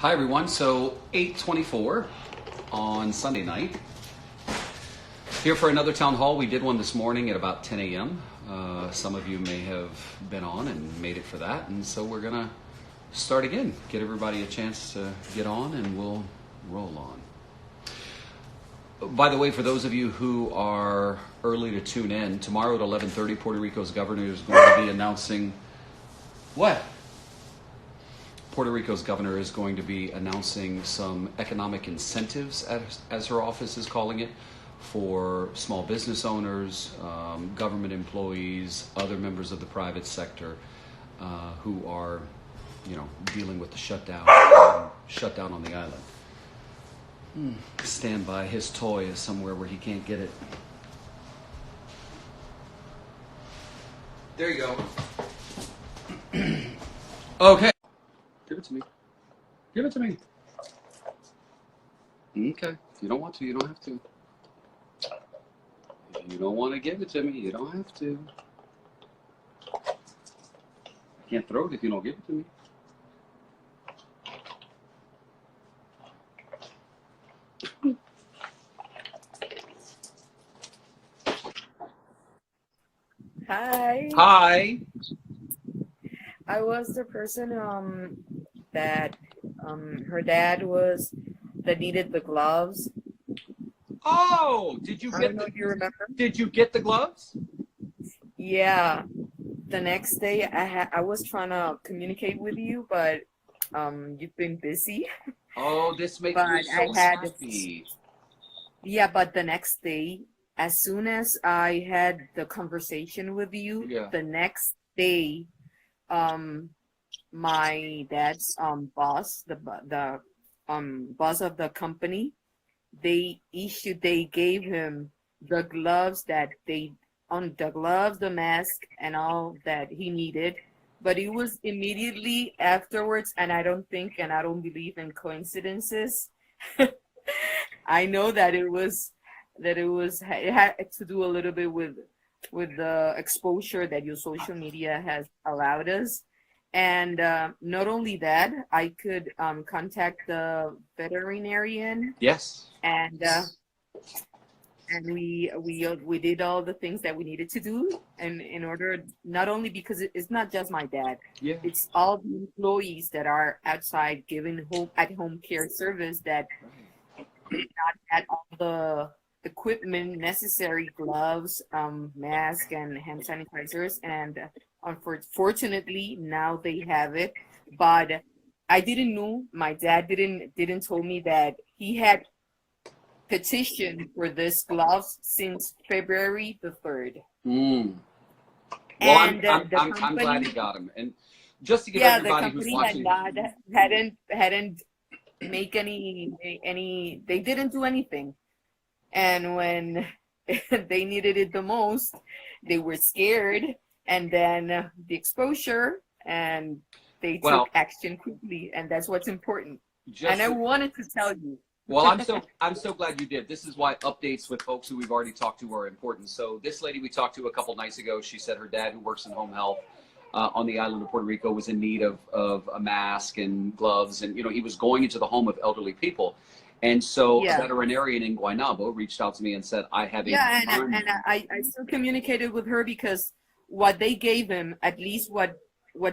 Hi everyone, so 8:24 on Sunday night. Here for another town hall. We did one this morning at about 10 a.m. Some of you may have been on and made it for that, and so we're gonna start again. Get everybody a chance to get on and we'll roll on. By the way, for those of you who are early to tune in, tomorrow at 11:30 Puerto Rico's governor is going to be announcing what? Puerto Rico's governor is going to be announcing some economic incentives, as her office is calling it, for small business owners, government employees, other members of the private sector who are, dealing with the shutdown on the island. Stand by. His toy is somewhere where he can't get it. There you go. Okay. Give it to me. Give it to me. Okay. If you don't want to, you don't have to. If you don't want to give it to me, you don't have to. I can't throw it if you don't give it to me. Hi. Hi. I was the person that her dad was that needed the gloves. Oh, did you I get don't know if you remember. Did you get the gloves? Yeah. The next day I was trying to communicate with you, but you've been busy. Oh, this makes But me so happy. Yeah, but the next day, as soon as I had the conversation with you, Yeah. the next day, my dad's boss, the boss of the company, they gave him the gloves the mask and all that he needed, but it was immediately afterwards, and I don't believe in coincidences. I know that it had to do a little bit with the exposure that your social media has allowed us. And not only that, I could contact the veterinarian. Yes. And we did all the things that we needed to do, and in order, not only because it's not just my dad, Yeah. it's all the employees that are outside giving home care service that did not have all the equipment necessary, gloves, mask, and hand sanitizers, and unfortunately now they have it. But I didn't know, my dad didn't told me that he had petitioned for this gloves since February the 3rd. Well, And I'm glad he got him. And just to give the everybody who's company watching, hadn't make any they didn't do anything. And when they needed it the most, they were scared, and then the exposure, and they took action quickly, and that's what's important. And I wanted to tell you. Well, I'm so glad you did. This is why updates with folks who we've already talked to are important. So this lady we talked to a couple nights ago, she said her dad, who works in home health on the island of Puerto Rico, was in need of a mask and gloves, and he was going into the home of elderly people. And so a veterinarian in Guaynabo reached out to me and said, I have I still communicated with her, because what they gave him, at least what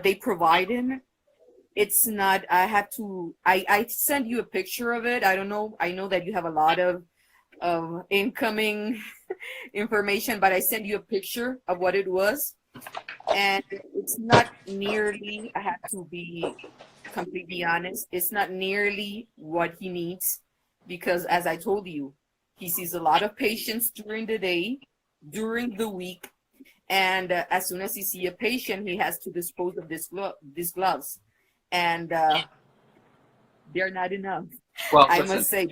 they provide him, it's not, I sent you a picture of it. I don't know. I know that you have a lot of incoming information, but I sent you a picture of what it was. And it's not nearly, I have to be completely honest, it's not nearly what he needs, because as I told you, he sees a lot of patients during the day, during the week, and as soon as he sees a patient, he has to dispose of these gloves, and they're not enough. Well, I must say,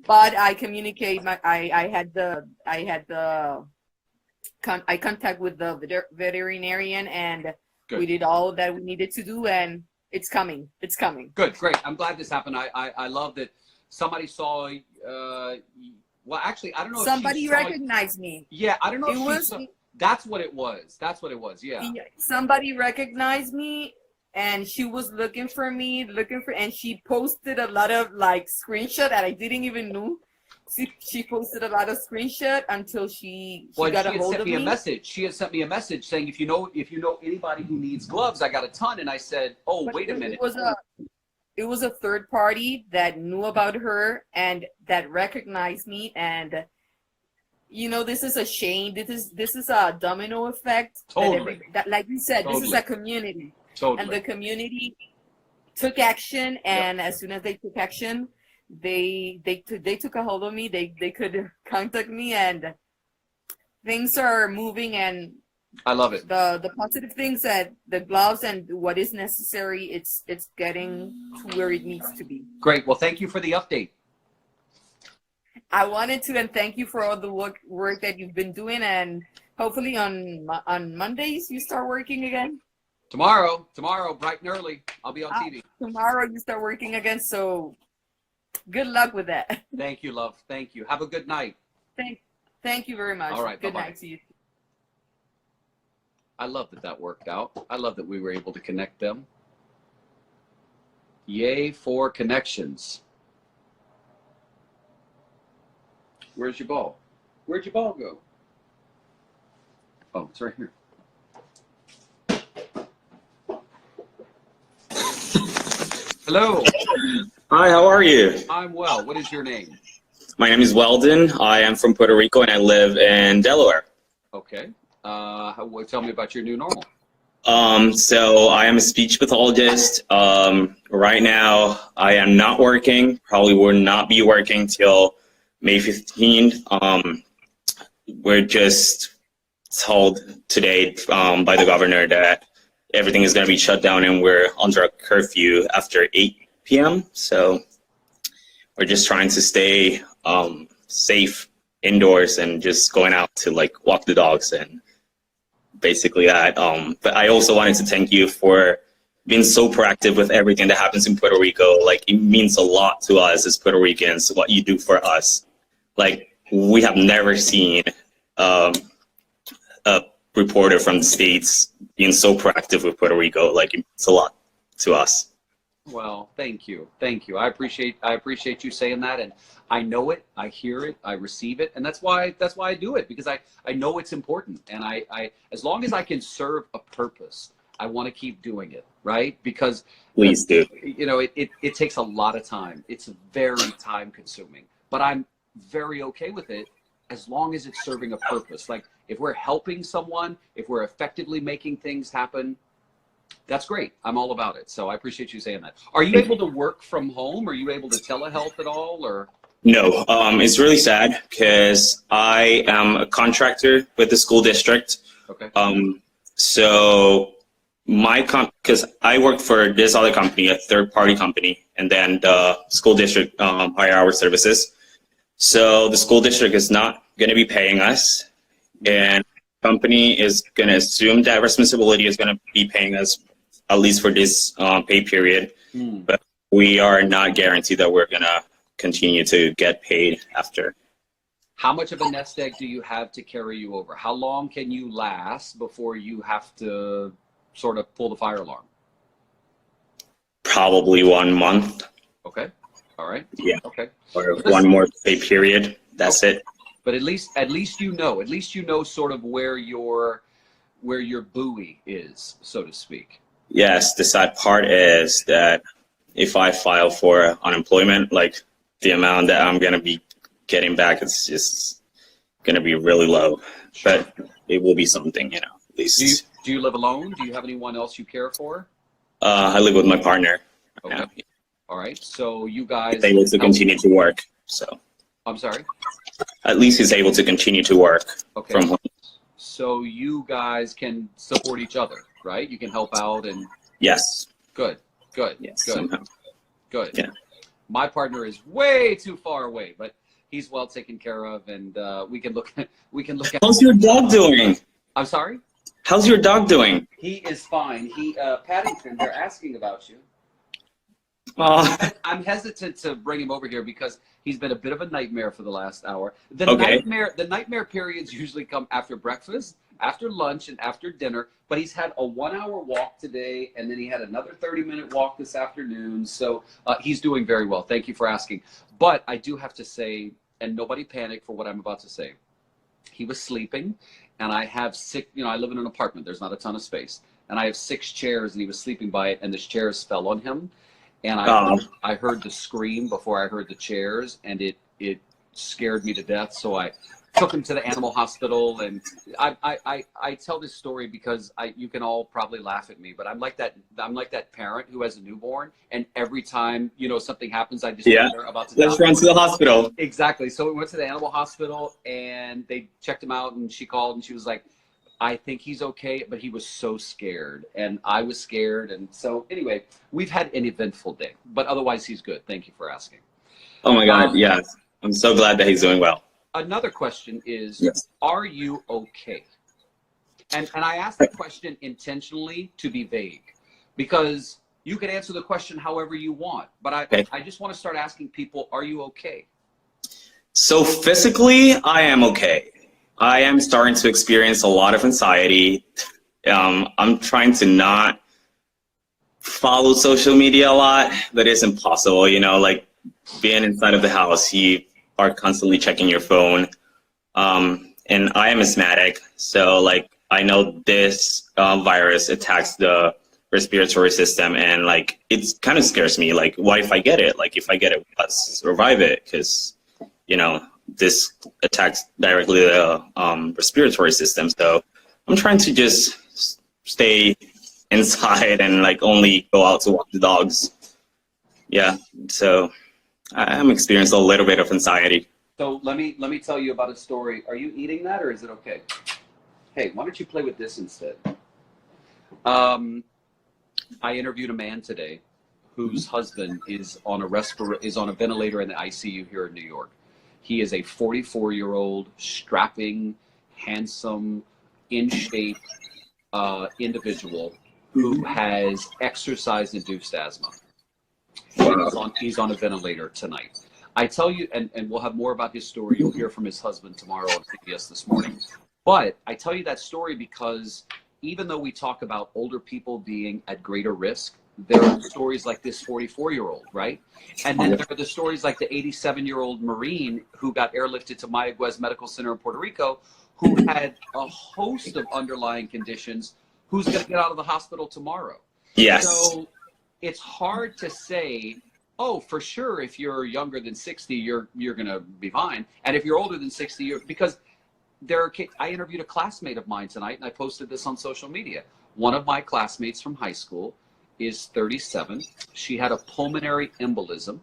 but I communicate. I contact with the veterinarian, and we did all that we needed to do, and it's coming. It's coming. Good, great. I'm glad this happened. I love that somebody saw. Well, actually, I don't know. Somebody recognized me. Yeah, I don't know. That's what it was. That's what it was. Yeah. Somebody recognized me, and she was looking for me, and she posted a lot of like screenshot that I didn't even know. She posted a lot of screenshot until she Well, got she a had hold sent of me a me. message. She had sent me a message saying, if you know anybody who needs gloves, I got a ton. And I said, oh, But wait a it minute. was a third party that knew about her and that recognized me. And this is a shame. This is a domino effect. Totally. That, like you said, this is Totally. a community, and Totally. the community took action. Yep. And as soon as they took action, they took a hold of me. They could contact me, and things are moving. And I love it. the positive things, that the gloves and what is necessary, it's getting to where it needs to be. Great. Well, thank you for the update. I wanted to, and thank you for all the work that you've been doing, and hopefully on Mondays you start working again. Tomorrow, bright and early, I'll be on TV. Tomorrow you start working again, so good luck with that. Thank you, love. Thank you. Have a good night. Thank you very much. All right. Good Bye-bye. night to you. I love that worked out. I love that we were able to connect them. Yay for connections. Where's your ball? Where'd your ball go? Oh, it's right here. Hello. Hi, how are you? I'm well. What is your name? My name is Weldon. I am from Puerto Rico and I live in Delaware. Okay. Tell me about your new normal. So I am a speech pathologist. Right now I am not working, probably will not be working till May 15th. We're just told today by the governor that everything is going to be shut down and we're under a curfew after 8 p.m. So we're just trying to stay safe indoors and just going out to like walk the dogs and basically that. But I also wanted to thank you for being so proactive with everything that happens in Puerto Rico. Like, it means a lot to us as Puerto Ricans, what you do for us. Like, we have never seen a reporter from the States being so proactive with Puerto Rico. Like, it means a lot to us. Well, thank you. Thank you. I appreciate you saying that, and I know it, I hear it, I receive it, and that's why I do it, because I know it's important, and I as long as I can serve a purpose, I want to keep doing it, right? Because Please do. It takes a lot of time. It's very time consuming, but I'm very okay with it as long as it's serving a purpose. Like, if we're helping someone, if we're effectively making things happen, that's great. I'm all about it. So I appreciate you saying that. Are you able to work from home? Are you able to telehealth at all, or? No, it's really sad because I am a contractor with the school district. Okay. So because I work for this other company, a third-party company, and then the school district hire our services. So the school district is not going to be paying us, and the company is going to assume that responsibility is going to be paying us at least for this pay period. But we are not guaranteed that we're going to continue to get paid after. How much of a nest egg do you have to carry you over? How long can you last before you have to sort of pull the fire alarm? Probably 1 month. Okay. All right. Yeah. Okay. Or one more pay period. That's it. But at least you know sort of where your buoy is, so to speak. Yes, the sad part is that if I file for unemployment, like, the amount that I'm going to be getting back is just going to be really low. But it will be something, at least. Do you live alone? Do you have anyone else you care for? I live with my partner. Okay. Now. All right. So you guys... He's able to continue to work, so... I'm sorry? At least he's able to continue to work from home. So you guys can support each other, right? You can help out and... Yes. Good. Yes, Good. somehow. Good. Yeah. My partner is way too far away, but he's well taken care of, and we can look at... How's your dog doing? I'm sorry? How's your dog doing? He is fine. Paddington, they're asking about you. I'm hesitant to bring him over here because he's been a bit of a nightmare for the last hour. The nightmare periods usually come after breakfast, after lunch and after dinner, but he's had a 1 hour walk today, and then he had another 30-minute walk this afternoon. So he's doing very well. Thank you for asking. But I do have to say, and nobody panic for what I'm about to say, he was sleeping, and I have six, I live in an apartment. There's not a ton of space. And I have 6 chairs, and he was sleeping by it, and the chairs fell on him. And I heard the scream before I heard the chairs, and it scared me to death. So I took him to the animal hospital, and I tell this story because you can all probably laugh at me, but I'm like that parent who has a newborn, and every time something happens, I just they're about to let's run to the hospital. Exactly. So we went to the animal hospital, and they checked him out, and she called, and she was like, I think he's okay, but he was so scared, and I was scared, and so anyway, we've had an eventful day, but otherwise he's good. Thank you for asking. Oh my God, yes. I'm so glad that he's doing well. Another question is, yes. Are you okay? And I asked the question intentionally to be vague, because you can answer the question however you want, but I just want to start asking people, are you okay? So physically, I am okay. I am starting to experience a lot of anxiety. I'm trying to not follow social media a lot, but it's impossible, like being inside of the house, you are constantly checking your phone. And I am asthmatic, so like I know this virus attacks the respiratory system, and like it kind of scares me. Like, what if I get it? Like, if I get it, let's survive it, because this attacks directly the respiratory system. So I'm trying to just stay inside and like only go out to walk the dogs. Yeah, so I'm experiencing a little bit of anxiety. So let me tell you about a story. Are you eating that, or is it okay? Hey, why don't you play with this instead? I interviewed a man today whose husband is on a ventilator in the ICU here in New York. He is a 44-year-old, strapping, handsome, in shape individual who has exercise-induced asthma. Wow. He's on a ventilator tonight. I tell you, and we'll have more about his story. You'll hear from his husband tomorrow on CBS This Morning. But I tell you that story because even though we talk about older people being at greater risk, there are stories like this 44-year-old, right? And then there are the stories like the 87-year-old Marine who got airlifted to Mayaguez Medical Center in Puerto Rico, who had a host of underlying conditions, who's going to get out of the hospital tomorrow. Yes. So it's hard to say, oh, for sure, if you're younger than 60, you're going to be fine. And if you're older than 60, because I interviewed a classmate of mine tonight, and I posted this on social media. One of my classmates from high school is 37. She had a pulmonary embolism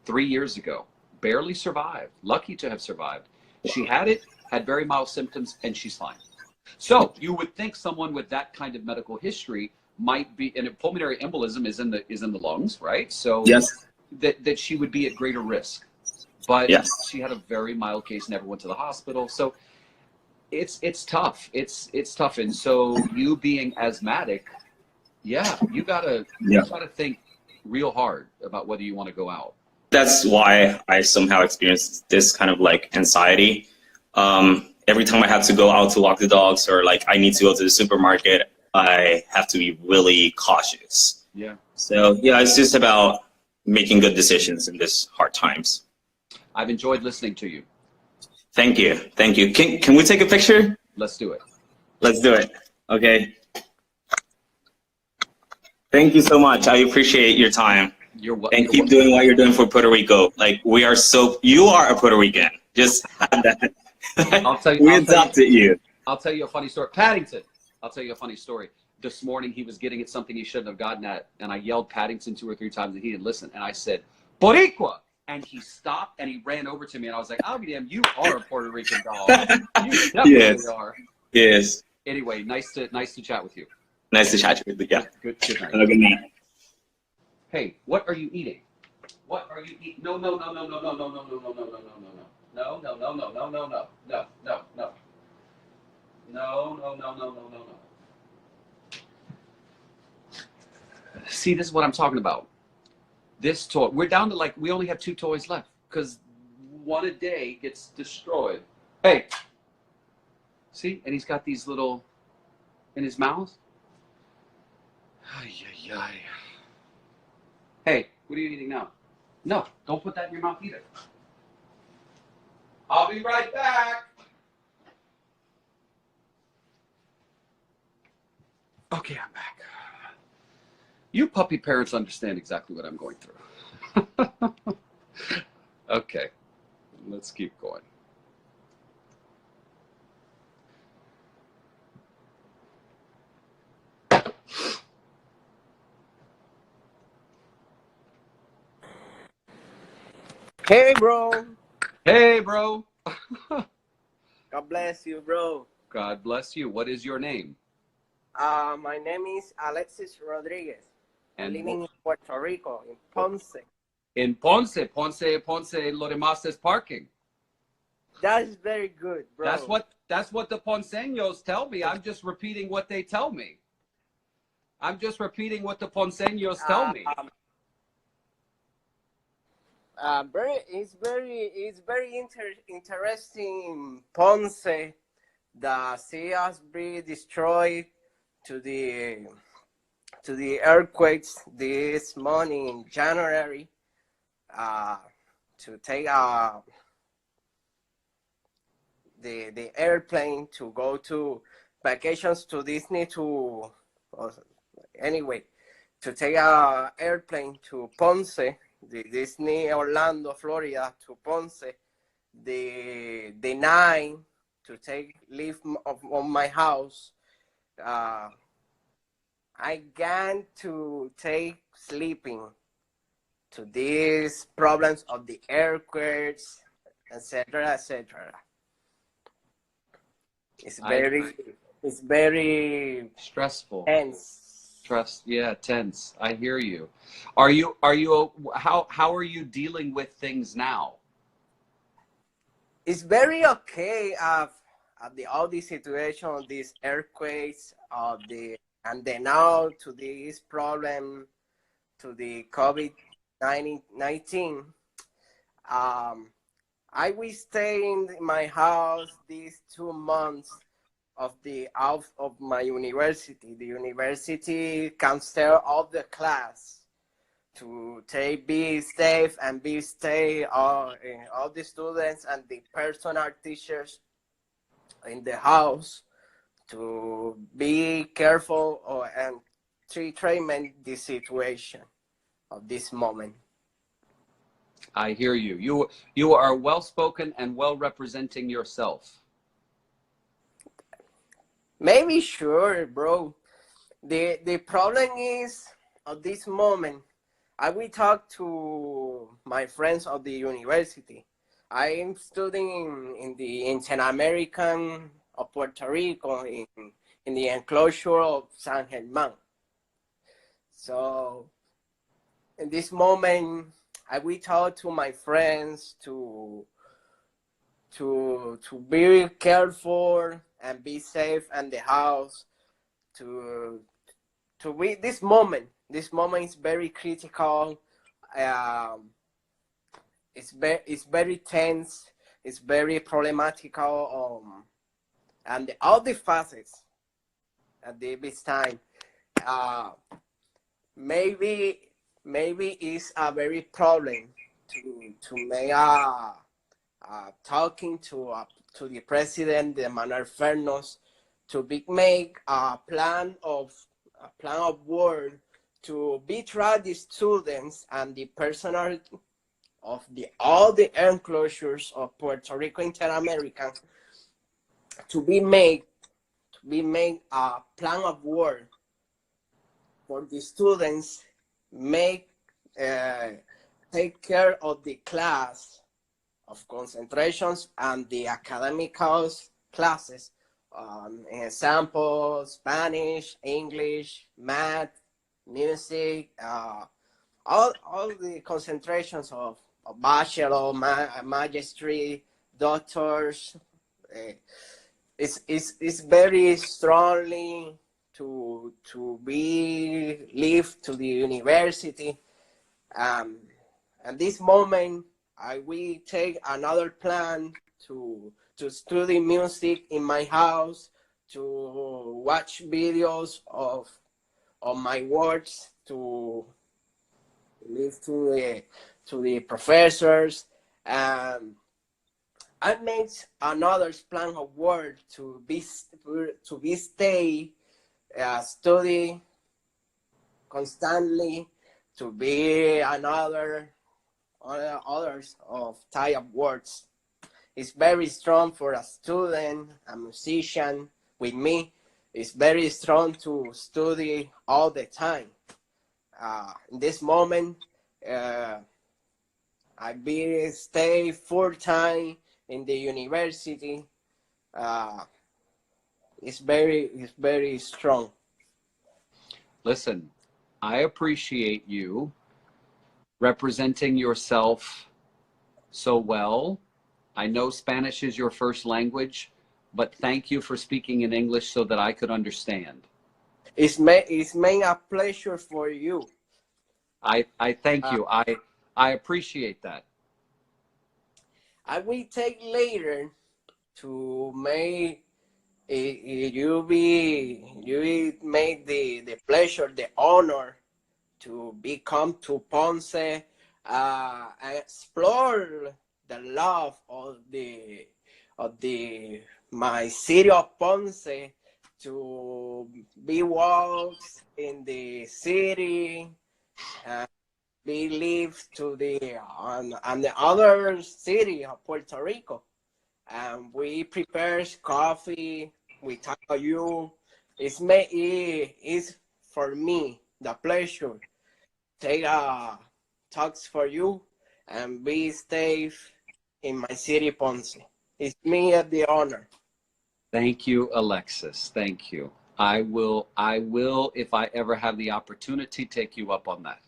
3 years ago, barely survived, lucky to have survived. She had it, had very mild symptoms, and she's fine. So you would think someone with that kind of medical history might be, and a pulmonary embolism is in the lungs, right? So yes, that she would be at greater risk. But yes, she had a very mild case, never went to the hospital. So it's tough. It's tough. And so you being asthmatic, you gotta think real hard about whether you want to go out. That's why I somehow experienced this kind of like anxiety. Every time I have to go out to walk the dogs, or like I need to go to the supermarket, I have to be really cautious. Yeah. So it's just about making good decisions in this hard times. I've enjoyed listening to you. Thank you. Thank you. Can we take a picture? Let's do it. Let's do it. Okay. Thank you so much. I appreciate your time. You're welcome. And keep doing what you're doing for Puerto Rico. Like, you are a Puerto Rican. Just that. I'll tell you. We adopted you. I'll tell you a funny story. Paddington. I'll tell you a funny story. This morning he was getting at something he shouldn't have gotten at, and I yelled Paddington 2 or 3 times, and he didn't listen. And I said, Boricua! And he stopped, and he ran over to me, and I was like, I'll be damned, you are a Puerto Rican dog. You definitely are. Yes. Anyway, nice to chat with you. Nice to chat with you. Yeah. Good night. Have a good night. Hey, what are you eating? What are you eating? No. No. See, this is what I'm talking about. This toy, we're down to we only have 2 toys left because one a day gets destroyed. Hey, See, and he's got these little in his mouth. Ay, ay, ay. Hey, what are you eating now? No, don't put that in your mouth either. I'll be right back. Okay, I'm back. You puppy parents understand exactly what I'm going through. Okay, let's keep going. Hey, bro. Hey, bro. God bless you, bro. God bless you. What is your name? My name is Alexis Rodriguez. I'm And living in Puerto Rico, in Ponce. in Ponce, lo demás es parking. That's very good, bro. That's what the Ponceños tell me. I'm just repeating what they tell me. I'm just repeating what the Ponceños tell me. It's very interesting in Ponce. The sea has been destroyed to the earthquakes this morning in January. To take the airplane to go to vacations to Disney to take a airplane to Ponce, the Disney Orlando, Florida to Ponce, the night to take leave of my house. I began to take sleeping to these problems of the earthquakes, etc., etc. It's very Stressful. tense. Tense. I hear you. Are you how are you dealing with things now? It's very okay all the situation of these earthquakes and then now to this problem to the COVID-19. I will stay in my house these 2 months of my university. The university cancel all the class to be safe and stay all the students and the personal teachers in the house to be careful and treatment the situation of this moment. I hear you. You are well spoken and well representing yourself. Maybe sure, bro. The problem is at this moment, I will talk to my friends of the university. I am studying in the Inter-American of Puerto Rico in the enclosure of San Germán. So in this moment, I will talk to my friends to be careful and be safe in the house. To be this moment is very critical. It's very tense. It's very problematical. And all the facets at this time. Maybe it's a very problem to make talking to the president, the Manuel Fernos, to make a plan of work to try the students and the personnel of all the enclosures of Puerto Rico Inter-American to be made a plan of work for the students, take care of the class of concentrations and the academic classes, example, Spanish, English, math, music, all the concentrations of bachelor, magistrate, doctors. It's very strongly to be live to the university. At this moment, I will take another plan to to study music in my house, to watch videos of my works, to live to the professors. I made another plan of work to be stay study constantly, to be another others of type of words. It's very strong for a student, a musician. With me, it's very strong to study all the time. In this moment, I be stay full time in the university. It's very strong. Listen, I appreciate you representing yourself so well. I know Spanish is your first language, but thank you for speaking in English so that I could understand. It's made a pleasure for you. I thank you. I appreciate that. I will take later to make you make the pleasure, the honor to become to Ponce, and explore the love of the my city of Ponce, to be walks in the city, and be live to the on the other city of Puerto Rico. And we prepare coffee. We talk to you. It's for me the pleasure take talks for you and be safe in my city, Ponce. It's me at the honor. Thank you, Alexis. Thank you. I will, if I ever have the opportunity, take you up on that.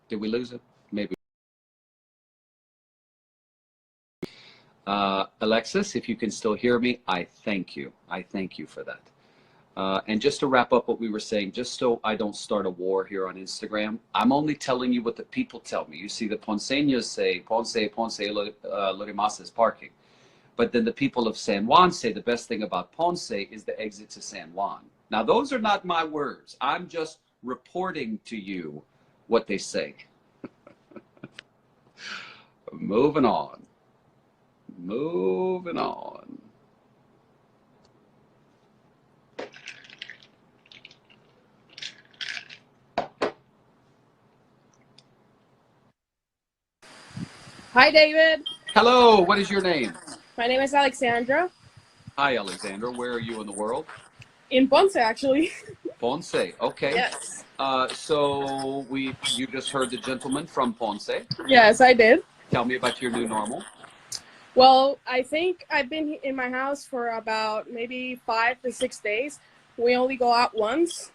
Did we lose it? Maybe. Alexis, if you can still hear me, I thank you. I thank you for that. And just to wrap up what we were saying, just so I don't start a war here on Instagram, I'm only telling you what the people tell me. You see, the Ponceños say, Ponce, lo demás is parking. But then the people of San Juan say the best thing about Ponce is the exit to San Juan. Now, those are not my words. I'm just reporting to you what they say. Moving on. Moving on. Hi, David. Hello, what is your name? My name is Alexandra. Hi, Alexandra. Where are you in the world? In Ponce, actually. Ponce. Okay. Yes. So you just heard the gentleman from Ponce. Yes, I did. Tell me about your new normal. Well, I think I've been in my house for about maybe 5 to 6 days. We only go out once,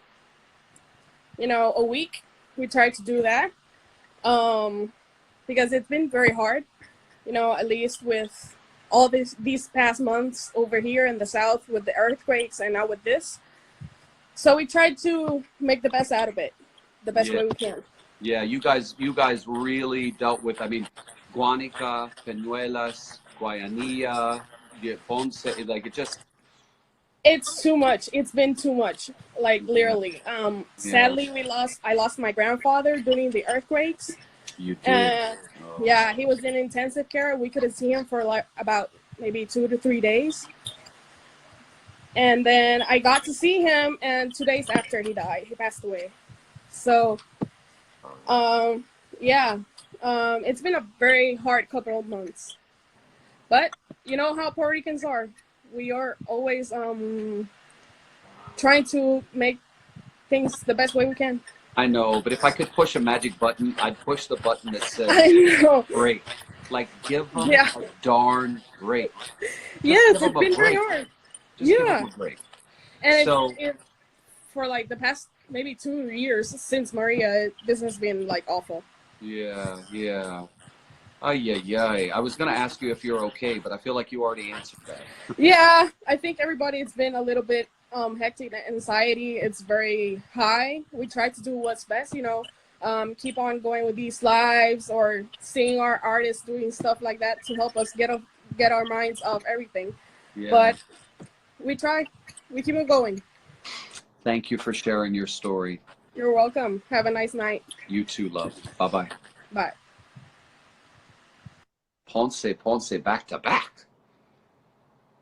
a week. We try to do that because it's been very hard, at least with all these past months over here in the south with the earthquakes and now with this. So we tried to make the best out of it, the best way we can. Yeah, you guys really dealt with, Guanica, Peñuelas, Guayanilla, Ponce, like it just... It's too much. It's been too much, like literally. Sadly, I lost my grandfather during the earthquakes. You did? Yeah, he was in intensive care. We couldn't see him for like about maybe 2 to 3 days. And then I got to see him, and 2 days after he died, he passed away. So, it's been a very hard couple of months. But you know how Puerto Ricans are. We are always trying to make things the best way we can. I know, but if I could push a magic button, I'd push the button that says break. Like, give them a darn break. Yes, it's been very hard. Just give them a break. And it's for like the past maybe 2 years since Maria, this has been like awful. Yeah. I was going to ask you if you're okay, but I feel like you already answered that. Yeah, I think everybody's been a little bit hectic. The anxiety, it's very high. We try to do what's best, keep on going with these lives or seeing our artists doing stuff like that to help us get our minds off everything. Yeah. But we try. We keep it going. Thank you for sharing your story. You're welcome. Have a nice night. You too, love. Bye-bye. Bye. Ponce, back to back.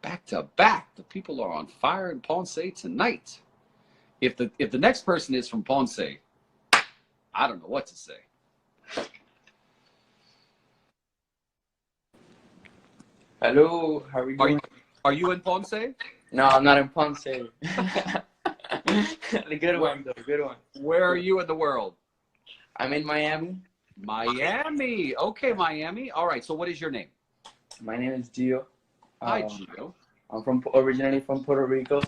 Back to back. The people are on fire in Ponce tonight. If the next person is from Ponce, I don't know what to say. Hello, how are you doing? Are you in Ponce? No, I'm not in Ponce. The good one, though, good one. Where are you in the world? I'm in Miami. Miami. Okay, Miami. All right. So what is your name? My name is Gio. Hi, Gio. I'm originally from Puerto Rico.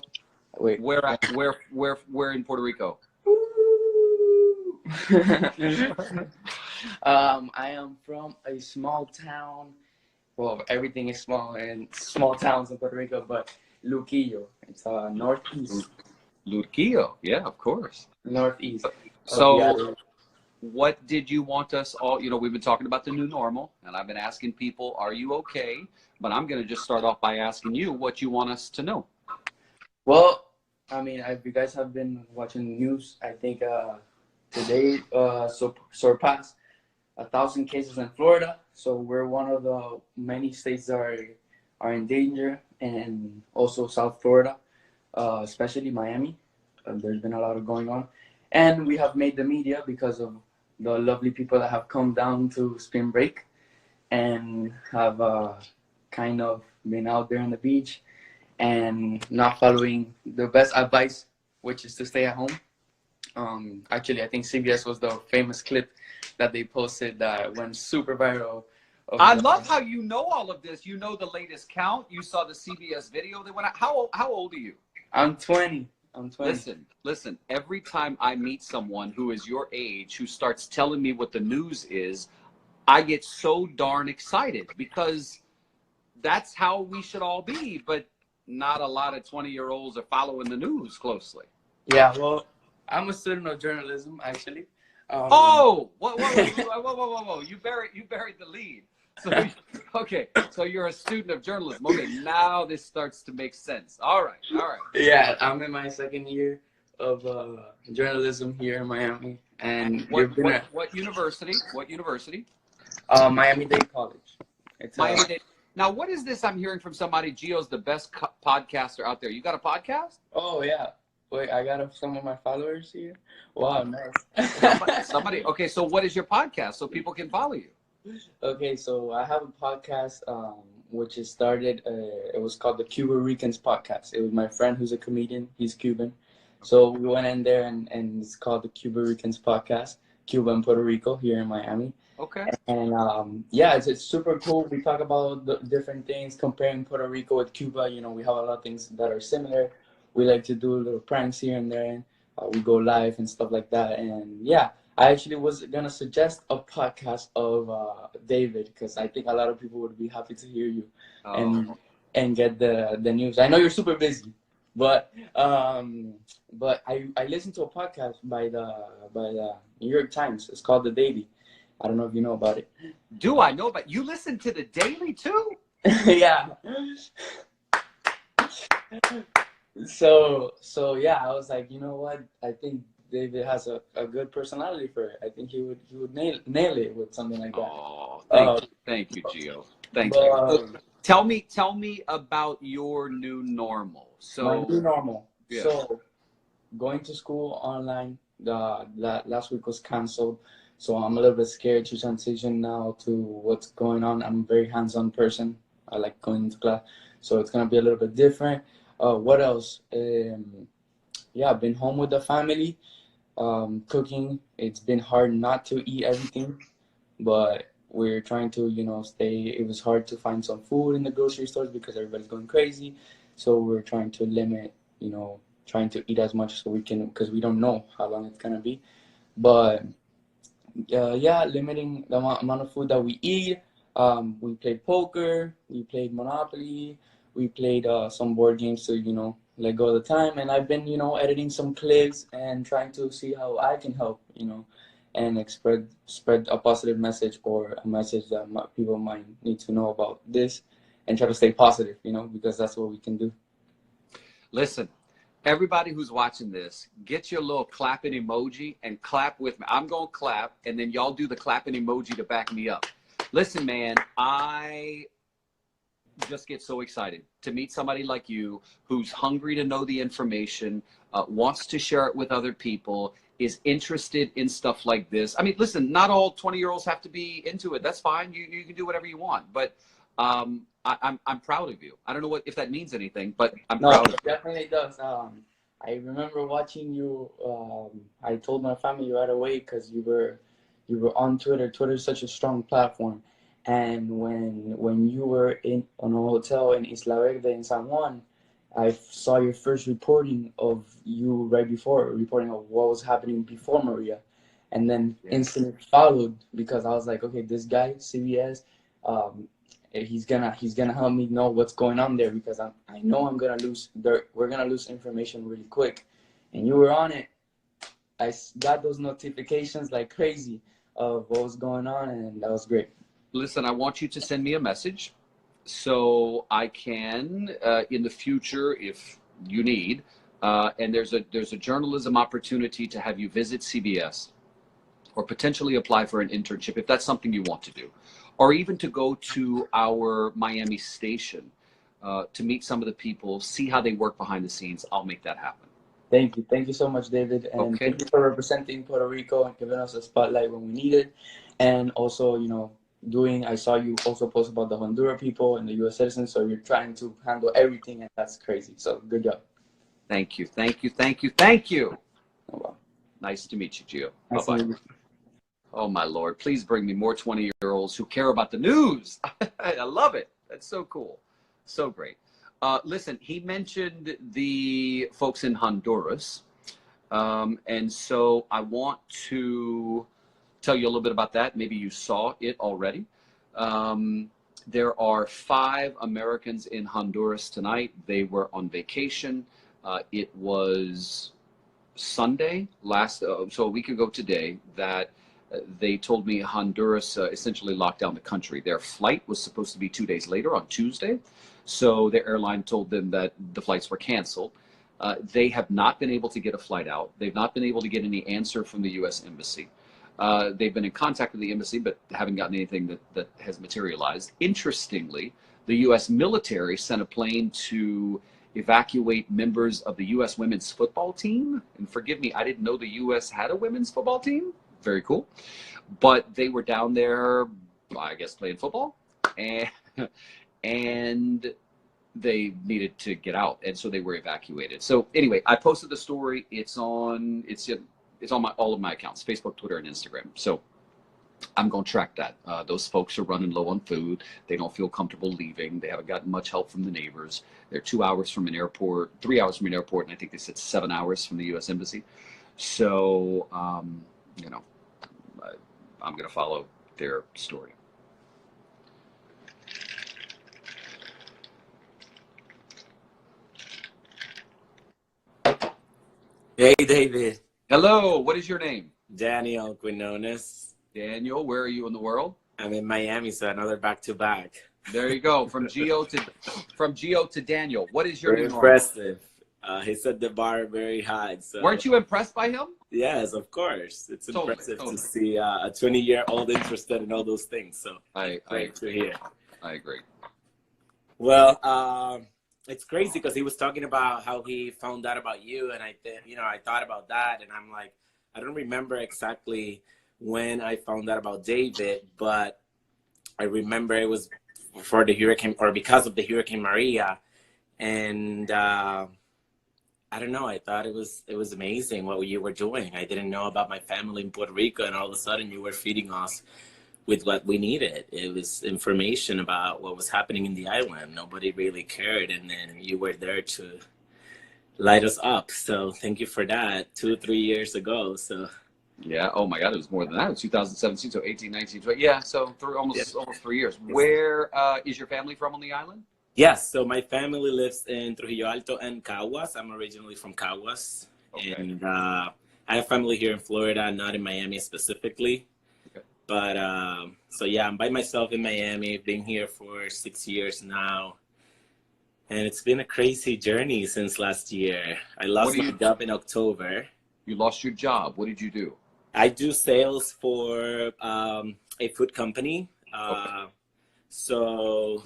Wait. Where in Puerto Rico? I am from a small town. Well, everything is small in small towns in Puerto Rico, but Luquillo. It's northeast. Luquillo. Yeah, of course. Northeast. So, what did you want us all? We've been talking about the new normal, and I've been asking people, "Are you okay?" But I'm going to just start off by asking you what you want us to know. Well, I mean, if you guys have been watching the news, I think today surpassed 1,000 cases in Florida. So we're one of the many states that are in danger, and also South Florida, especially Miami. There's been a lot of going on, and we have made the media because of the lovely people that have come down to spring break and have kind of been out there on the beach and not following the best advice, which is to stay at home. Actually, I think CBS was the famous clip that they posted that went super viral. I love how you know all of this. You know the latest count. You saw the CBS video that went out. How old are you? I'm 20. Listen. Every time I meet someone who is your age who starts telling me what the news is, I get so darn excited because that's how we should all be. But not a lot of 20-year-olds are following the news closely. Yeah, well, I'm a student of journalism, actually. Whoa! You buried the lead. So, okay, so you're a student of journalism. Okay, now this starts to make sense. All right. Yeah, I'm in my second year of journalism here in Miami, and what university? What university? Miami-Dade College. It's Miami-Dade. Now, what is this I'm hearing from somebody? Gio's the best podcaster out there. You got a podcast? Oh yeah. Wait, I got some of my followers here. Wow, nice. Somebody. Okay, so what is your podcast so people can follow you? Okay, so I have a podcast which is started. It was called the Cuba Ricans Podcast. It was my friend who's a comedian. He's Cuban, so we went in there and it's called the Cuba Ricans Podcast. Cuba and Puerto Rico here in Miami. Okay. And yeah, it's super cool. We talk about the different things, comparing Puerto Rico with Cuba. We have a lot of things that are similar. We like to do little pranks here and there. We go live and stuff like that. And yeah, I actually was gonna suggest a podcast of David because I think a lot of people would be happy to hear you and get the news. I know you're super busy, but I listened to a podcast by the New York Times. It's called The Daily. I don't know if you know about it. Do I know about you? Listen to The Daily too? Yeah. So yeah, I was like, you know what? I think David has a good personality for it. I think he would nail it with something like that. Oh, thank you, Gio. Thank you. Tell me about your new normal. So my new normal. Yeah. So going to school online. Last week was canceled, so I'm a little bit scared to transition now to what's going on. I'm a very hands-on person. I like going into class, so it's gonna be a little bit different. What else? Yeah, I've been home with the family, cooking. It's been hard not to eat everything, but we're trying to, stay. It was hard to find some food in the grocery stores because everybody's going crazy. So we're trying to limit, trying to eat as much so we can, because we don't know how long it's gonna be. But yeah, limiting the amount of food that we eat. We played poker. We played Monopoly. We played some board games to, let go of the time. And I've been, editing some clips and trying to see how I can help, and spread a positive message or a message that people might need to know about this, and try to stay positive, because that's what we can do. Listen, everybody who's watching this, get your little clapping emoji and clap with me. I'm going to clap, and then y'all do the clapping emoji to back me up. Listen, man, I just get so excited to meet somebody like you who's hungry to know the information, wants to share it with other people, is interested in stuff like this. I mean, listen, not all 20-year-olds have to be into it. That's fine. You can do whatever you want. But I'm proud of you. I don't know if that means anything, but I'm proud of you. No, it definitely does. I remember watching you. I told my family right away because you were on Twitter. Twitter is such a strong platform. And when you were on a hotel in Isla Verde in San Juan, I saw your first reporting of you right before, reporting of what was happening before Maria, and then instantly followed, because I was like, okay, this guy CBS, he's gonna help me know what's going on there, because I know we're gonna lose information really quick, and you were on it. I got those notifications like crazy of what was going on, and that was great. Listen, I want you to send me a message so I can, in the future, if you need, and there's a journalism opportunity to have you visit CBS or potentially apply for an internship if that's something you want to do, or even to go to our Miami station to meet some of the people, see how they work behind the scenes. I'll make that happen. Thank you so much, David, and thank you for representing Puerto Rico and giving us a spotlight when we need it, and also, I saw you also post about the Honduran people and the U.S. citizens, so you're trying to handle everything, and that's crazy. So good job. Thank you. Oh, wow. Nice to meet you, Gio. Nice Bye-bye. to meet you. Oh, my Lord. Please bring me more 20-year-olds who care about the news. I love it. That's so cool. So great. Listen, he mentioned the folks in Honduras, and so I want to tell you a little bit about that. Maybe you saw it already. There are 5 Americans in Honduras tonight. They were on vacation. It was Sunday, so a week ago today, that they told me Honduras essentially locked down the country. Their flight was supposed to be 2 days later on Tuesday. So their airline told them that the flights were canceled. They have not been able to get a flight out. They've not been able to get any answer from the U.S. Embassy. They've been in contact with the embassy, but haven't gotten anything that has materialized. Interestingly, the U.S. military sent a plane to evacuate members of the U.S. women's football team. And forgive me, I didn't know the U.S. had a women's football team. Very cool. But they were down there, I guess, playing football. And they needed to get out, and so they were evacuated. So anyway, I posted the story. It's on all of my accounts: Facebook, Twitter, and Instagram. So I'm going to track that. Those folks are running low on food. They don't feel comfortable leaving. They haven't gotten much help from the neighbors. They're 2 hours from an airport, 3 hours from an airport, and I think they said 7 hours from the U.S. Embassy. So I'm going to follow their story. Hey, David. Hello, what is your name? Daniel Quinones. Daniel, where are you in the world? I'm in Miami, so another back-to-back. There you go, from Gio to Daniel. What is your Very new impressive. He set the bar very high. So. Weren't you impressed by him? Yes, of course. It's Totally, impressive totally. to see a 20-year-old interested in all those things. So great to hear. I agree. Well, it's crazy because he was talking about how he found out about you, and I thought about that, and I'm like, I don't remember exactly when I found out about David, but I remember it was for the hurricane, or because of the Hurricane Maria, and I don't know. I thought it was amazing what you were doing. I didn't know about my family in Puerto Rico, and all of a sudden you were feeding us with what we needed. It was information about what was happening in the island. Nobody really cared, and then you were there to light us up. So thank you for that. 2-3 years ago. So yeah. Oh my God, it was more than that. It was 2017, so 18, 19, 20. Yeah. So almost 3 years. Where is your family from on the island? Yes. So my family lives in Trujillo Alto and Caguas. I'm originally from Caguas, Okay. and I have family here in Florida, not in Miami specifically. Okay. But so yeah, I'm by myself in Miami. I've been here for 6 years now. And it's been a crazy journey since last year. I lost my job in October. You lost your job. What did you do? I do sales for a food company. Okay. So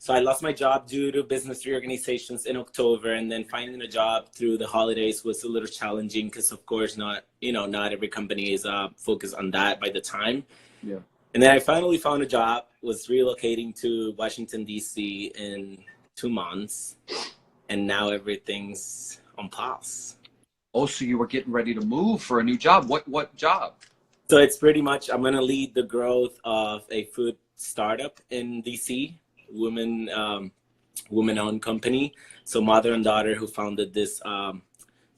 I lost my job due to business reorganizations in October, and then finding a job through the holidays was a little challenging because, of course, not every company is focused on that by the time. Yeah. And then I finally found a job, was relocating to Washington, D.C. in 2 months, and now everything's on pause. Oh, so you were getting ready to move for a new job. What job? So it's pretty much, I'm going to lead the growth of a food startup in DC, woman-owned company. So mother and daughter who founded this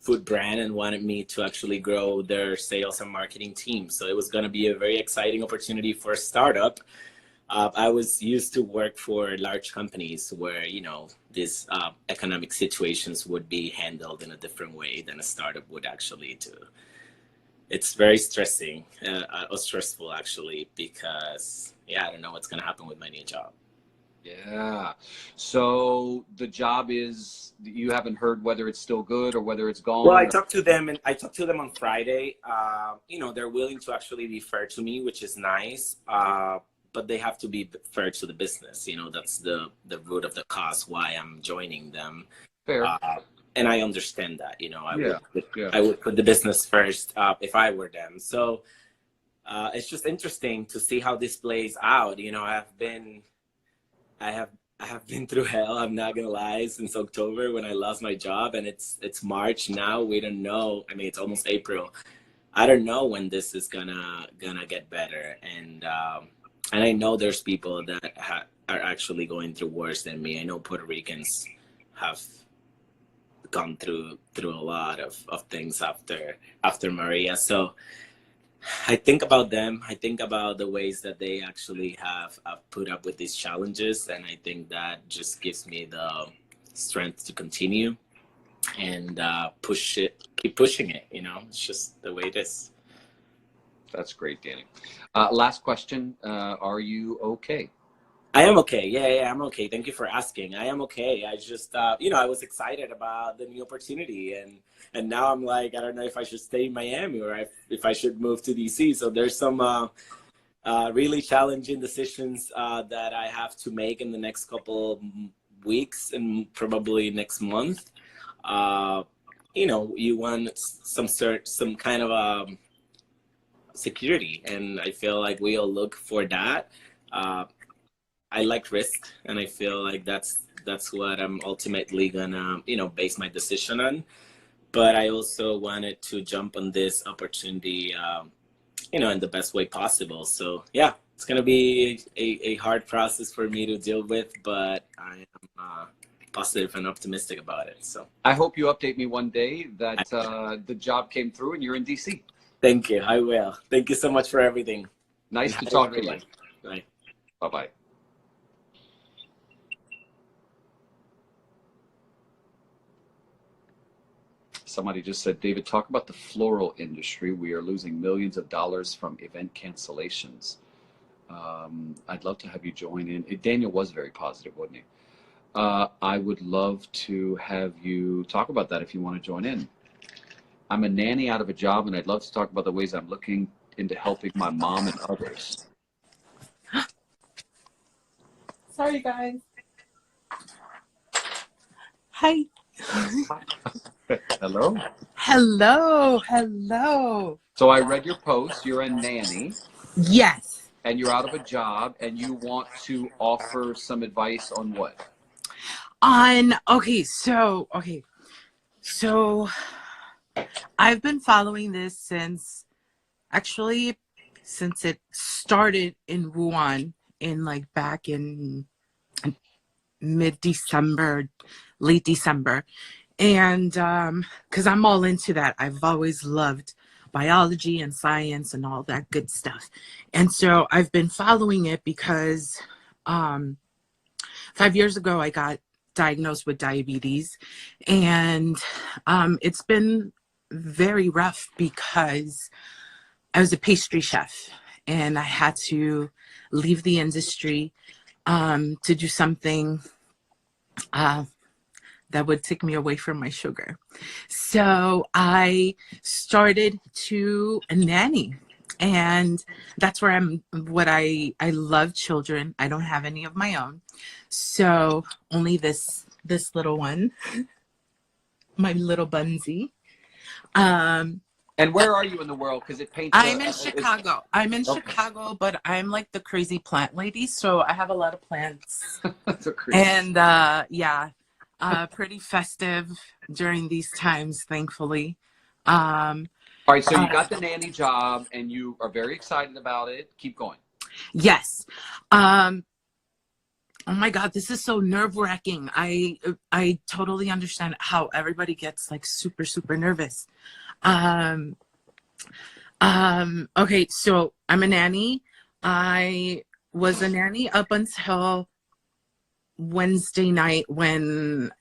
food brand and wanted me to actually grow their sales and marketing team. So it was going to be a very exciting opportunity for a startup. I was used to work for large companies where, these economic situations would be handled in a different way than a startup would actually do. It's very stressing, or stressful actually, because I don't know what's going to happen with my new job. Yeah. So the job is, you haven't heard whether it's still good or whether it's gone? Well, I talked to them on Friday. They're willing to actually be fair to me, which is nice. But they have to be fair to the business. That's the root of the cause why I'm joining them. Fair. And I understand that, I would put the business first if I were them. So it's just interesting to see how this plays out. I have been through hell. I'm not gonna lie, since October when I lost my job, and it's March now. We don't know. I mean, it's almost April. I don't know when this is gonna get better, and I know there's people that are actually going through worse than me. I know Puerto Ricans have gone through a lot of things after Maria. So I think about them. I think about the ways that they actually have put up with these challenges, and I think that just gives me the strength to continue and keep pushing it. It's just the way it is. That's great, Danny. Last question. Are you okay? I am okay. Yeah, I'm okay. Thank you for asking. I am okay. I just, I was excited about the new opportunity, and now I'm like, I don't know if I should stay in Miami or if I should move to DC. So there's some really challenging decisions that I have to make in the next couple weeks and probably next month. You want some kind of security, and I feel like we all look for that. I like risk, and I feel like that's what I'm ultimately gonna base my decision on. But I also wanted to jump on this opportunity in the best way possible. So yeah, it's gonna be a hard process for me to deal with, but I am positive and optimistic about it. So I hope you update me one day that the job came through and you're in DC. Thank you. I will. Thank you so much for everything. Nice to talk to you. Bye. Bye-bye. Somebody just said, David, talk about the floral industry. We are losing millions of dollars from event cancellations. I'd love to have you join in. Daniel was very positive, wasn't he? I would love to have you talk about that if you want to join in. I'm a nanny out of a job, and I'd love to talk about the ways I'm looking into helping my mom and others. Sorry, guys. Hi. Hello? Hello. So I read your post. You're a nanny. Yes. And you're out of a job, and you want to offer some advice on what? So I've been following this since it started in Wuhan back in mid-December, late December. And because I'm all into that. I've always loved biology and science and all that good stuff. And so I've been following it because 5 years ago I got diagnosed with diabetes, and it's been very rough because I was a pastry chef and I had to leave the industry to do something that would take me away from my sugar. So I started to nanny. And that's where I love children. I don't have any of my own. So only this little one, my little Bunsie. And where are you in the world? Because it paints. I'm in Chicago. I'm in Chicago, but I'm like the crazy plant lady. So I have a lot of plants. That's so crazy. And yeah, pretty festive during these times, thankfully. All right, so you got the nanny job and you are very excited about it. Keep going. Yes. Oh my God, this is so nerve-wracking. I totally understand how everybody gets like super, super nervous. Okay, so I'm a nanny. I was a nanny up until Wednesday night when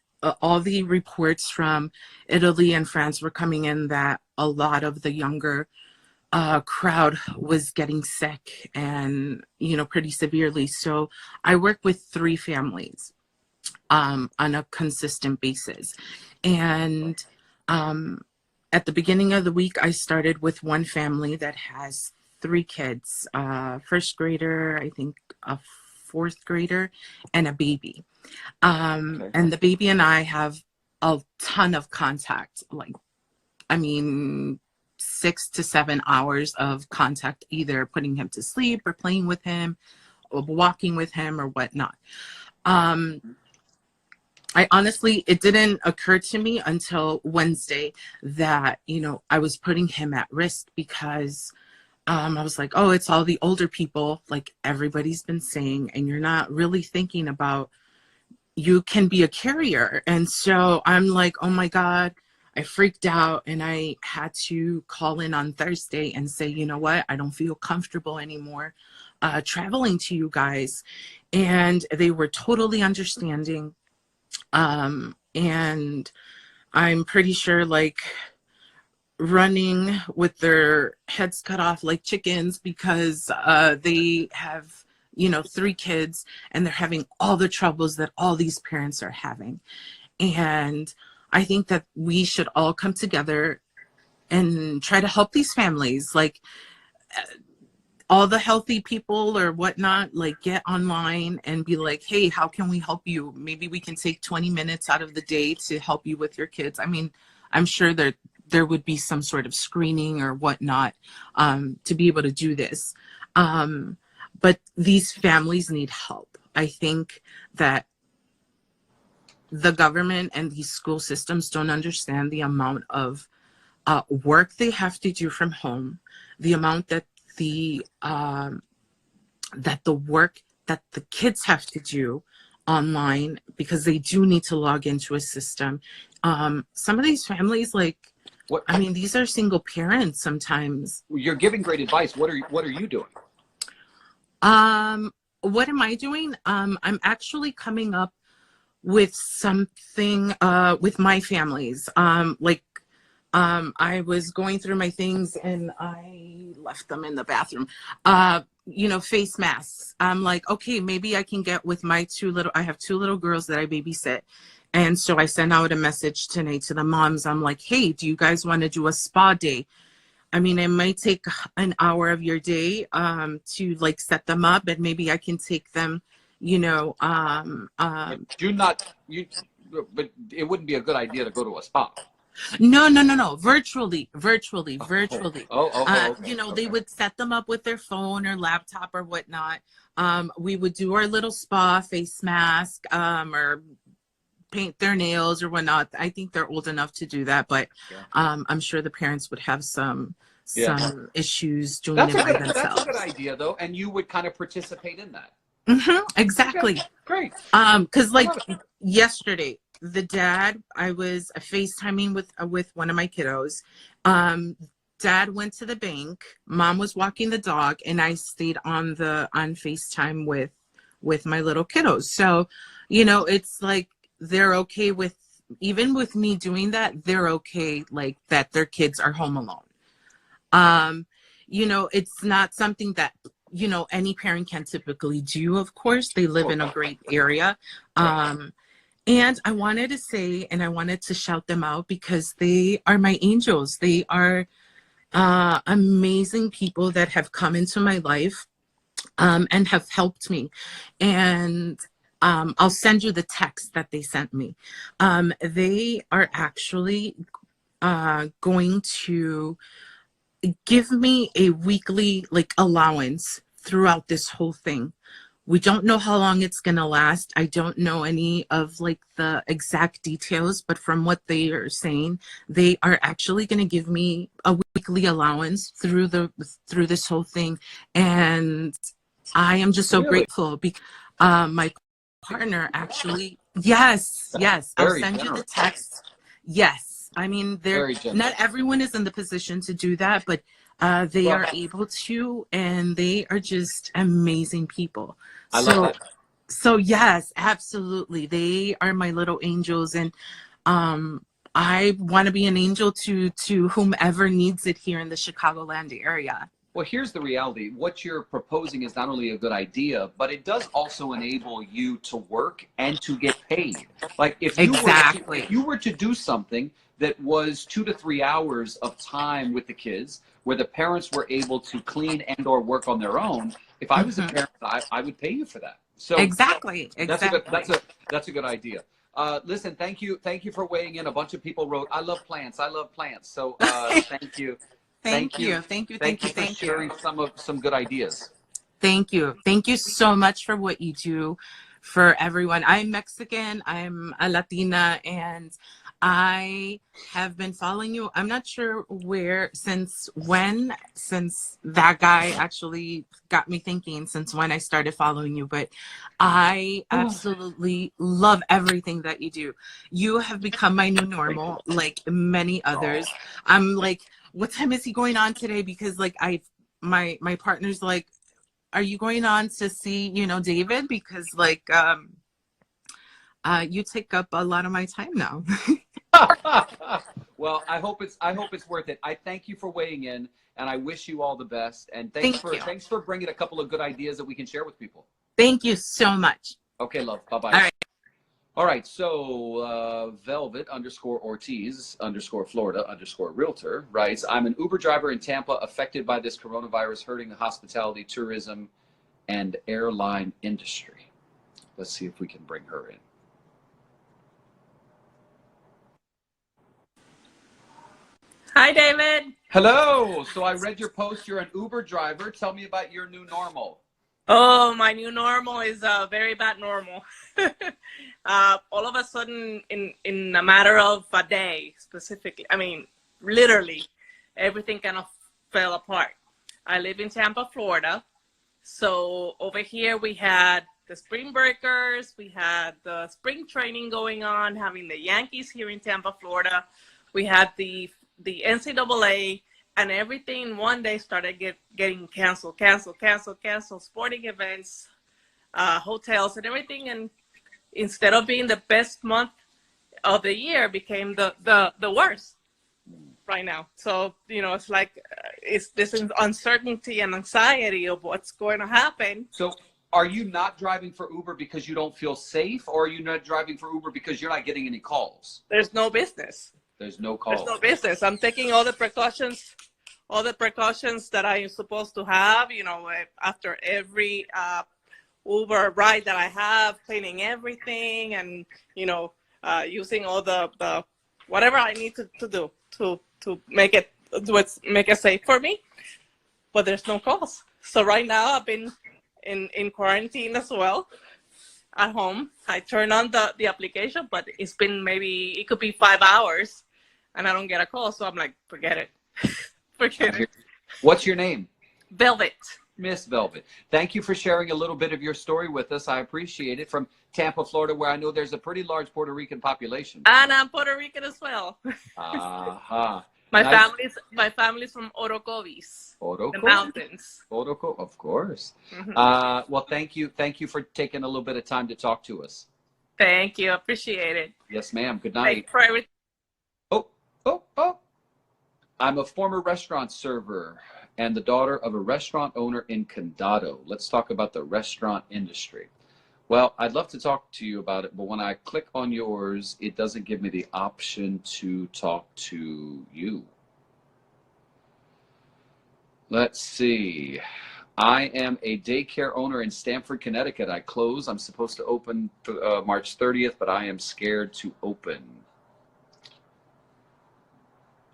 all the reports from Italy and France were coming in that a lot of the younger crowd was getting sick and, you know, pretty severely. So I work with 3 families on a consistent basis. And at the beginning of the week, I started with one family that has 3 kids, first grader, I think a 4th grader, and a baby. Okay. And the baby and I have a ton of contact, like, I mean, 6 to 7 hours of contact, either putting him to sleep or playing with him or walking with him or whatnot. I honestly, it didn't occur to me until Wednesday that, you know, I was putting him at risk because I was like, oh, it's all the older people, like everybody's been saying, and you're not really thinking about you can be a carrier. And so I'm like, oh my God, I freaked out and I had to call in on Thursday and say, you know what, I don't feel comfortable anymore traveling to you guys. And they were totally understanding. And I'm pretty sure like running with their heads cut off like chickens because they have, you know, 3 kids and they're having all the troubles that all these parents are having. And I think that we should all come together and try to help these families, like all the healthy people or whatnot, like get online and be like, hey, how can we help you? Maybe we can take 20 minutes out of the day to help you with your kids. I mean, I'm sure that there would be some sort of screening or whatnot to be able to do this. But these families need help. I think that the government and these school systems don't understand the amount of work they have to do from home, the amount that the work that the kids have to do online, because they do need to log into a system. Some of these families, like, I mean, these are single parents sometimes. You're giving great advice. What are you doing? What am I doing? I'm actually coming up with something with my families. I was going through my things and I left them in the bathroom. You know, face masks. I'm like, okay, maybe I can get with my I have 2 little girls that I babysit. And so I sent out a message tonight to the moms. I'm like, hey, do you guys want to do a spa day? I mean, it might take an hour of your day to like set them up, and maybe I can take them, you know. But it wouldn't be a good idea to go to a spa. No. Virtually. Okay. You know, they would set them up with their phone or laptop or whatnot. We would do our little spa face mask or paint their nails or whatnot. I think they're old enough to do that, but I'm sure the parents would have some issues doing it by themselves. That's a good idea, though, and you would kind of participate in that. Exactly. Okay, great. Because like yesterday, the dad, I was FaceTiming with one of my kiddos. Dad went to the bank. Mom was walking the dog, and I stayed on FaceTime with my little kiddos. So, you know, it's like they're okay with even with me doing that, they're okay, like that their kids are home alone. You know, it's not something that, you know, any parent can typically do. Of course, they live in a great area. And I wanted to say, and I wanted to shout them out because they are my angels. They are amazing people that have come into my life and have helped me. And I'll send you the text that they sent me. They are actually going to give me a weekly like allowance throughout this whole thing. We don't know how long it's going to last. I don't know any of like the exact details, but from what they are saying, they are actually going to give me a weekly allowance through this whole thing. And I am just so grateful because my partner actually, yes, I'll send you the text. Yes. I mean, not everyone is in the position to do that, but they are able to, and they are just amazing people. I love that. So yes, absolutely. They are my little angels, and I want to be an angel to whomever needs it here in the Chicagoland area. Well, here's the reality. What you're proposing is not only a good idea, but it does also enable you to work and to get paid. Like if you were to do something that was 2 to 3 hours of time with the kids, where the parents were able to clean and or work on their own, if I was a parent, I would pay you for that. So exactly. That's a good idea. Listen, thank you for weighing in. A bunch of people wrote, "I love plants. I love plants." So thank you. Thank you for sharing some good ideas. Thank you so much for what you do for everyone. I'm Mexican, I'm a Latina, and I have been following you. I'm not sure since that guy actually got me thinking, since when I started following you, but I absolutely love everything that you do. You have become my new normal, like many others. I'm like, what time is he going on today? Because like my partner's like, are you going on to see, you know, David? Because like you take up a lot of my time now. Well, I hope it's worth it. I thank you for weighing in, and I wish you all the best. And thanks for bringing a couple of good ideas that we can share with people. Thank you so much. Okay, love. Bye-bye. All right. All right, so Velvet _Ortiz _Florida _realtor writes, I'm an Uber driver in Tampa affected by this coronavirus hurting the hospitality, tourism, and airline industry. Let's see if we can bring her in. Hi, David. Hello. So I read your post. You're an Uber driver. Tell me about your new normal. Oh, my new normal is a very bad normal. All of a sudden, in a matter of a day, specifically, I mean, literally, everything kind of fell apart. I live in Tampa, Florida. So over here, we had the spring breakers. We had the spring training going on, having the Yankees here in Tampa, Florida. We had the NCAA. And everything one day started getting canceled, sporting events, hotels and everything. And instead of being the best month of the year, became the worst right now. So, you know, it's like, it's this uncertainty and anxiety of what's going to happen. So are you not driving for Uber because you don't feel safe, or are you not driving for Uber because you're not getting any calls? There's no business. There's no calls. There's no business. I'm taking all the precautions that I am supposed to have, you know, after every Uber ride that I have, cleaning everything and, you know, using all the whatever I need to do to make it safe for me. But there's no calls. So right now I've been in quarantine as well at home. I turn on the application, but it's been it could be 5 hours and I don't get a call. So I'm like, forget it. Forget it. What's your name? Velvet. Miss Velvet. Thank you for sharing a little bit of your story with us. I appreciate it. From Tampa, Florida, where I know there's a pretty large Puerto Rican population. And I'm Puerto Rican as well. My family's from Orocovis. The mountains. Of course. Mm-hmm. Well, thank you for taking a little bit of time to talk to us. Thank you. Appreciate it. Yes, ma'am. Good night. Thanks for everything. Oh. I'm a former restaurant server and the daughter of a restaurant owner in Condado. Let's talk about the restaurant industry. Well, I'd love to talk to you about it, but when I click on yours, it doesn't give me the option to talk to you. Let's see. I am a daycare owner in Stamford, Connecticut. I close. I'm supposed to open March 30th, but I am scared to open.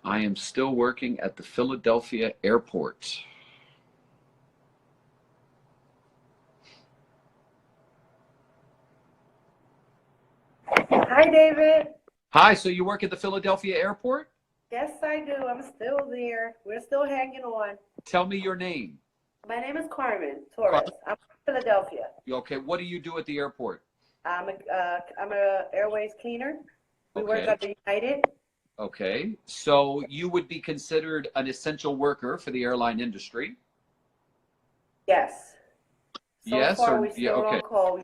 I am still working at the Philadelphia airport. Hi, David. Hi, so you work at the Philadelphia airport? Yes, I do. I'm still there. We're still hanging on. Tell me your name. My name is Carmen Torres. I'm from Philadelphia. Okay, what do you do at the airport? I'm a airways cleaner. We work Okay. at the United. Okay, so you would be considered an essential worker for the airline industry? Yes. So Yes, far, or we're still yeah, okay. on call.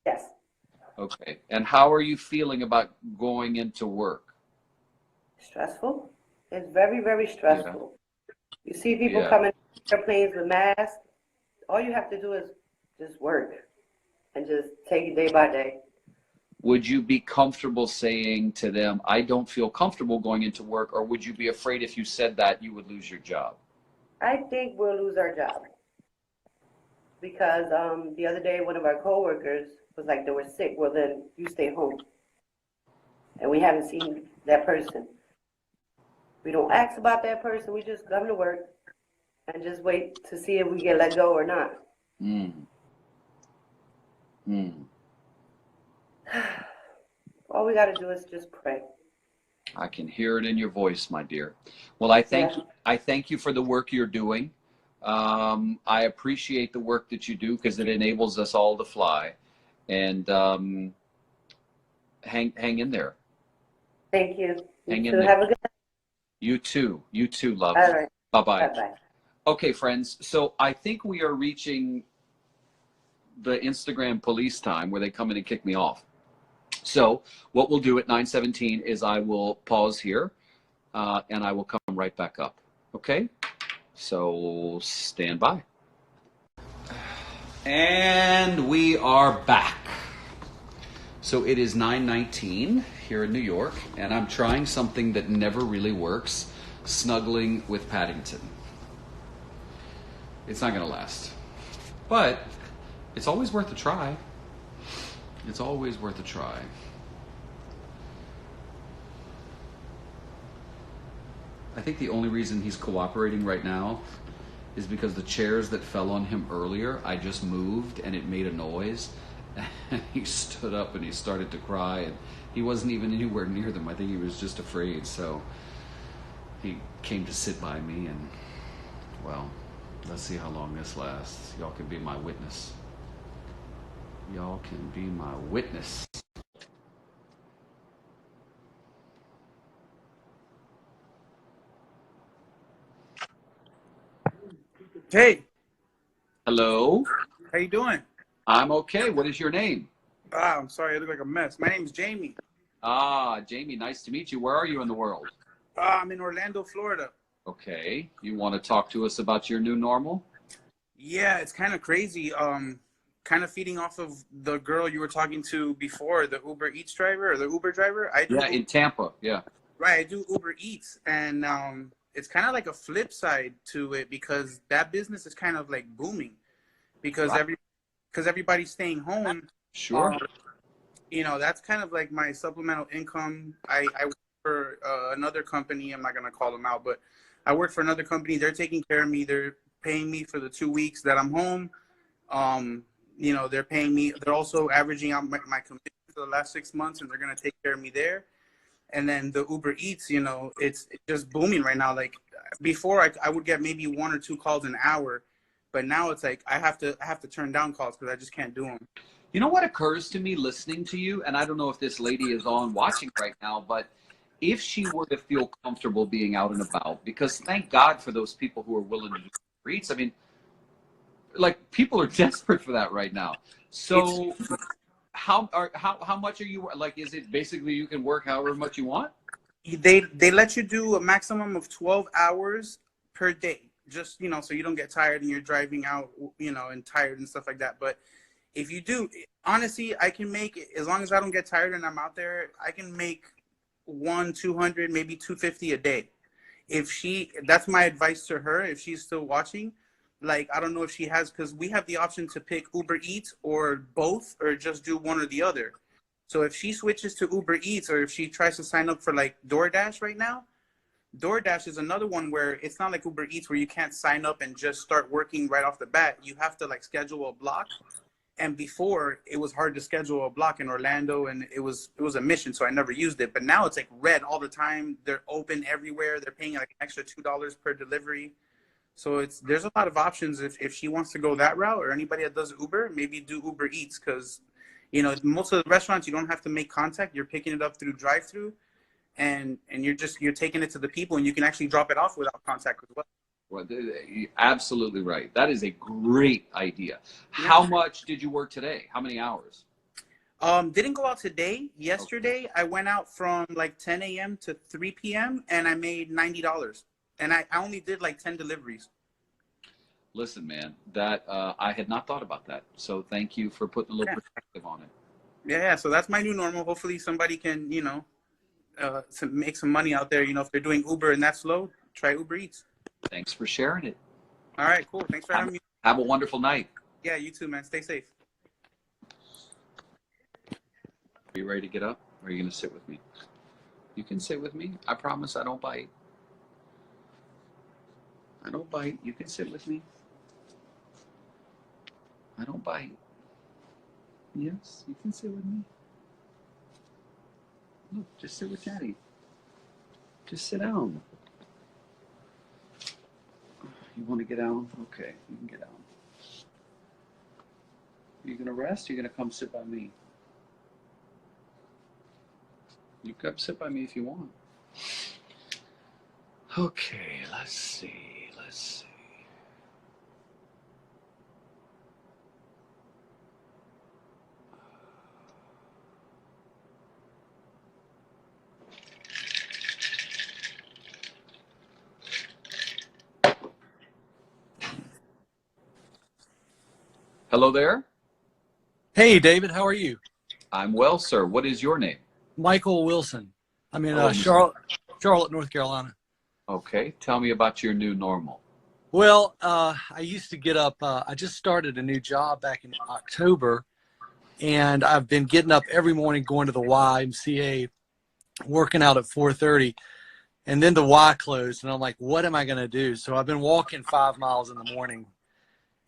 Yes. Okay, and how are you feeling about going into work? Stressful. It's very, very stressful. You see people Yeah. coming in airplanes with masks. All you have to do is just work and just take it day by day. Would you be comfortable saying to them, I don't feel comfortable going into work, or would you be afraid if you said that you would lose your job? I think we'll lose our job because the other day one of our coworkers was like they were sick. Well, then you stay home, and we haven't seen that person. We don't ask about that person. We just come to work and just wait to see if we get let go or not. All we got to do is just pray. I can hear it in your voice, my dear. Well, I thank you for the work you're doing. I appreciate the work that you do because it enables us all to fly. And hang in there. Thank you. Hang You in too. there. Have a good You too, love. All right. Bye-bye. Bye-bye. Okay, friends. So I think we are reaching the Instagram police time where they come in and kick me off. So what we'll do at 9:17 is I will pause here and I will come right back up. Okay? So stand by. And we are back. So it is 9:19 here in New York, and I'm trying something that never really works, snuggling with Paddington. It's not going to last. But it's always worth a try. It's always worth a try. I think the only reason he's cooperating right now is because the chairs that fell on him earlier, I just moved and it made a noise. And he stood up and he started to cry, and he wasn't even anywhere near them. I think he was just afraid. So he came to sit by me, and well, let's see how long this lasts. Y'all can be my witness. Y'all can be my witness. Hey, Hello? how you doing? I'm okay. What is your name? I'm sorry, I look like a mess. My name's Jamie. Jamie, nice to meet you. Where are you in the world? I'm in Orlando, Florida. Okay. You want to talk to us about your new normal? Yeah, it's kind of crazy. Kind of feeding off of the girl you were talking to before, the Uber Eats driver or the Uber driver. Yeah, in Tampa. Yeah. Right, I do Uber Eats, and it's kind of like a flip side to it because that business is kind of like booming because Right. everybody's staying home. Sure. You know, that's kind of like my supplemental income. I work for another company. I'm not going to call them out, but I work for another company. They're taking care of me. They're paying me for the 2 weeks that I'm home. You know, they're paying me. They're also averaging out my commission for the last 6 months, and they're going to take care of me there. And then the Uber Eats, you know, it's just booming right now. Like before, I would get maybe 1 or 2 calls an hour, but now it's like I have to turn down calls because I just can't do them. You know what occurs to me listening to you, and I don't know if this lady is on watching right now, but if she were to feel comfortable being out and about, because thank God for those people who are willing to do Uber Eats. I mean, like people are desperate for that right now. So how much are you like? Is it basically you can work however much you want? They let you do a maximum of 12 hours per day, just so you don't get tired and you're driving out, and tired and stuff like that. But if you do, honestly, I can make, as long as I don't get tired and I'm out there, I can make 200, maybe 250 a day. That's my advice to her. If she's still watching, like, I don't know if she has, because we have the option to pick Uber Eats or both, or just do one or the other. So if she switches to Uber Eats, or if she tries to sign up for like DoorDash right now, DoorDash is another one where it's not like Uber Eats where you can't sign up and just start working right off the bat. You have to like schedule a block. And before, it was hard to schedule a block in Orlando, and it was a mission, so I never used it. But now it's like red all the time. They're open everywhere. They're paying like an extra $2 per delivery. So there's a lot of options if she wants to go that route, or anybody that does Uber, maybe do Uber Eats, because most of the restaurants you don't have to make contact. You're picking it up through drive-through, and you're taking it to the people, and you can actually drop it off without contact as well. Well, you're absolutely right. That is a great idea. How much did you work today? How many hours? Didn't go out today. Yesterday, I went out from like 10 a.m. to 3 p.m. and I made $90. And I only did like 10 deliveries. Listen, man, that I had not thought about that. So thank you for putting a little perspective on it. Yeah, so that's my new normal. Hopefully somebody can, make some money out there. If they're doing Uber and that's low, try Uber Eats. Thanks for sharing it. All right, cool. Thanks for having me. Have a wonderful night. Yeah, you too, man. Stay safe. Are you ready to get up? Or are you going to sit with me? You can sit with me. I promise I don't bite. I don't bite. You can sit with me. I don't bite. Yes, you can sit with me. Look, just sit with Daddy. Just sit down. You want to get down? Okay, you can get down. You gonna rest? Or you gonna come sit by me? You come sit by me if you want. Okay, let's see. Hello there. Hey, David, how are you? I'm well, sir. What is your name? Michael Wilson. I'm in Hello, Charlotte, North Carolina. Okay, tell me about your new normal. Well, I used to get up. I just started a new job back in October, and I've been getting up every morning, going to the YMCA, working out at 4:30, and then the Y closed, and I'm like, what am I going to do? So I've been walking 5 miles in the morning,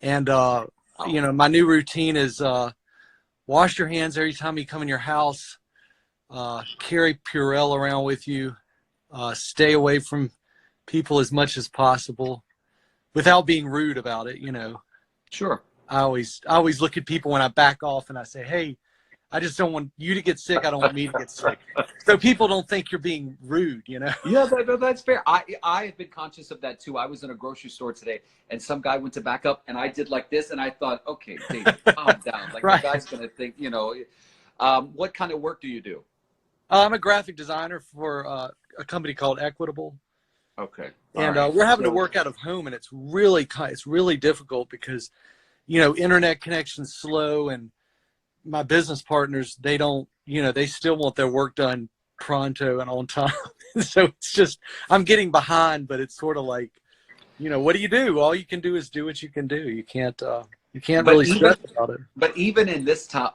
and my new routine is wash your hands every time you come in your house, carry Purell around with you, stay away from people as much as possible without being rude about it. Sure. I always look at people when I back off and I say, hey, I just don't want you to get sick. I don't want me to get sick. So people don't think you're being rude, Yeah, that's fair. I have been conscious of that too. I was in a grocery store today and some guy went to back up and I did like this and I thought, okay, David, calm down. Like Right. The guy's going to think, what kind of work do you do? I'm a graphic designer for a company called Equitable. Okay. And All right. we're having to work out of home, and it's really difficult because, internet connection's slow, and my business partners, they don't, they still want their work done pronto and on time. So it's just, I'm getting behind, but it's sort of like, what do you do? All you can do is do what you can do. You can't really stress about it. But even in this time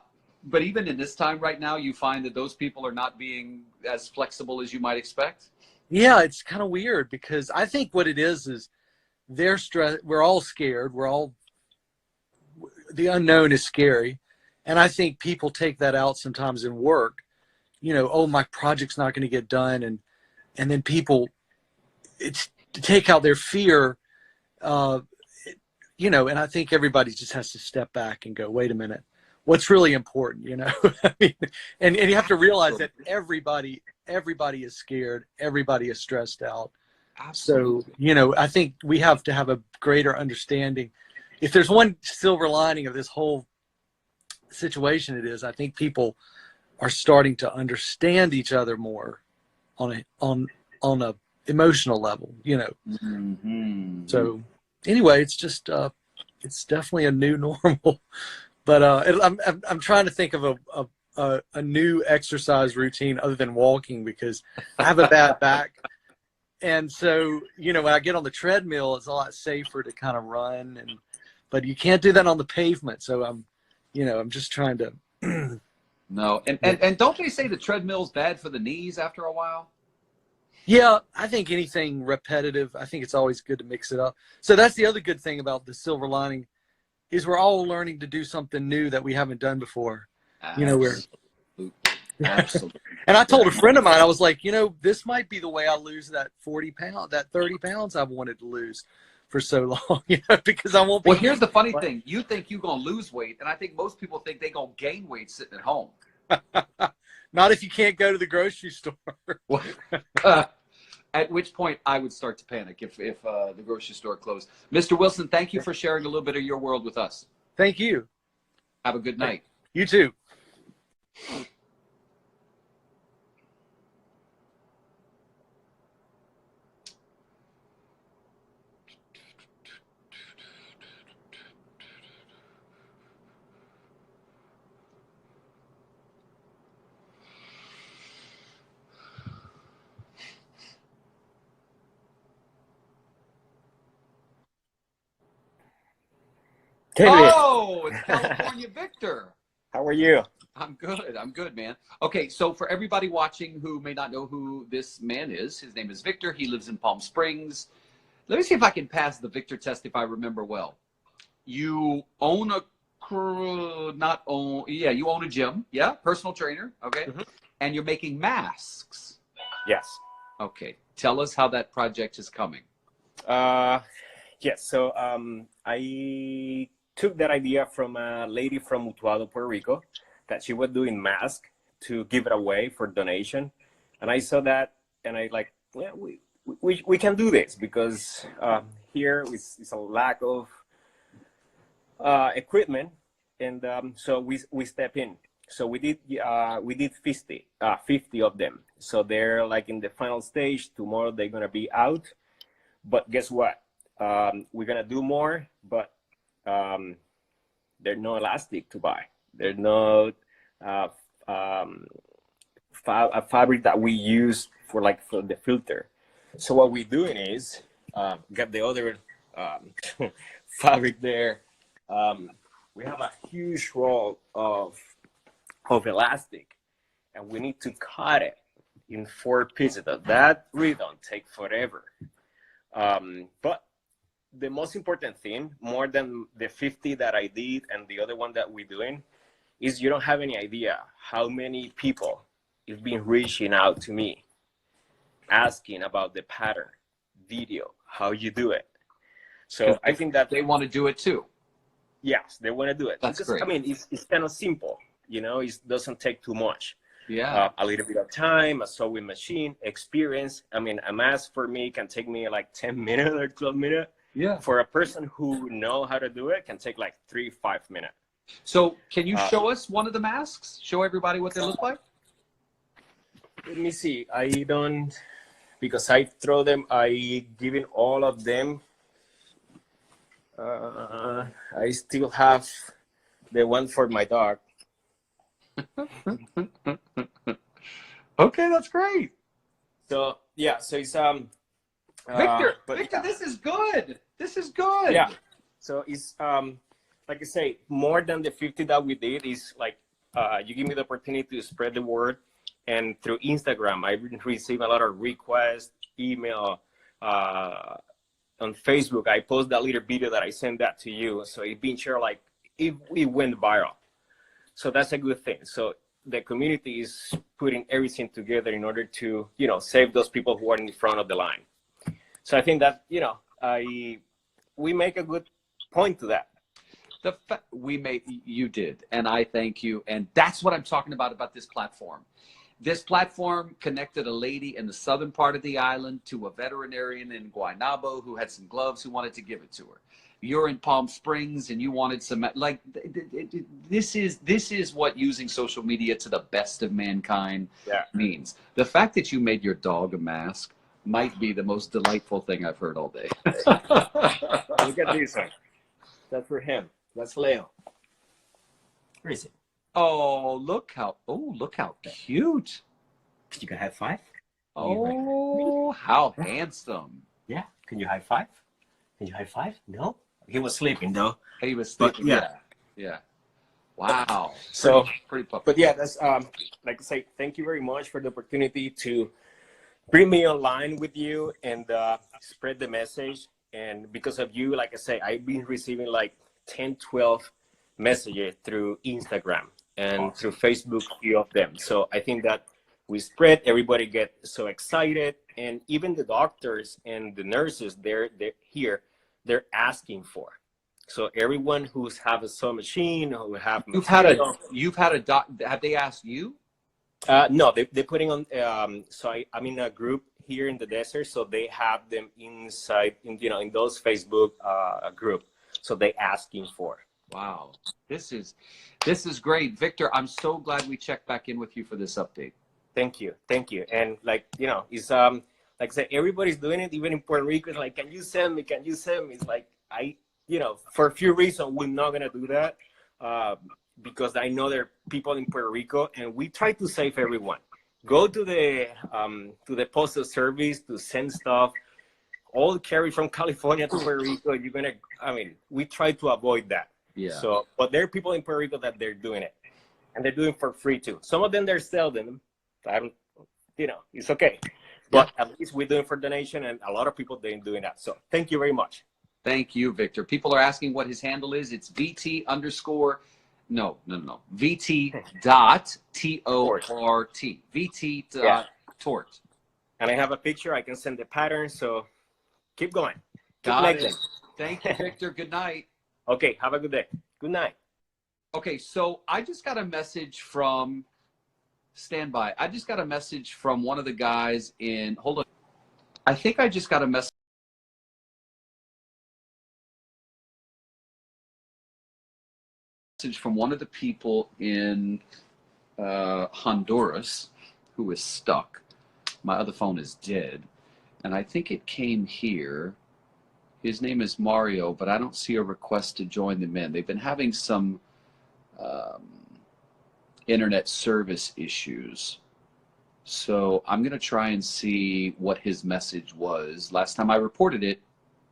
right now, you find that those people are not being as flexible as you might expect? Yeah, it's kind of weird because I think what it is they're stressed. We're all scared. The unknown is scary. And I think people take that out sometimes in work, oh, my project's not going to get done. And then people, it's to take out their fear, and I think everybody just has to step back and go, wait a minute, what's really important, I mean, and you have to realize that everybody is scared. Everybody is stressed out. Absolutely. So, I think we have to have a greater understanding. If there's one silver lining of this whole situation it is. I think people are starting to understand each other more on a emotional level, you know. Mm-hmm. So anyway, it's just it's definitely a new normal. But I'm trying to think of a new exercise routine other than walking, because I have a bad back. And so, you know, when I get on the treadmill, it's a lot safer to kind of run, but you can't do that on the pavement. So I'm just trying to. No, and don't they say the treadmill's bad for the knees after a while? Yeah, I think anything repetitive, I think it's always good to mix it up. So that's the other good thing about the silver lining, is we're all learning to do something new that we haven't done before. You know, Absolutely. And I told a friend of mine, I was like, you know, this might be the way I lose that 30 pounds I've wanted to lose for so long, you know, because I won't be. Well, here's the funny thing. You think you're going to lose weight, and I think most people think they're going to gain weight sitting at home. Not if you can't go to the grocery store. At which point I would start to panic if the grocery store closed. Mr. Wilson, thank you for sharing a little bit of your world with us. Thank you. Have a good night. You too. David. Oh, it's California Victor. How are you? I'm good, man. Okay, so for everybody watching who may not know who this man is, his name is Victor. He lives in Palm Springs. Let me see if I can pass the Victor test if I remember well. You own a you own a gym, yeah? Personal trainer, okay? Mm-hmm. And you're making masks. Yes. Okay, tell us how that project is coming. Yes, so I took that idea from a lady from Utuado, Puerto Rico, that she was doing masks to give it away for donation. And I saw that, and I like, yeah, we can do this, because here is a lack of equipment, and so we step in. So we did 50 of them. So they're like in the final stage. Tomorrow they're gonna be out. But guess what? We're gonna do more, but they're no elastic to buy. They're not a fabric that we use for the filter. So what we're doing is get the other fabric there. We have a huge roll of elastic, and we need to cut it in 4 pieces. That really don't take forever. But the most important thing, more than the 50 that I did and the other one that we're doing, is you don't have any idea how many people have been reaching out to me, asking about the pattern, video, how you do it. So I think that they want to do it too. Yes, they want to do it. That's because, great. I mean, it's kind of simple, you know, it doesn't take too much. Yeah. A little bit of time, a sewing machine, experience. I mean, a mask for me can take me like 10 minutes or 12 minutes. Yeah. For a person who know how to do it, can take like 3-5 minutes. So can you show us one of the masks? Show everybody what they look like? Let me see. I don't, because I throw them, I given all of them. I still have the one for my dog. Okay, that's great. So yeah, so it's Victor, yeah. this is good. This is good. Yeah. So it's like I say, more than the 50 that we did is like you give me the opportunity to spread the word, and through Instagram I receive a lot of requests, email, on Facebook I post that little video that I sent that to you, so it's been shared, like it went viral. So that's a good thing. So the community is putting everything together in order to, you know, save those people who are in front of the line. So I think that, you know, we make a good point to that. You did, and I thank you. And that's what I'm talking about this platform. This platform connected a lady in the southern part of the island to a veterinarian in Guaynabo who had some gloves who wanted to give it to her. You're in Palm Springs and you wanted some, like, this is what using social media to the best of mankind means. The fact that you made your dog a mask might be the most delightful thing I've heard all day. Look at this one. That's for him. That's Leo. Where is it? Oh, look how cute. You can high five. Oh, how handsome. Yeah. Can you high five? Can you high five? No. He was sleeping though. He was sleeping. Yeah. Wow. So pretty puppy. But yeah, that's like I say, thank you very much for the opportunity to bring me online with you and spread the message. And because of you, like I say, I've been receiving like 10, 12 messages through Instagram and through Facebook, a few of them. So I think that we spread, everybody get so excited, and even the doctors and the nurses, they're here, they're asking for. So everyone who's have a sew machine, who have have they asked you? No, they're putting on. So I'm in a group here in the desert, so they have them inside, in those Facebook group. So they asking for. Wow, this is great, Victor. I'm so glad we checked back in with you for this update. Thank you. And like it's like I said, everybody's doing it, even in Puerto Rico. It's like, can you send me? Can you send me? It's like for a few reasons, we're not gonna do that because I know there are people in Puerto Rico, and we try to save everyone. Go to the postal service to send stuff. All carry from California to Puerto Rico. We try to avoid that. Yeah. So, but there are people in Puerto Rico that they're doing it, and they're doing it for free too. Some of them they're selling them. It's okay. But at least we're doing it for donation, and a lot of people they're doing that. So thank you very much. Thank you, Victor. People are asking what his handle is. It's VT_. No. VT.TORT. VT.tort. And I have a picture. I can send the pattern. So keep going. Got it. Thank you, Victor. Good night. Okay. Have a good day. Good night. Okay. So I just got a message from standby. I just got a message from one of the guys in. Hold on. I think I just got a message from one of the people in Honduras who is stuck. My other phone is dead, and I think it came here. His name is Mario, but I don't see a request to join them in. They've been having some internet service issues, so I'm going to try and see what his message was. Last time I reported it,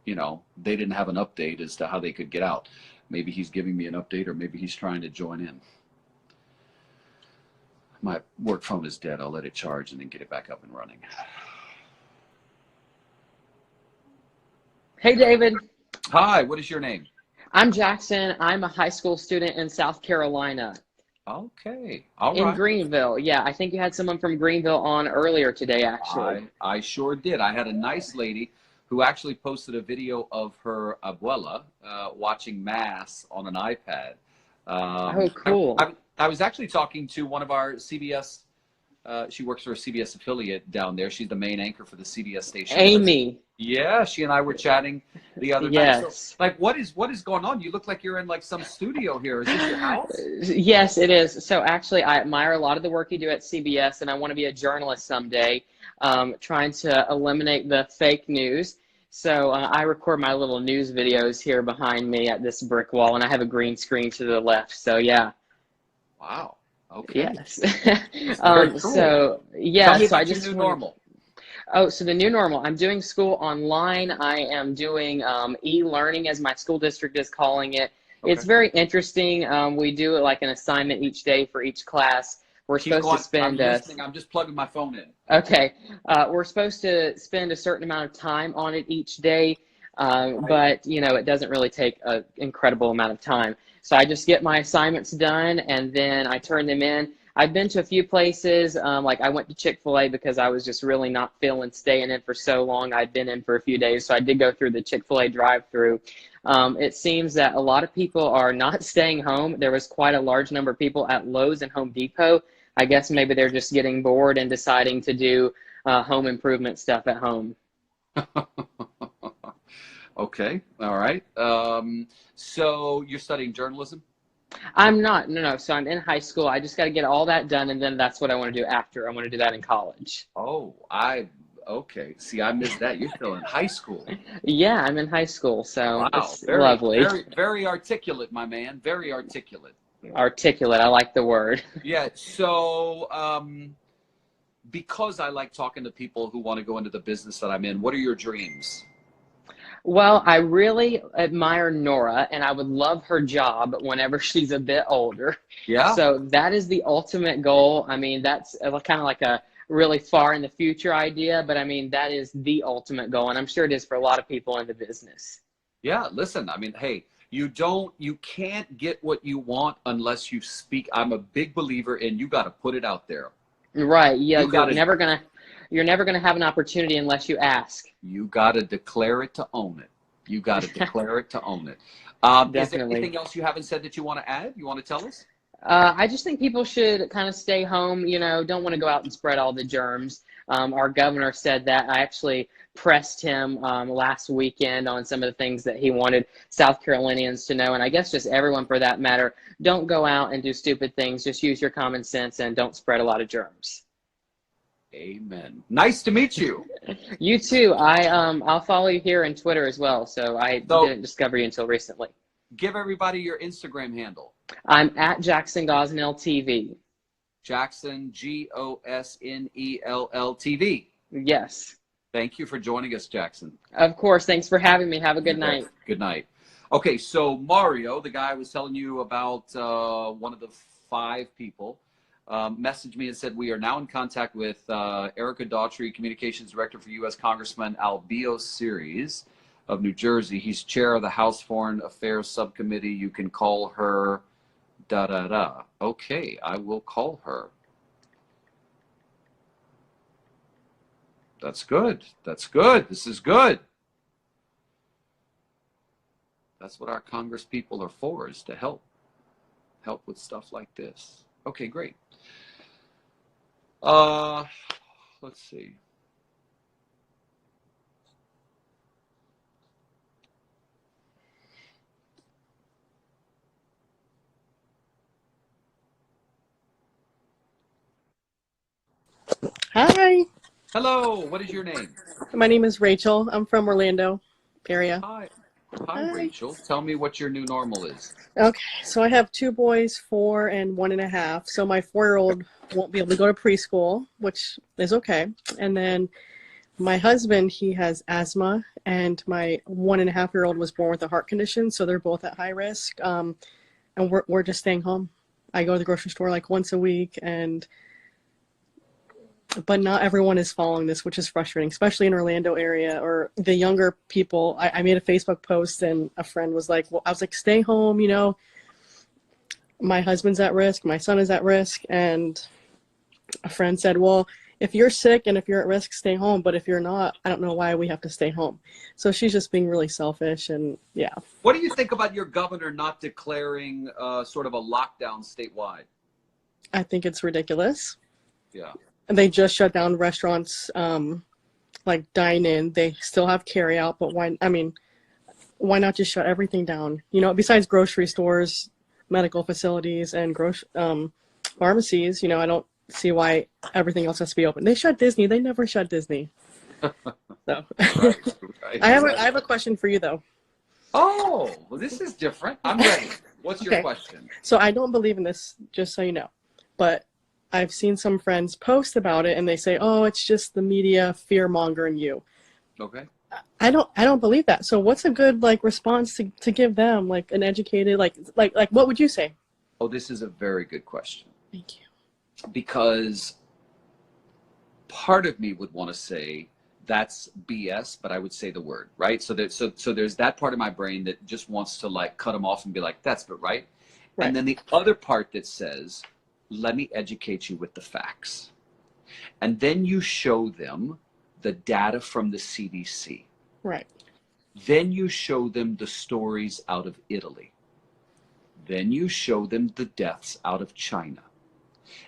they didn't have an update as to how they could get out. Maybe he's giving me an update, or maybe he's trying to join in. My work phone is dead. I'll let it charge and then get it back up and running. Hey, David. Hi, what is your name? I'm Jackson. I'm a high school student in South Carolina. Okay. All right. In Greenville. Yeah, I think you had someone from Greenville on earlier today, actually. I sure did. I had a nice lady who actually posted a video of her abuela watching Mass on an iPad. Oh, cool. I was actually talking to one of our CBS, she works for a CBS affiliate down there. She's the main anchor for the CBS station. Amy. Yeah, she and I were chatting the other yes. night. So, like, what is going on? You look like you're in like some studio here. Is this your house? Yes, it is. So actually, I admire a lot of the work you do at CBS, and I want to be a journalist someday, trying to eliminate the fake news. So I record my little news videos here behind me at this brick wall, and I have a green screen to the left. So yeah. Wow. Okay. Yes. Cool. So yeah. Tell me so about I just your new normal. Oh, so the new normal. I'm doing school online. I am doing e-learning, as my school district is calling it. Okay. It's very interesting. We do like an assignment each day for each class. We're supposed to spend. I'm listening. I'm just plugging my phone in. Okay. We're supposed to spend a certain amount of time on it each day, but it doesn't really take an incredible amount of time. So I just get my assignments done and then I turn them in. I've been to a few places, like I went to Chick-fil-A because I was just really not feeling staying in for so long. I'd been in for a few days, so I did go through the Chick-fil-A drive-through. It seems that a lot of people are not staying home. There was quite a large number of people at Lowe's and Home Depot. I guess maybe they're just getting bored and deciding to do home improvement stuff at home. Okay, all right. So you're studying journalism? I'm not, no. So I'm in high school. I just got to get all that done, and then that's what I want to do after. I want to do that in college. Oh, okay. See, I missed that. You're still in high school. Yeah, I'm in high school, so Wow, it's very, lovely. very articulate, my man. Very articulate. Articulate, I like the word. Yeah. So, because I like talking to people who want to go into the business that I'm in, what are your dreams? Well, I really admire Nora, and I would love her job whenever she's a bit older. Yeah. So that is the ultimate goal. I mean, that's kind of like a really far in the future idea, but I mean, that is the ultimate goal, and I'm sure it is for a lot of people in the business. Yeah. Listen, I mean, hey, you can't get what you want unless you speak. I'm a big believer in you got to put it out there. Right. Yeah. You're never gonna have an opportunity unless you ask. You got to declare it to own it. You got to declare it to own it. Is there anything else you haven't said that you want to add? You want to tell us? I just think people should kind of stay home, don't want to go out and spread all the germs. Our governor said that. I actually pressed him last weekend on some of the things that he wanted South Carolinians to know, and I guess just everyone for that matter. Don't go out and do stupid things. Just use your common sense and don't spread a lot of germs. Amen. Nice to meet you. You too. I'll follow you here on Twitter as well, so I didn't discover you until recently. Give everybody your Instagram handle. I'm at Jackson Gosnell TV. Jackson, Gosnell TV. Yes. Thank you for joining us, Jackson. Of course. Thanks for having me. Have a good night. Good night. Okay, so Mario, the guy I was telling you about, one of the 5 people, messaged me and said, we are now in contact with Erica Daughtry, Communications Director for U.S. Congressman Albio Series of New Jersey. He's chair of the House Foreign Affairs Subcommittee. You can call her da-da-da. Okay, I will call her. That's good. That's good. This is good. That's what our Congress people are for, is to help with stuff like this. Okay, great. Let's see. Hi. Hello. What is your name? My name is Rachel. I'm from Orlando area. Hi. Hi, Rachel. Tell me what your new normal is. Okay, so I have 2 boys, 4 and 1.5. So my 4-year-old won't be able to go to preschool, which is okay. And then my husband, he has asthma, and my 1.5-year-old was born with a heart condition, so they're both at high risk. And we're just staying home. I go to the grocery store like once a week, but not everyone is following this, which is frustrating, especially in Orlando area or the younger people. I made a Facebook post and a friend was like, well, I was like, stay home, my husband's at risk, my son is at risk. And a friend said, well, if you're sick and if you're at risk, stay home. But if you're not, I don't know why we have to stay home. So she's just being really selfish, and yeah. What do you think about your governor not declaring sort of a lockdown statewide? I think it's ridiculous. Yeah. And they just shut down restaurants, like dine-in. They still have carry-out, but why not just shut everything down? Besides grocery stores, medical facilities, and pharmacies, I don't see why everything else has to be open. They shut Disney. They never shut Disney. So Right. I have a question for you, though. Oh, well, this is different. I'm ready. What's your question? So I don't believe in this, just so you know, but I've seen some friends post about it and they say, oh, it's just the media fear mongering you. Okay. I don't believe that. So what's a good response to give them, like an educated, like what would you say? Oh, this is a very good question. Thank you. Because part of me would want to say that's BS, but I would say the word, right? So there's that part of my brain that just wants to cut them off and be like, that's but right. And then the other part that says, let me educate you with the facts. And then you show them the data from the CDC. Right. Then you show them the stories out of Italy. Then you show them the deaths out of China.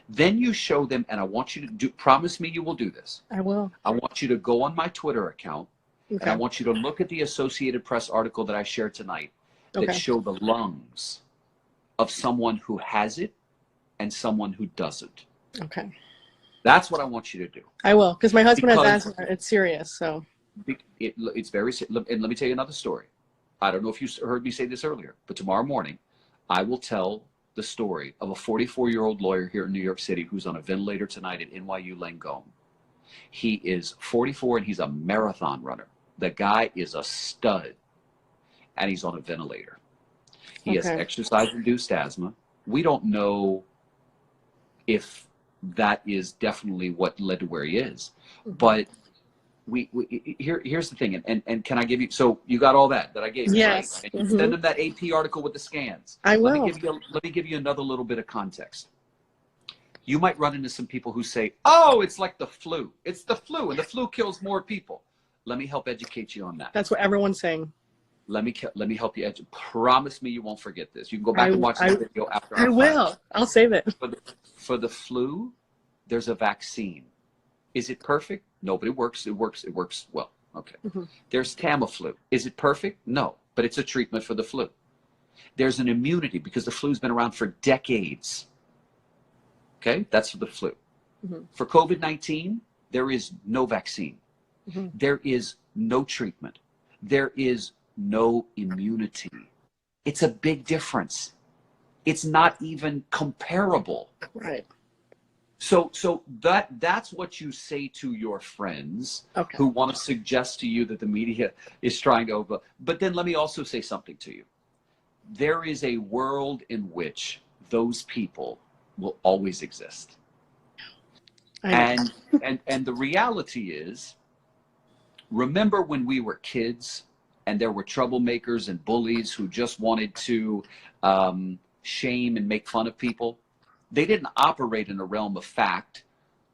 Then you show them, and I want you to promise me you will do this. I will. I want you to go on my Twitter account, and I Okay. want you to look at the Associated Press article that I shared tonight that Okay. show the lungs of someone who has it and someone who doesn't. Okay. That's what I want you to do. I will, because my husband has Because asthma. It's serious. So. it's very, and let me tell you another story. I don't know if you heard me say this earlier, but tomorrow morning, I will tell the story of a 44-year-old lawyer here in New York City who's on a ventilator tonight at NYU Langone. He is 44 and he's a marathon runner. The guy is a stud, and he's on a ventilator. He has Okay. exercise-induced asthma. We don't know if that is definitely what led to where he is, but here's the thing, and can I give you, so you got all that I gave you, Yes. right? And you send them that AP article with the scans. I will. Let me give you another little bit of context. You might run into some people who say, oh, it's like the flu. It's the flu, and the flu kills more people. Let me help educate you on that. That's what everyone's saying. Let me help you. Promise me you won't forget this. You can go back and watch this video after I our will. class. I'll save it. For the flu, there's a vaccine. Is it perfect? No, but it works. It works well. Okay. Mm-hmm. There's Tamiflu. Is it perfect? No, but it's a treatment for the flu. There's an immunity because the flu's been around for decades. Okay, that's for the flu. Mm-hmm. For COVID-19, there is no vaccine. Mm-hmm. There is no treatment. There is no immunity. It's a big difference. It's not even comparable. Right. So that's what you say to your friends who want to suggest to you that the media is trying to over. But then let me also say something to you. There is a world in which those people will always exist. And the reality is, remember when we were kids and there were troublemakers and bullies who just wanted to shame and make fun of people? They didn't operate in a realm of fact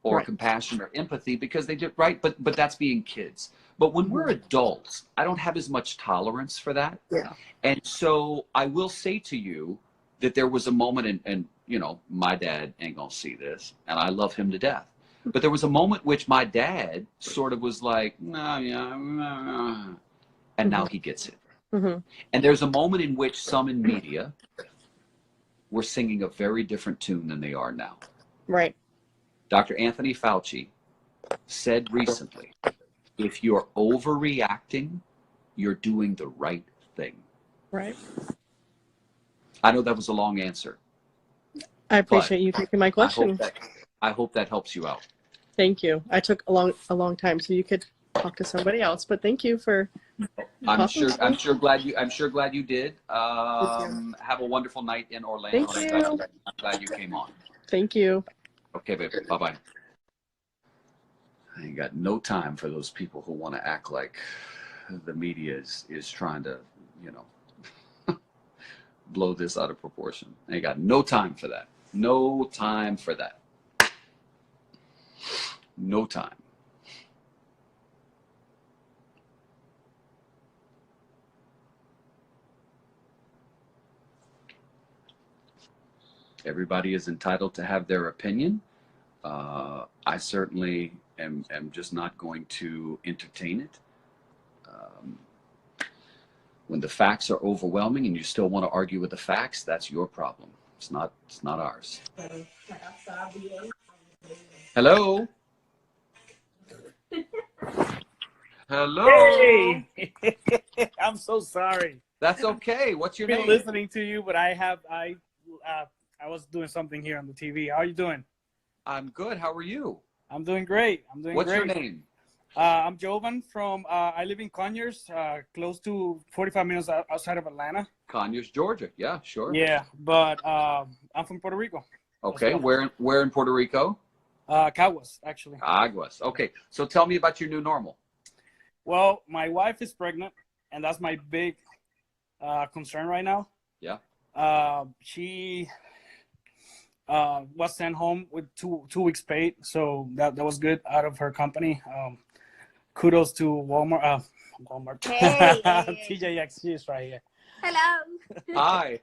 or compassion or empathy because they did right, but that's being kids. But when we're adults, I don't have as much tolerance for that. Yeah. And so I will say to you that there was a moment, and you know, my dad ain't gonna see this, and I love him to death. But there was a moment which my dad sort of was like, nah, yeah, and now he gets it. Mm-hmm. And there's a moment in which some in media were singing a very different tune than they are now. Right. Dr. Anthony Fauci said recently, if you're overreacting, you're doing the right thing. Right. I know that was a long answer. I appreciate you taking my question. I hope that helps you out. Thank you. I took a long time, so you could talk to somebody else. But thank you for. I'm sure glad you did. Have a wonderful night in Orlando. Thank you. I'm glad you came on. Thank you. Okay, baby. Bye-bye. I ain't got no time for those people who want to act like the media is trying to, you know, blow this out of proportion. I ain't got no time for that. No time for that. No time. Everybody is entitled to have their opinion. I certainly am just not going to entertain it. When the facts are overwhelming and you still want to argue with the facts, that's your problem. It's not ours. Hello? Hello? Hey! I'm so sorry. That's okay. What's your I've name? been listening to you, but I was doing something here on the TV. How are you doing? I'm good. How are you? I'm doing great. What's your name? I'm Jovan from, I live in Conyers, close to 45 minutes outside of Atlanta. Conyers, Georgia. Yeah, sure. Yeah, but I'm from Puerto Rico. Okay, well. where in Puerto Rico? Caguas, actually. Caguas. Okay, so tell me about your new normal. Well, my wife is pregnant, and that's my big concern right now. Yeah. She was sent home with two weeks paid, so that was good out of her company. Kudos to Walmart. Hey. TJX, she's right here. Hello. Hi.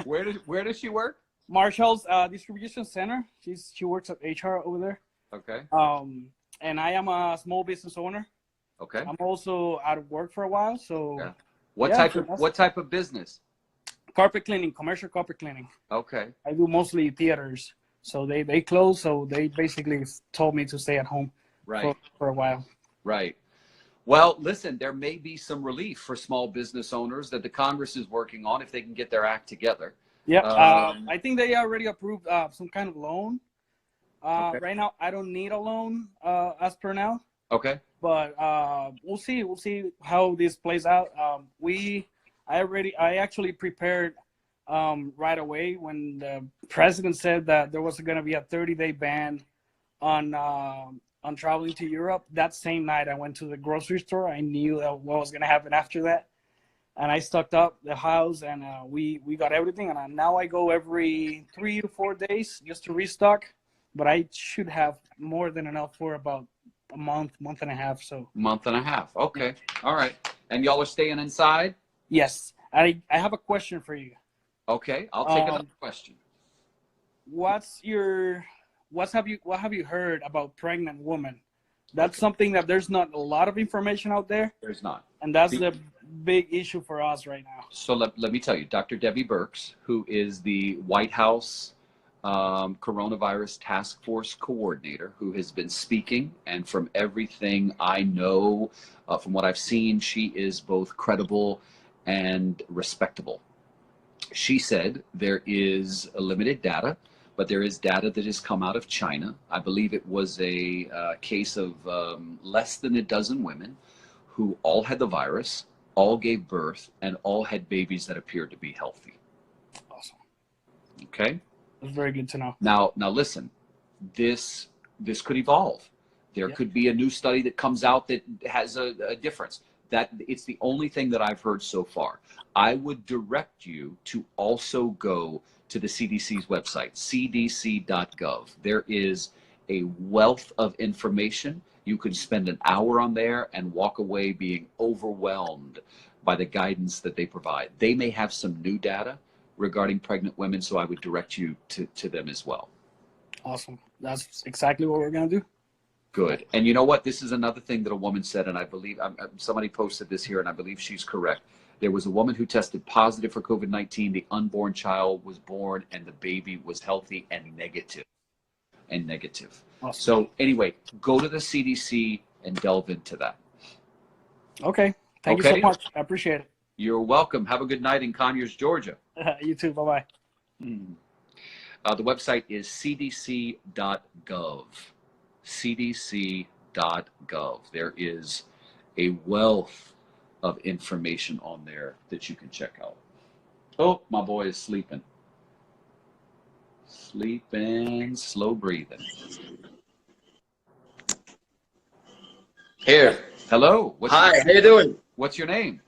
Where does she work? Marshall's distribution center. She works at HR over there. Okay. And I am a small business owner. Okay. I'm also out of work for a while, so Yeah. What yeah, type of business? carpet cleaning, commercial carpet cleaning. Okay. I do mostly theaters, so they close, so they basically told me to stay at home Right. for a while. Right. Well, listen, there may be some relief for small business owners that the Congress is working on if they can get their act together. Yeah, I think they already approved some kind of loan. Okay. Right now, I don't need a loan as per now, Okay. but we'll see. We'll see how this plays out. I actually prepared right away when the president said that there was going to be a 30-day ban on traveling to Europe. That same night, I went to the grocery store. I knew what was going to happen after that, and I stocked up the house, and we got everything. And now I go every 3 to 4 days just to restock. But I should have more than enough for about a month and a half. So month and a half. Okay. All right. And y'all are staying inside? yes, I have a question for you. Okay. I'll take another question. What have you heard about pregnant women? That's something that there's not a lot of information out there. There's not. And that's the big issue for us right now. So let me tell you, Dr. Debbie Birx, who is the White House coronavirus task force coordinator, who has been speaking, and from everything I know, from what I've seen, she is both credible and respectable. She said there is a limited data, but there is data that has come out of China. I believe it was a case of less than a dozen women who all had the virus, all gave birth, and all had babies that appeared to be healthy. Awesome. Okay. That's very good to know. Now listen, this could evolve. There could be a new study that comes out that has a difference. That it's the only thing that I've heard so far. I would direct you to also go to the CDC's website, cdc.gov. There is a wealth of information. You can spend an hour on there and walk away being overwhelmed by the guidance that they provide. They may have some new data regarding pregnant women, so I would direct you to them as well. Awesome. That's exactly what we're going to do. Good. And you know what? This is another thing that a woman said, and I believe somebody posted this here, and I believe she's correct. There was a woman who tested positive for COVID-19. The unborn child was born, and the baby was healthy and negative. Awesome. So anyway, go to the CDC and delve into that. Okay. Thank you so much. I appreciate it. You're welcome. Have a good night in Conyers, Georgia. You too. Bye-bye. The website is cdc.gov. cdc.gov. There is a wealth of information on there that you can check out. Oh, my boy is sleeping. Sleeping, slow breathing. Here. Hello. Hi, how you doing? What's your name?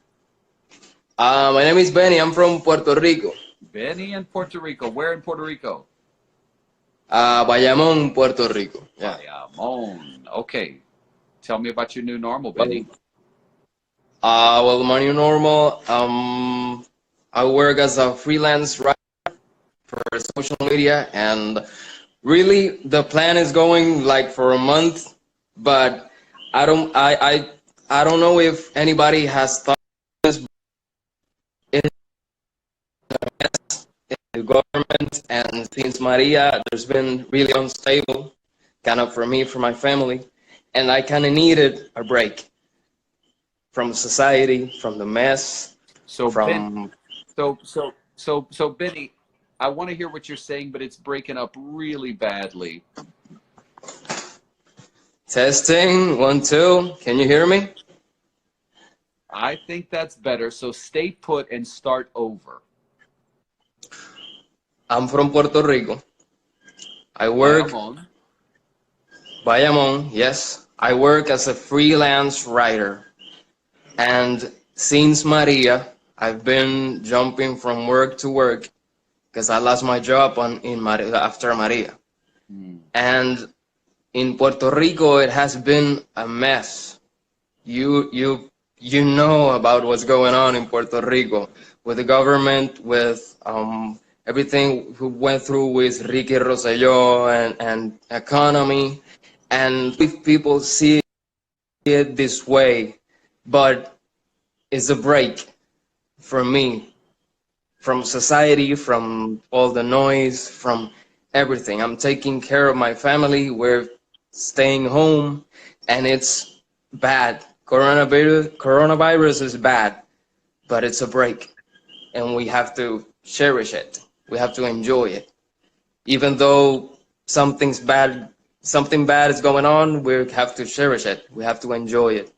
My name is Benny. I'm from Puerto Rico. Benny in Puerto Rico. Where in Puerto Rico? Bayamón, Puerto Rico. Yeah. Bayamón. Okay. Tell me about your new normal, Benny. Well, my new normal, I work as a freelance writer for social media, and really the plan is going like for a month, but I don't know if anybody has thought this. The government, and since Maria, there's been really unstable, kind of for me, for my family, and I kind of needed a break from society, from the mess. So Benny, I want to hear what you're saying, but it's breaking up really badly. Testing 1 2. Can you hear me? I think that's better. So stay put and start over. I'm from Puerto Rico. I work. Bayamón, yes. I work as a freelance writer. And since Maria, I've been jumping from work to work because I lost my job after Maria. And in Puerto Rico, it has been a mess. You know about what's going on in Puerto Rico with the government, with everything we went through with Ricky Rosselló and economy, and if people see it this way, but it's a break for me from society, from all the noise, from everything. I'm taking care of my family. We're staying home, and it's bad. Coronavirus is bad, but it's a break, and we have to cherish it. We have to enjoy it, even though something bad is going on. We have to cherish it. We have to enjoy it.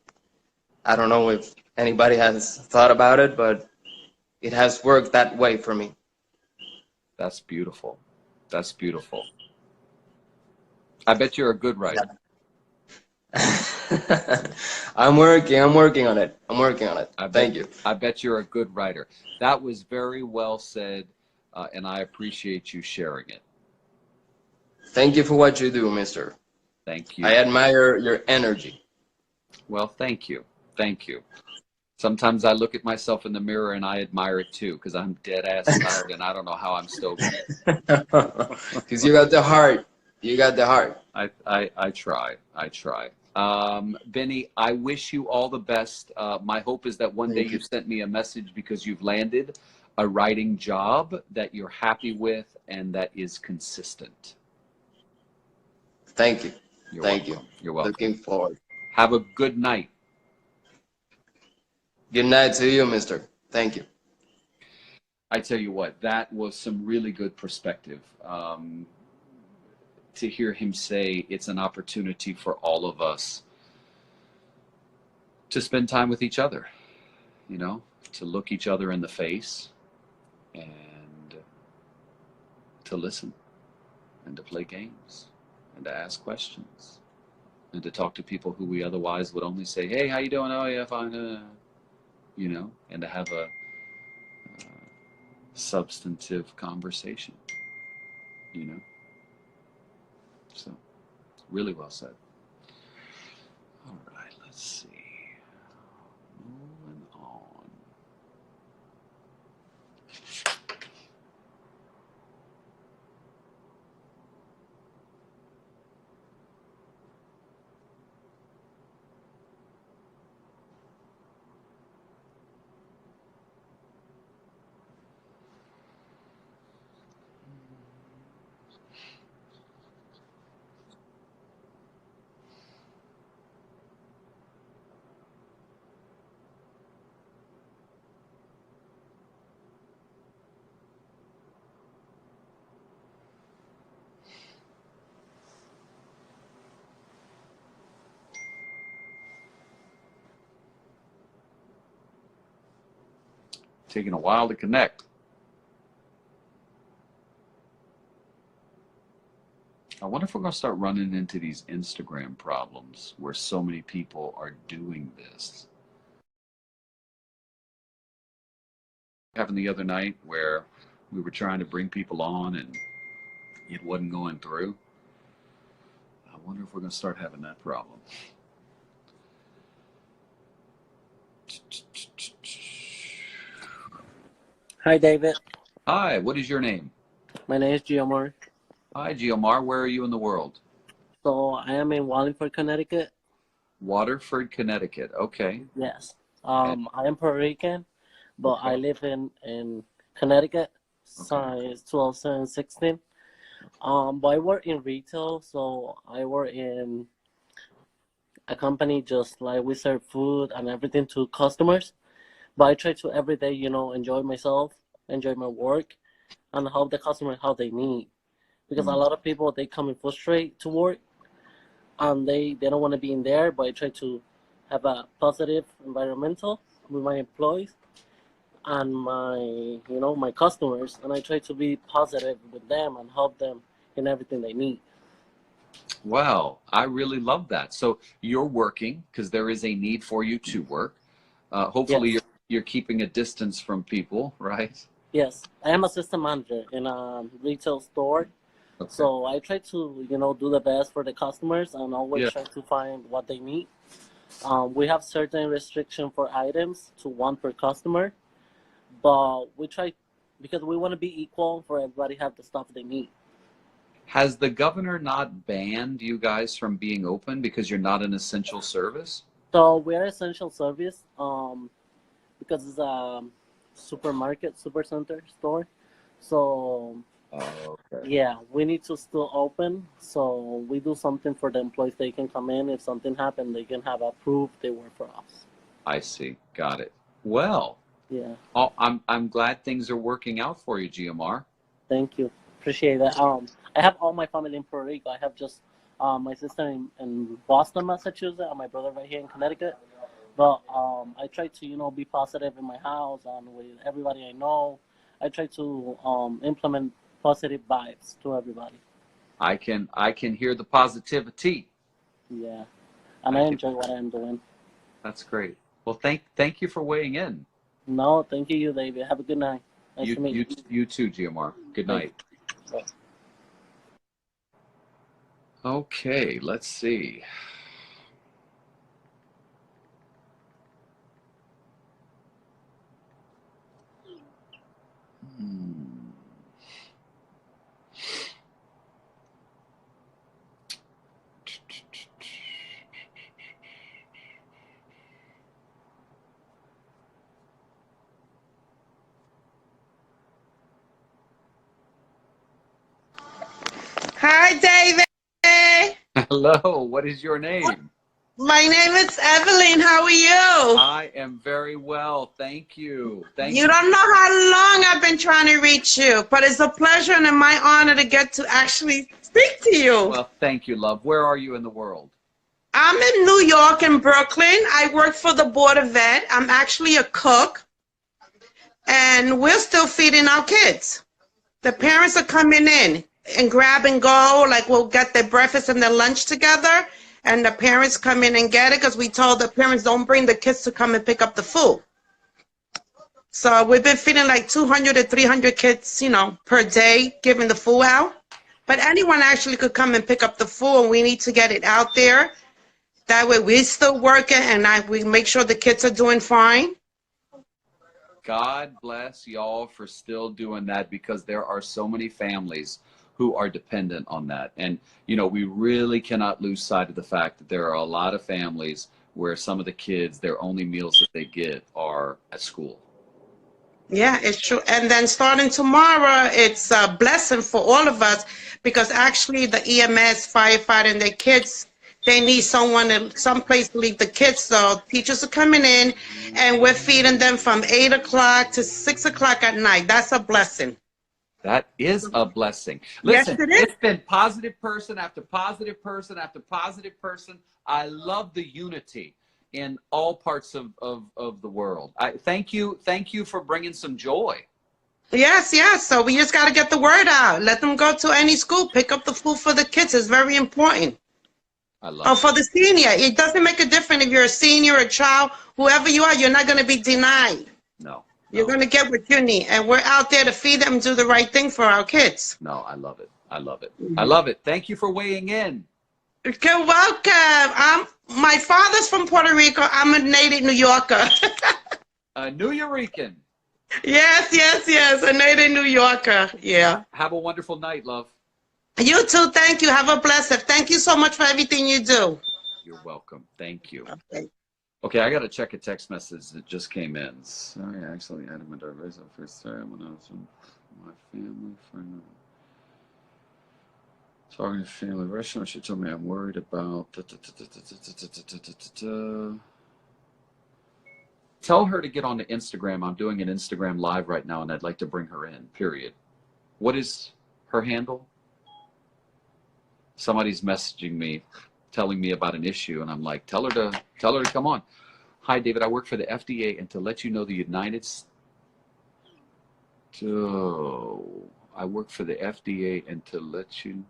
I don't know if anybody has thought about it, but it has worked that way for me. That's beautiful. That's beautiful. I bet you're a good writer. I'm working on it. I'm working on it. Thank you. I bet you're a good writer. That was very well said, and I appreciate you sharing it. Thank you for what you do, mister. Thank you. I admire your energy. Well, thank you. Thank you. Sometimes I look at myself in the mirror and I admire it too, because I'm dead ass tired and I don't know how I'm still going. Because you got the heart. You got the heart. I try. I try. Benny, I wish you all the best. My hope is that one day you've sent me a message because you've landed a writing job that you're happy with and that is consistent. Thank you. You're Thank welcome. you. You're welcome. Looking forward. Have a good night. Good night to you, mister. Thank you. I tell you what, that was some really good perspective. To hear him say it's an opportunity for all of us to spend time with each other, you know, to look each other in the face and to listen and to play games and to ask questions and to talk to people who we otherwise would only say, hey, how you doing? Oh, yeah, fine. You know, and to have a substantive conversation, you know. So, really well said. All right, let's see. Moving on. Taking a while to connect. I wonder if we're going to start running into these Instagram problems where so many people are doing this. Happened the other night where we were trying to bring people on and it wasn't going through. I wonder if we're going to start having that problem. Hi, David. Hi, what is your name? My name is Giomar. Hi, Giomar. Where are you in the world? So I am in Wallingford, Connecticut. Waterford, Connecticut. Okay. Yes. I am Puerto Rican, but I live in Connecticut since 2016. But I work in retail, so I work in a company just like we serve food and everything to customers. But I try to every day, you know, enjoy myself, enjoy my work, and help the customer how they need. Because a lot of people, they come in frustrated to work, and they don't want to be in there, but I try to have a positive environmental with my employees and my customers, and I try to be positive with them and help them in everything they need. Wow, I really love that. So you're working because there is a need for you to work. Hopefully Yes. you're keeping a distance from people, right? Yes, I am assistant manager in a retail store. So I try to, do the best for the customers and always Yeah. try to find what they need. We have certain restriction for items to one per customer, but we try because we want to be equal for everybody have the stuff they need. Has the governor not banned you guys from being open because you're not an essential service? So we're essential service because it's a supermarket, supercenter store. So Oh, okay. yeah, we need to still open. So we do something for the employees. They can come in. If something happened, they can have a proof they work for us. I see. Got it. Well, Yeah. I'm glad things are working out for you, GMR. Thank you. Appreciate that. I have all my family in Puerto Rico. I have just my sister in Boston, Massachusetts, and my brother right here in Connecticut. But I try to, be positive in my house and with everybody I know. I try to implement positive vibes to everybody. I can hear the positivity. Yeah, and I enjoy what I'm doing. That's great. Well, thank you for weighing in. No, thank you, David. Have a good night. Nice to meet you. You too, GMR. Good night. Bye. Okay, let's see. Hi, David. Hello, what is your name? My name is Evelyn. How are you? I am very well, thank you. You don't know how long I've been trying to reach you, but it's a pleasure and my honor to get to actually speak to you. Well, thank you, love. Where are you in the world? I'm in New York and Brooklyn. I work for the Board of Ed. I'm actually a cook, and we're still feeding our kids. The parents are coming in and grab and go, like we'll get their breakfast and their lunch together, and the parents come in and get it because we told the parents don't bring the kids to come and pick up the food. So we've been feeding like 200 to 300 kids, per day, giving the food out. But anyone actually could come and pick up the food, and we need to get it out there. That way we're still working, and we make sure the kids are doing fine. God bless y'all for still doing that, because there are so many families who are dependent on that. And, we really cannot lose sight of the fact that there are a lot of families where some of the kids, their only meals that they get are at school. Yeah, it's true. And then starting tomorrow, it's a blessing for all of us, because actually the EMS, firefighter, and their kids, they need someplace to leave the kids. So teachers are coming in, and we're feeding them from 8 o'clock to 6 o'clock at night. That's a blessing. That is a blessing. Yes, Listen, it is. It's been positive person after positive person after positive person. I love the unity in all parts of the world. Thank you for bringing some joy. Yes. So we just got to get the word out. Let them go to any school, pick up the food for the kids. It's very important. I love for the senior, it doesn't make a difference if you're a senior, a child, whoever you are, you're not going to be denied. No. You're going to get what you need. And we're out there to feed them and do the right thing for our kids. No, I love it. I love it. I love it. Thank you for weighing in. You're welcome. My father's from Puerto Rico. I'm a native New Yorker. A New Yorican. Yes. A native New Yorker. Yeah. Have a wonderful night, love. You too. Thank you. Have a blessed. Thank you so much for everything you do. You're welcome. Thank you. Okay, I got to check a text message that just came in. Sorry, I actually had him in our first time when I was in my family friend. Talking to family restaurant, she told me I'm worried about. Tell her to get on the Instagram. I'm doing an Instagram live right now, and I'd like to bring her in. Period. What is her handle? Somebody's messaging me, telling me about an issue, and I'm like, tell her to come on. Hi, David. I work for the FDA, and to let you know, the United States. I work for the FDA, and to let you.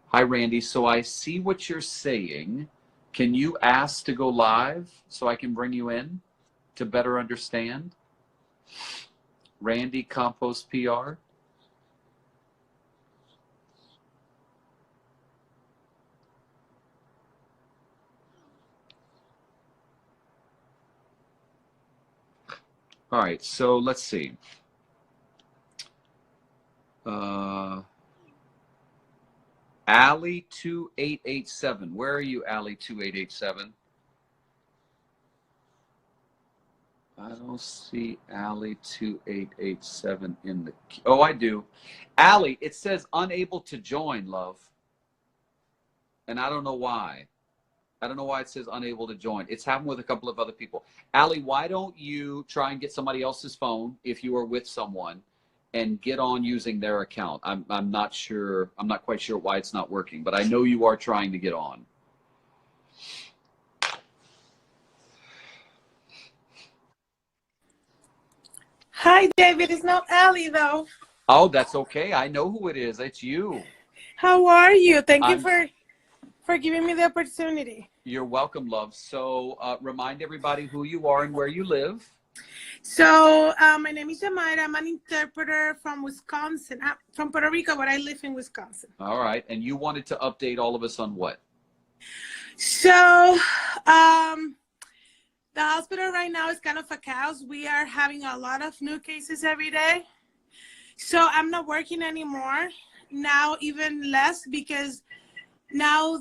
Hi, Randy. So I see what you're saying. Can you ask to go live so I can bring you in to better understand? Randy Compost PR. All right, so let's see. Allie 2887. Where are you, Allie 2887? I don't see Allie 2887 in the. Oh, I do. Allie, it says unable to join, love. And I don't know why. I don't know why it says unable to join. It's happened with a couple of other people. Allie, why don't you try and get somebody else's phone if you are with someone and get on using their account? I'm not sure. I'm not quite sure why it's not working, but I know you are trying to get on. Hi, David. It's not Allie, though. Oh, that's okay. I know who it is. It's you. How are you? Thank you for giving me the opportunity. You're welcome, love. So remind everybody who you are and where you live. So my name is Yamaira. I'm an interpreter from Wisconsin. I'm from Puerto Rico, but I live in Wisconsin. All right. And you wanted to update all of us on what? So the hospital right now is kind of a chaos. We are having a lot of new cases every day. So I'm not working anymore. Now even less because now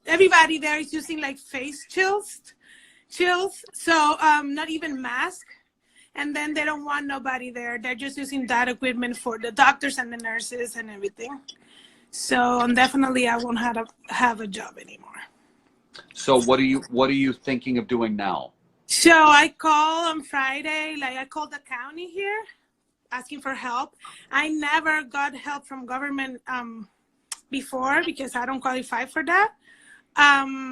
everybody there is using like face chills. So not even mask. And then they don't want nobody there. They're just using that equipment for the doctors and the nurses and everything. So definitely I won't have a job anymore. So what are you thinking of doing now? So I called on Friday, I called the county here asking for help. I never got help from government before because I don't qualify for that.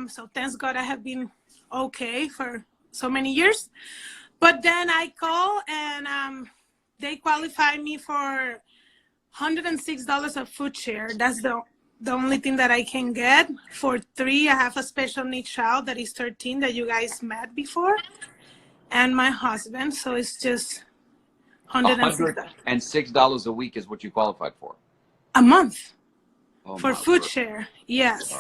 So thanks God I have been okay for so many years. But then I call and they qualify me for $106 of food share. That's the only thing that I can get. For 3, I have a special needs child that is 13 that you guys met before, and my husband. So it's just $106 a week is what you qualified for. a month for food share. Yes.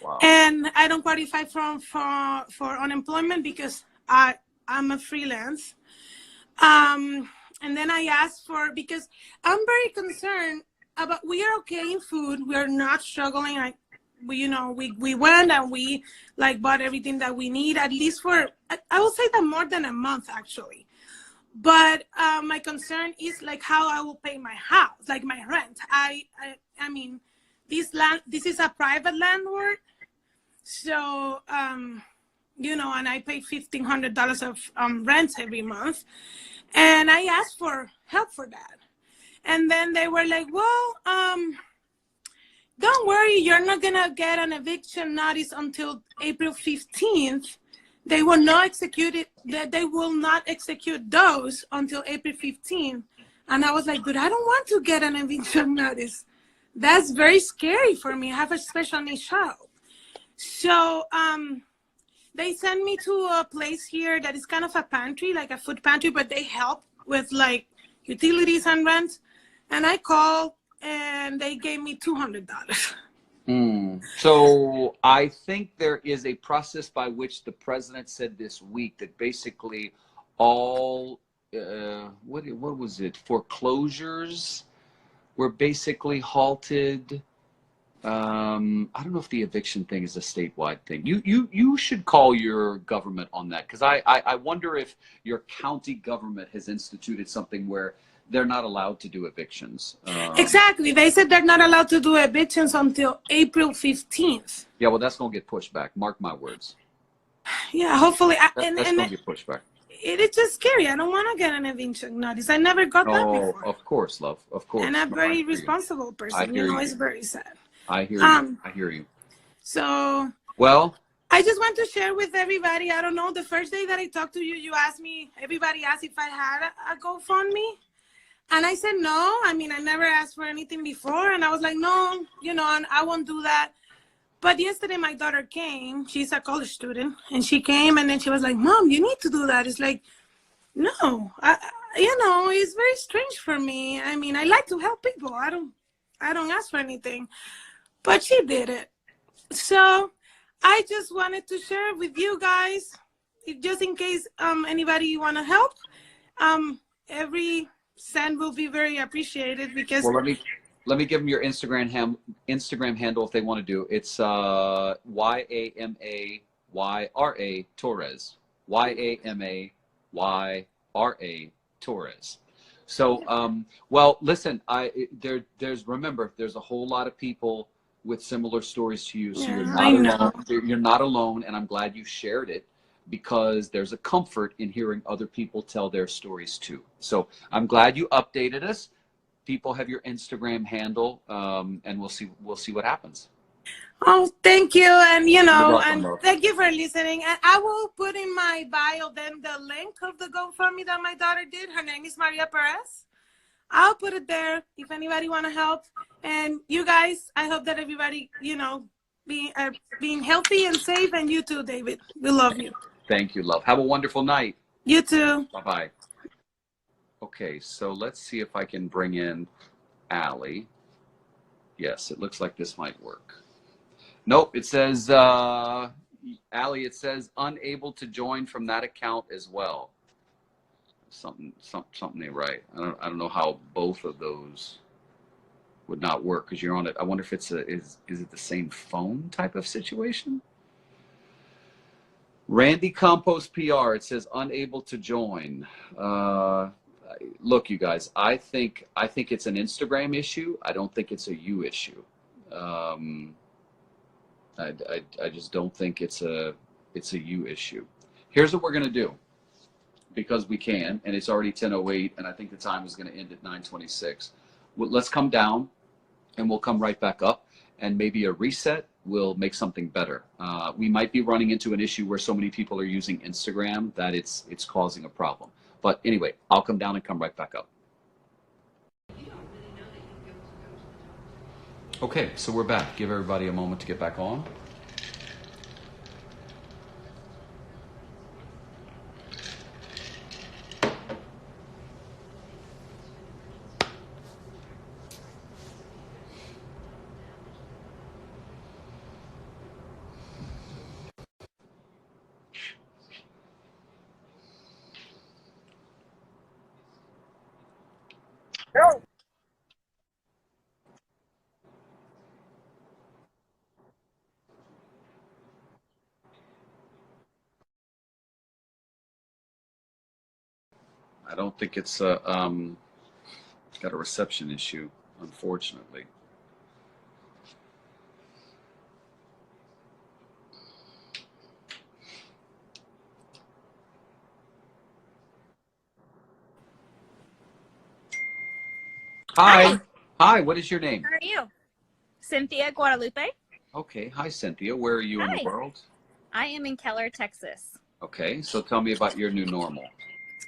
Wow. And I don't qualify for unemployment because I'm a freelance. And then I asked because I'm very concerned about, we are okay in food. We are not struggling. We went and we bought everything that we need, at least for, I will say that more than a month actually. But my concern is how I will pay my house, my rent. I mean, this is a private landlord. So, and I pay $1,500 of rent every month. And I asked for help for that. And then they were like, well, don't worry, you're not going to get an eviction notice until April 15th. They will not execute it. They will not execute those until April 15th. And I was like, but I don't want to get an eviction notice. That's very scary for me. I have a special needs child. So they sent me to a place here that is kind of a pantry, like a food pantry, but they help with utilities and rent. And I called and they gave me $200. So I think there is a process by which the president said this week that basically all, what was it, foreclosures were basically halted. I don't know if the eviction thing is a statewide thing. You should call your government on that, because I wonder if your county government has instituted something where they're not allowed to do evictions. Exactly. They said they're not allowed to do evictions until April 15th. Yeah, well, that's going to get pushed back. Mark my words. Yeah, hopefully. That's going to get pushed back. It's just scary. I don't want to get an eviction notice. I never got that before. Oh, of course, love. Of course. And I'm a very responsible person. It's very sad. I hear you. I hear you. So, well, I just want to share with everybody. I don't know. The first day that I talked to you, you asked me, everybody asked if I had a GoFundMe. And I said, no. I mean, I never asked for anything before. And I was like, no, and I won't do that. But yesterday my daughter came. She's a college student. And she came and then she was like, Mom, you need to do that. It's like, no, it's very strange for me. I mean, I like to help people. I don't ask for anything. But she did it. So I just wanted to share with you guys, just in case anybody want to help. every cent will be very appreciated because Well, let me give them your Instagram handle if they want to do. It's YAMAYRA Torres. YAMAYRA Torres. So, well, listen, remember, there's a whole lot of people with similar stories to you, so yeah, you're I not know. alone. You're not alone, and I'm glad you shared it because there's a comfort in hearing other people tell their stories too. So I'm glad you updated us. People have your Instagram handle, and we'll see what happens. Oh, thank you, and You're welcome, and love. thank you for listening. And I will put in my bio then the link of the GoFundMe that my daughter did. Her name is Maria Perez. I'll put it there if anybody want to help. And you guys, I hope that everybody, being healthy and safe, and you too, David. We love you. Thank you, love. Have a wonderful night. You too. Bye-bye. Okay, so let's see if I can bring in Allie. Yes, it looks like this might work. Nope, it says, Allie, it says unable to join from that account as well. Something ain't right. I don't know how both of those would not work because you're on it. I wonder if it's is it the same phone type of situation? Randy Compost PR, it says unable to join. Look, you guys, I think it's an Instagram issue. I don't think it's a you issue. I just don't think it's a you issue. Here's what we're gonna do, because we can, and it's already 10:08, and I think the time is gonna end at 9:26. Well, let's come down, and we'll come right back up, and maybe a reset will make something better. We might be running into an issue where so many people are using Instagram that it's causing a problem. But anyway, I'll come down and come right back up. Okay, so we're back. Give everybody a moment to get back on. I don't think it's got a reception issue, unfortunately. Hi. Hi, what is your name? How are you? Cynthia Guadalupe. Okay, hi Cynthia. Where are you in the Hi. world? I am in Keller, Texas. Okay, so tell me about your new normal.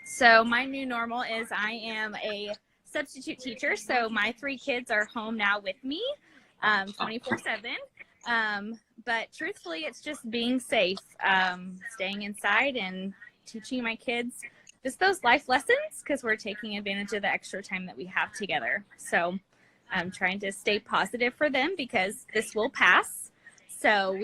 So my new normal is I am a substitute teacher. So my 3 kids are home now with me 24/7. But truthfully, it's just being safe, staying inside and teaching my kids just those life lessons because we're taking advantage of the extra time that we have together. So I'm trying to stay positive for them because this will pass. So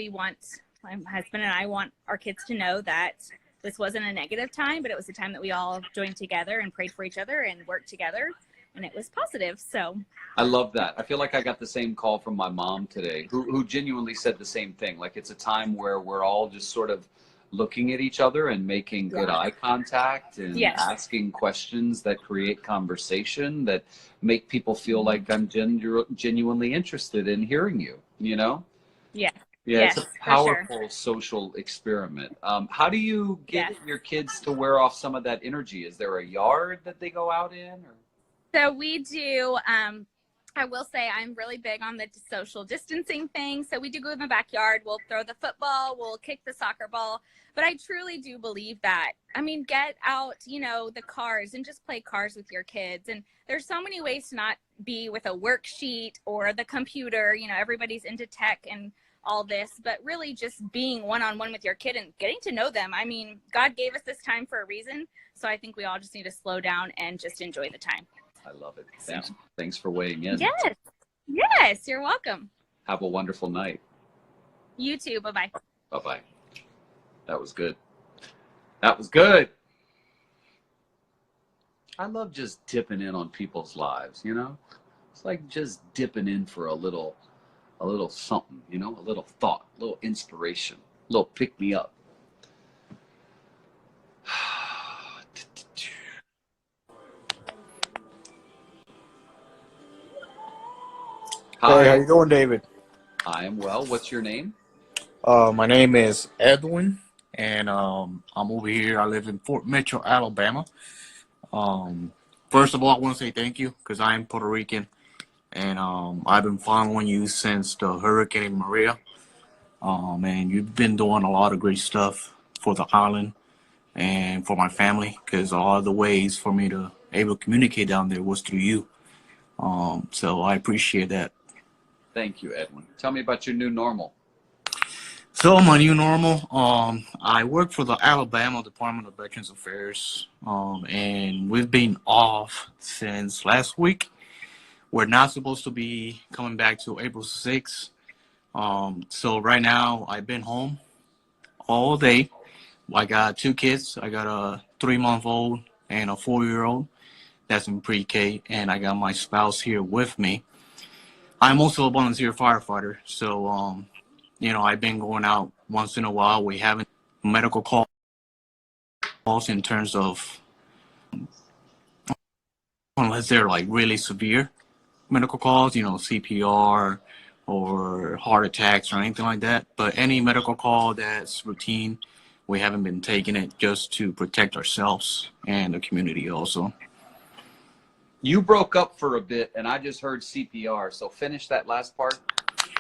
my husband and I want our kids to know that this wasn't a negative time, but it was a time that we all joined together and prayed for each other and worked together, and it was positive. So I love that. I feel like I got the same call from my mom today, who genuinely said the same thing. Like, it's a time where we're all just sort of looking at each other and making good eye contact and asking questions that create conversation that make people feel like I'm genuinely interested in hearing you, you know? Yeah. Yeah, Yes, it's a for powerful sure. social experiment. How do you get your kids to wear off some of that energy? Is there a yard that they go out in? Or? So we do, I will say I'm really big on the social distancing thing. So we do go in the backyard. We'll throw the football. We'll kick the soccer ball. But I truly do believe that. I mean, get out, the cars and just play cars with your kids. And there's so many ways to not be with a worksheet or the computer. Everybody's into tech and all this, but really just being one-on-one with your kid and getting to know them. I mean, God gave us this time for a reason. So I think we all just need to slow down and just enjoy the time. I love it. Thanks for weighing in. Yes, you're welcome. Have a wonderful night. You too. Bye-bye. Bye-bye. That was good. That was good. I love just dipping in on people's lives, you know? It's like just dipping in for a little something, you know, a little thought, a little inspiration, a little pick me up. Hey, how Hi, you doing, David? I am well. What's your name? My name is Edwin, and I'm over here. I live in Fort Mitchell, Alabama. Um, First of all, I want to say thank you because I am Puerto Rican, and I've been following you since the Hurricane Maria. And you've been doing a lot of great stuff for the island and for my family because all the ways for me to able to communicate down there was through you. So I appreciate that. Thank you, Edwin. Tell me about your new normal. So my new normal, I work for the Alabama Department of Veterans Affairs, and we've been off since last week. We're not supposed to be coming back to April 6th. So right now I've been home all day. I got two kids. I got a 3-month-old and a 4-year-old that's in pre-K, and I got my spouse here with me. I'm also a volunteer firefighter, so I've been going out once in a while. We haven't medical calls in terms of unless they're like really severe medical calls, CPR or heart attacks or anything like that. But any medical call that's routine, we haven't been taking it just to protect ourselves and the community also. You broke up for a bit, and I just heard CPR. So finish that last part.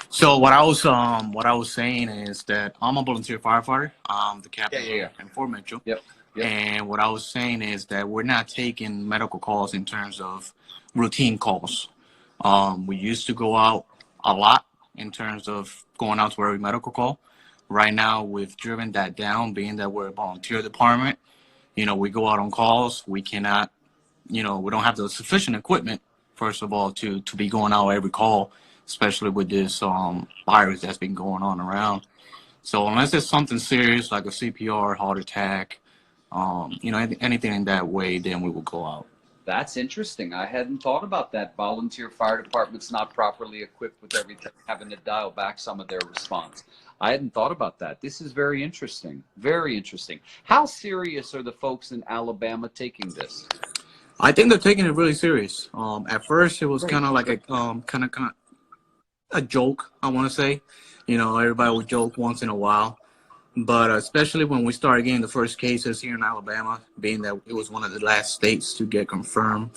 So what I was saying is that I'm a volunteer firefighter. I'm the captain here in Fort Mitchell. Yep. And what I was saying is that we're not taking medical calls in terms of routine calls. We used to go out a lot in terms of going out to every medical call. Right now, we've driven that down, being that we're a volunteer department. We go out on calls. We cannot, we don't have the sufficient equipment, first of all, to be going out every call, especially with this virus that's been going on around. So unless it's something serious like a CPR, heart attack, anything in that way, then we will go out. That's interesting. I hadn't thought about that. Volunteer fire department's not properly equipped with everything, having to dial back some of their response. I hadn't thought about that. This is very interesting. Very interesting. How serious are the folks in Alabama taking this? I think they're taking it really serious. At first, it was kind of like a joke, I want to say. Everybody would joke once in a while. But especially when we started getting the first cases here in Alabama, being that it was one of the last states to get confirmed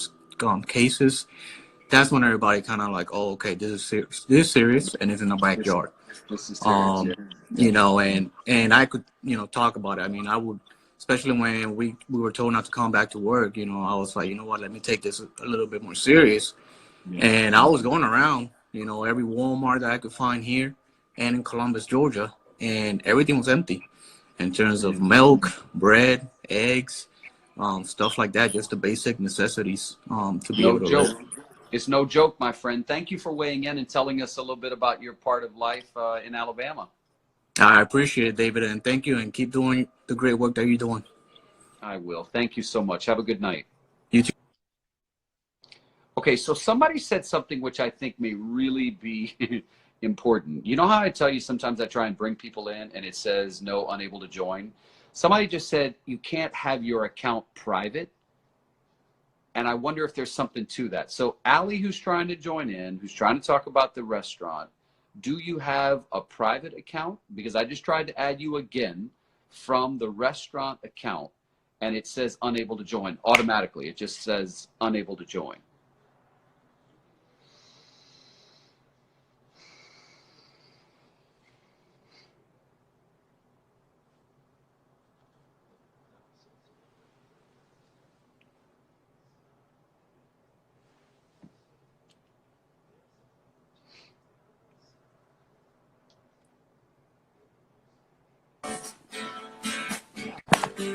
cases, that's when everybody kind of like, oh, okay, this is serious. This is serious, and it's in the backyard. This is serious, And I could, talk about it. I mean, I would, especially when we were told not to come back to work, I was like, you know what, let me take this a little bit more serious. Yeah. And I was going around, every Walmart that I could find here and in Columbus, Georgia, and everything was empty in terms of milk, bread, eggs, stuff like that, just the basic necessities to be able to live. It's no joke, my friend. Thank you for weighing in and telling us a little bit about your part of life in Alabama. I appreciate it, David, and thank you, and keep doing the great work that you're doing. I will. Thank you so much. Have a good night. You too. Okay, so somebody said something which I think may really be important. You know how I tell you sometimes I try and bring people in and it says no, unable to join? Somebody just said you can't have your account private. And I wonder if there's something to that. So Allie, who's trying to join in, who's trying to talk about the restaurant, do you have a private account? Because I just tried to add you again from the restaurant account and it says unable to join automatically. It just says unable to join.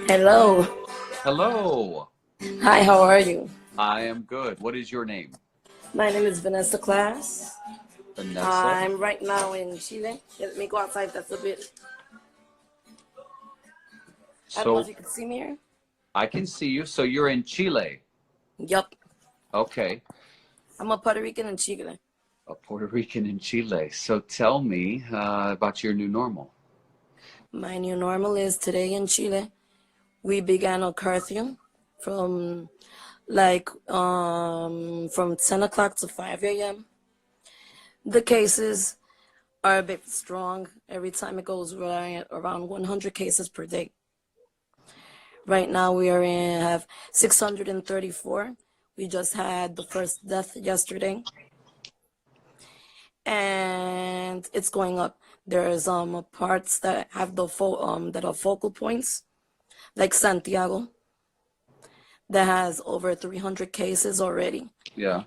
Hello. Hello. Hi, how are you? I am good. What is your name? My name is Vanessa Class. Vanessa. I'm right now in Chile. Let me go outside. That's a bit. I don't know if you can see me here. I can see you. So you're in Chile. Yup. Okay. I'm a Puerto Rican in Chile. A Puerto Rican in Chile. So tell me about your new normal. My new normal is today in Chile. We began a curfew from from 10 o'clock to 5 a.m. The cases are a bit strong. Every time it goes right around 100 cases per day. Right now we have 634. We just had the first death yesterday, and it's going up. There's parts that have that are focal points, like Santiago, that has over 300 cases already, Yeah.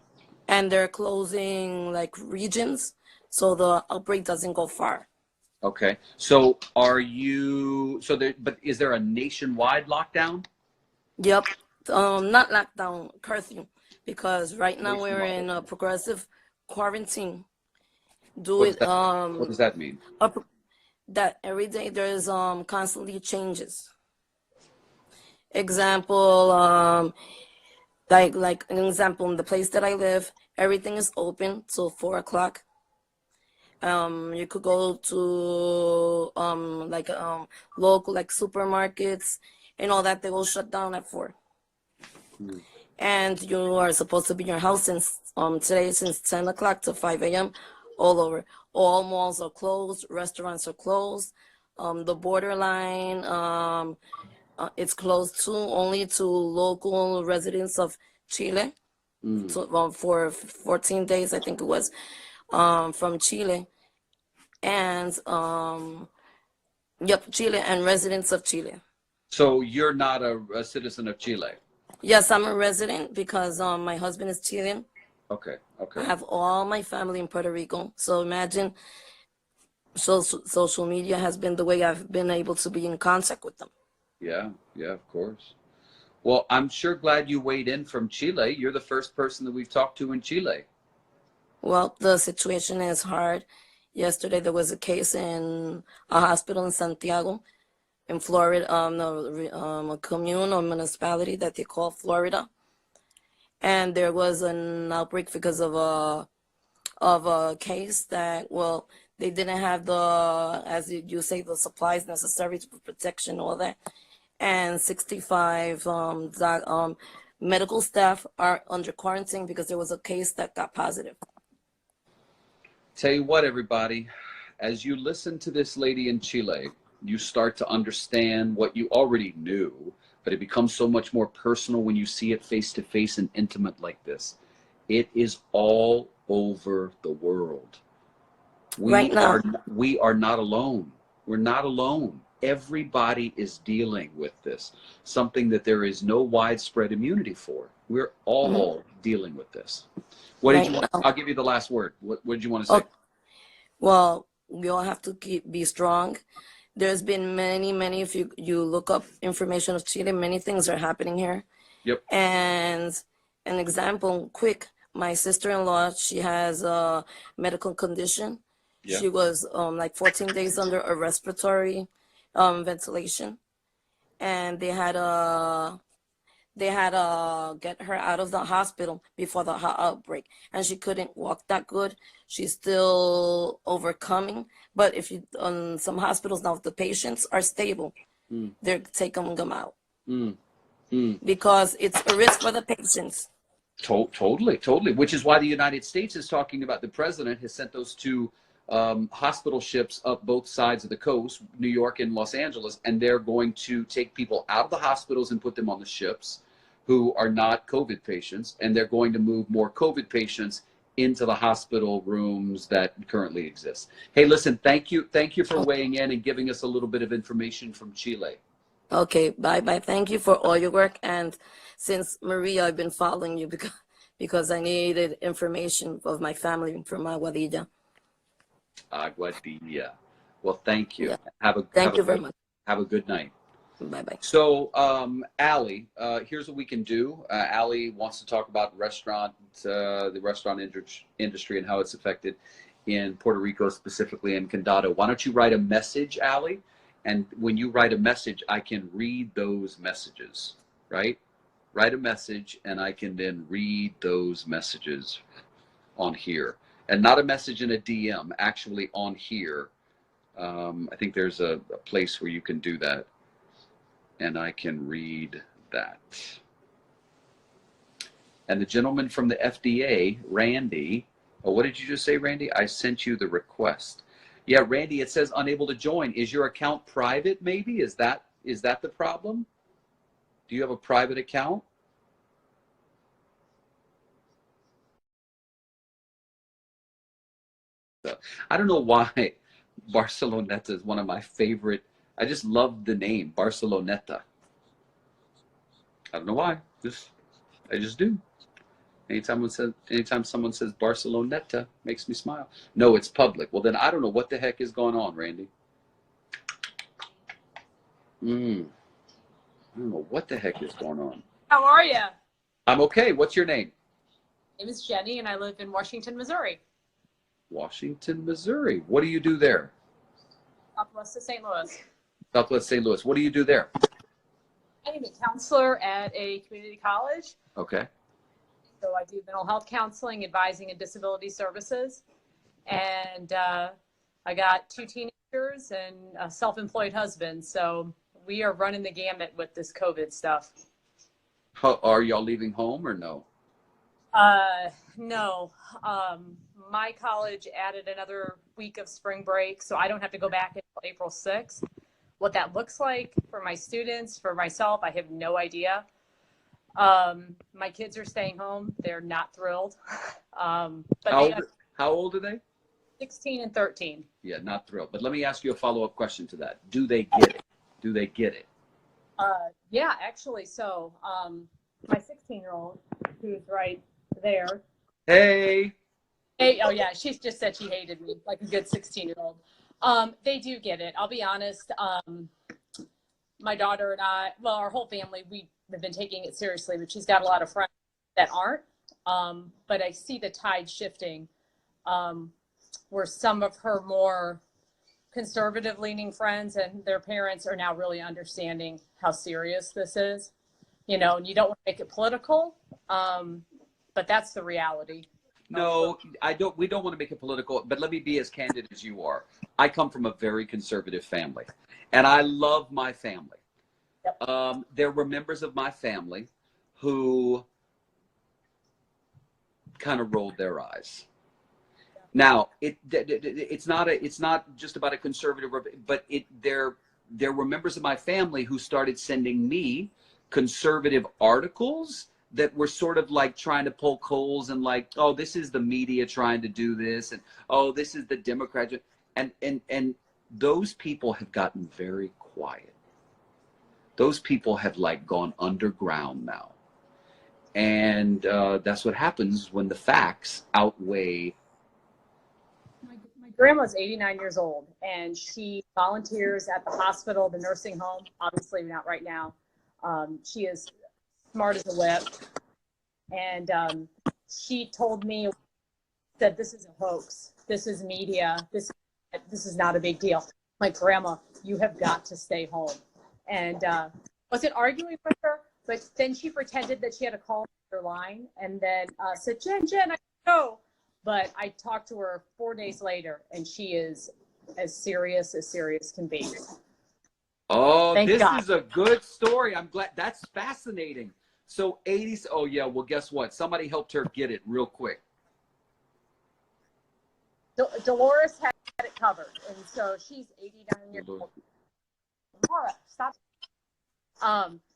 and they're closing like regions so the outbreak doesn't go far. Okay. So but is there a nationwide lockdown? Yep. Not lockdown, curfew, because right now we're Nationwide. in a progressive quarantine. What does that mean? That every day there's constantly changes. Example, like an example, in the place that I live, everything is open till 4 o'clock. You could go to local like supermarkets and all that. They will shut down at 4. And you are supposed to be in your house since today, since 10 o'clock to 5 a.m. all over. All malls are closed, restaurants are closed. The borderline, it's closed only to local residents of Chile. For 14 days, I think it was, from Chile. And Chile and residents of Chile. So you're not a citizen of Chile? Yes, I'm a resident because my husband is Chilean. Okay. I have all my family in Puerto Rico. So imagine social media has been the way I've been able to be in contact with them. Yeah, of course. Well, I'm sure glad you weighed in from Chile. You're the first person that we've talked to in Chile. Well, the situation is hard. Yesterday there was a case in a hospital in Santiago, in Florida, a commune or municipality that they call Florida. And there was an outbreak because of a case that, well, they didn't have as you say, the supplies necessary for protection, all that. And 65 medical staff are under quarantine because there was a case that got positive. Tell you what, everybody, as you listen to this lady in Chile, you start to understand what you already knew, but it becomes so much more personal when you see it face to face and intimate like this. It is all over the world. Right now. We are not alone. We're not alone. Everybody is dealing with this, something that there is no widespread immunity for. We're all dealing with this. What did you want? I'll give you the last word. What did you want to say? Well, we all have to be strong. There's been many, if you look up information of Chile, many things are happening here. Yep. And an example, quick, my sister-in-law, she has a medical condition. Yeah. She was like 14 days under a respiratory ventilation, and they had to get her out of the hospital before the outbreak, and she couldn't walk that good. She's still overcoming, but if you some hospitals now, the patients are stable, they're taking them out because it's a risk for the patients. Totally. Which is why the United States is talking about, the president has sent those two hospital ships up both sides of the coast, New York and Los Angeles, and they're going to take people out of the hospitals and put them on the ships who are not COVID patients, and they're going to move more COVID patients into the hospital rooms that currently exist. Hey, listen, thank you for weighing in and giving us a little bit of information from Chile. Okay, bye. Thank you for all your work. And since Maria, I've been following you because I needed information of my family from Aguadilla. Aguadilla. Well, thank you. Yeah. Thank you very much. Have a good night. Bye-bye. So, Allie, here's what we can do. Allie wants to talk about the restaurant industry and how it's affected in Puerto Rico, specifically in Condado. Why don't you write a message, Allie? And when you write a message, I can read those messages, right? write a message, and I can then read those messages on here. And not a message in a DM, actually on here. I think there's a place where you can do that. And I can read that. And the gentleman from the FDA, Randy, oh, what did you just say, Randy? I sent you the request. Yeah, Randy, it says unable to join. Is your account private, maybe? Is that the problem? Do you have a private account? I don't know why Barceloneta is one of my favorite. I just love the name, Barceloneta. I don't know why. I just do. Anytime someone says Barceloneta, makes me smile. No, it's public. Well, then I don't know what the heck is going on, Randy. I don't know what the heck is going on. How are you? I'm okay. What's your name? My name is Jenny, and I live in Washington, Missouri, Washington, Missouri. What do you do there? southwest of St. Louis. Southwest St. Louis. What do you do there? I am a counselor at a community college. Okay. So I do mental health counseling, advising, and disability services. And I got 2 teenagers and a self-employed husband. So we are running the gamut with this COVID stuff. Are y'all leaving home or no? No. My college added another week of spring break, so I don't have to go back until April 6th. What that looks like for my students, for myself, I have no idea. My kids are staying home. They're not thrilled. But how old are they? 16 and 13. Yeah, not thrilled. But let me ask you a follow-up question to that. Do they get it? Do they get it? Yeah, actually. So my 16-year-old, who's right there. Hey. Hey, oh yeah, she just said she hated me like a good 16-year-old. They do get it. I'll be honest. My daughter and I, well, our whole family, we have been taking it seriously, but she's got a lot of friends that aren't. But I see the tide shifting, where some of her more conservative leaning friends and their parents are now really understanding how serious this is, you know, and you don't want to make it political. But that's the reality. No, I don't. We don't want to make it political, but let me be as candid as you are. I come from a very conservative family, and I love my family. Yep. There were members of my family who kind of rolled their eyes. Now, it's not just about a conservative, but there were members of my family who started sending me conservative articles that were sort of like trying to poke holes and like, oh, this is the media trying to do this, and oh, this is the Democrats, and those people have gotten very quiet. Those people have like gone underground now, and that's what happens when the facts outweigh. My grandma's 89 years old, and she volunteers at the hospital, the nursing home. Obviously, not right now. She is smart as a whip, and she told me that this is a hoax. This is media. This is not a big deal. My grandma, you have got to stay home. And wasn't arguing with her, but then she pretended that she had a call on her line, and then said, Jen, I know. But I talked to her 4 days later, and she is as serious can be. Oh, Thank this God. is a good story. I'm glad. That's fascinating. So 80s. Oh yeah. Well, guess what? Somebody helped her get it real quick. Dolores had it covered, and so she's 89 years old. Laura, stop.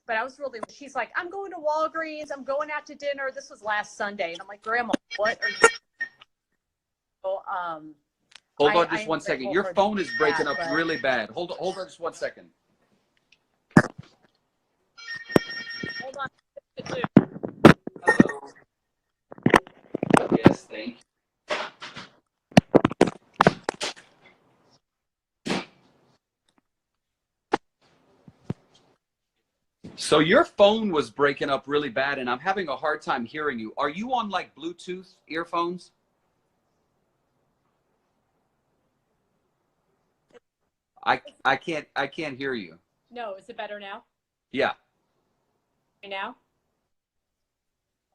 But I was really. She's like, I'm going to Walgreens. I'm going out to dinner. This was last Sunday, and I'm like, Grandma, what are you? So, Hold on just 1 second. Your phone is breaking up really bad. Hold on just 1 second. Hold on. Hello. Yes, thank you. So your phone was breaking up really bad, and I'm having a hard time hearing you. Are you on like Bluetooth earphones? I can't hear you. No, is it better now? Yeah. Now?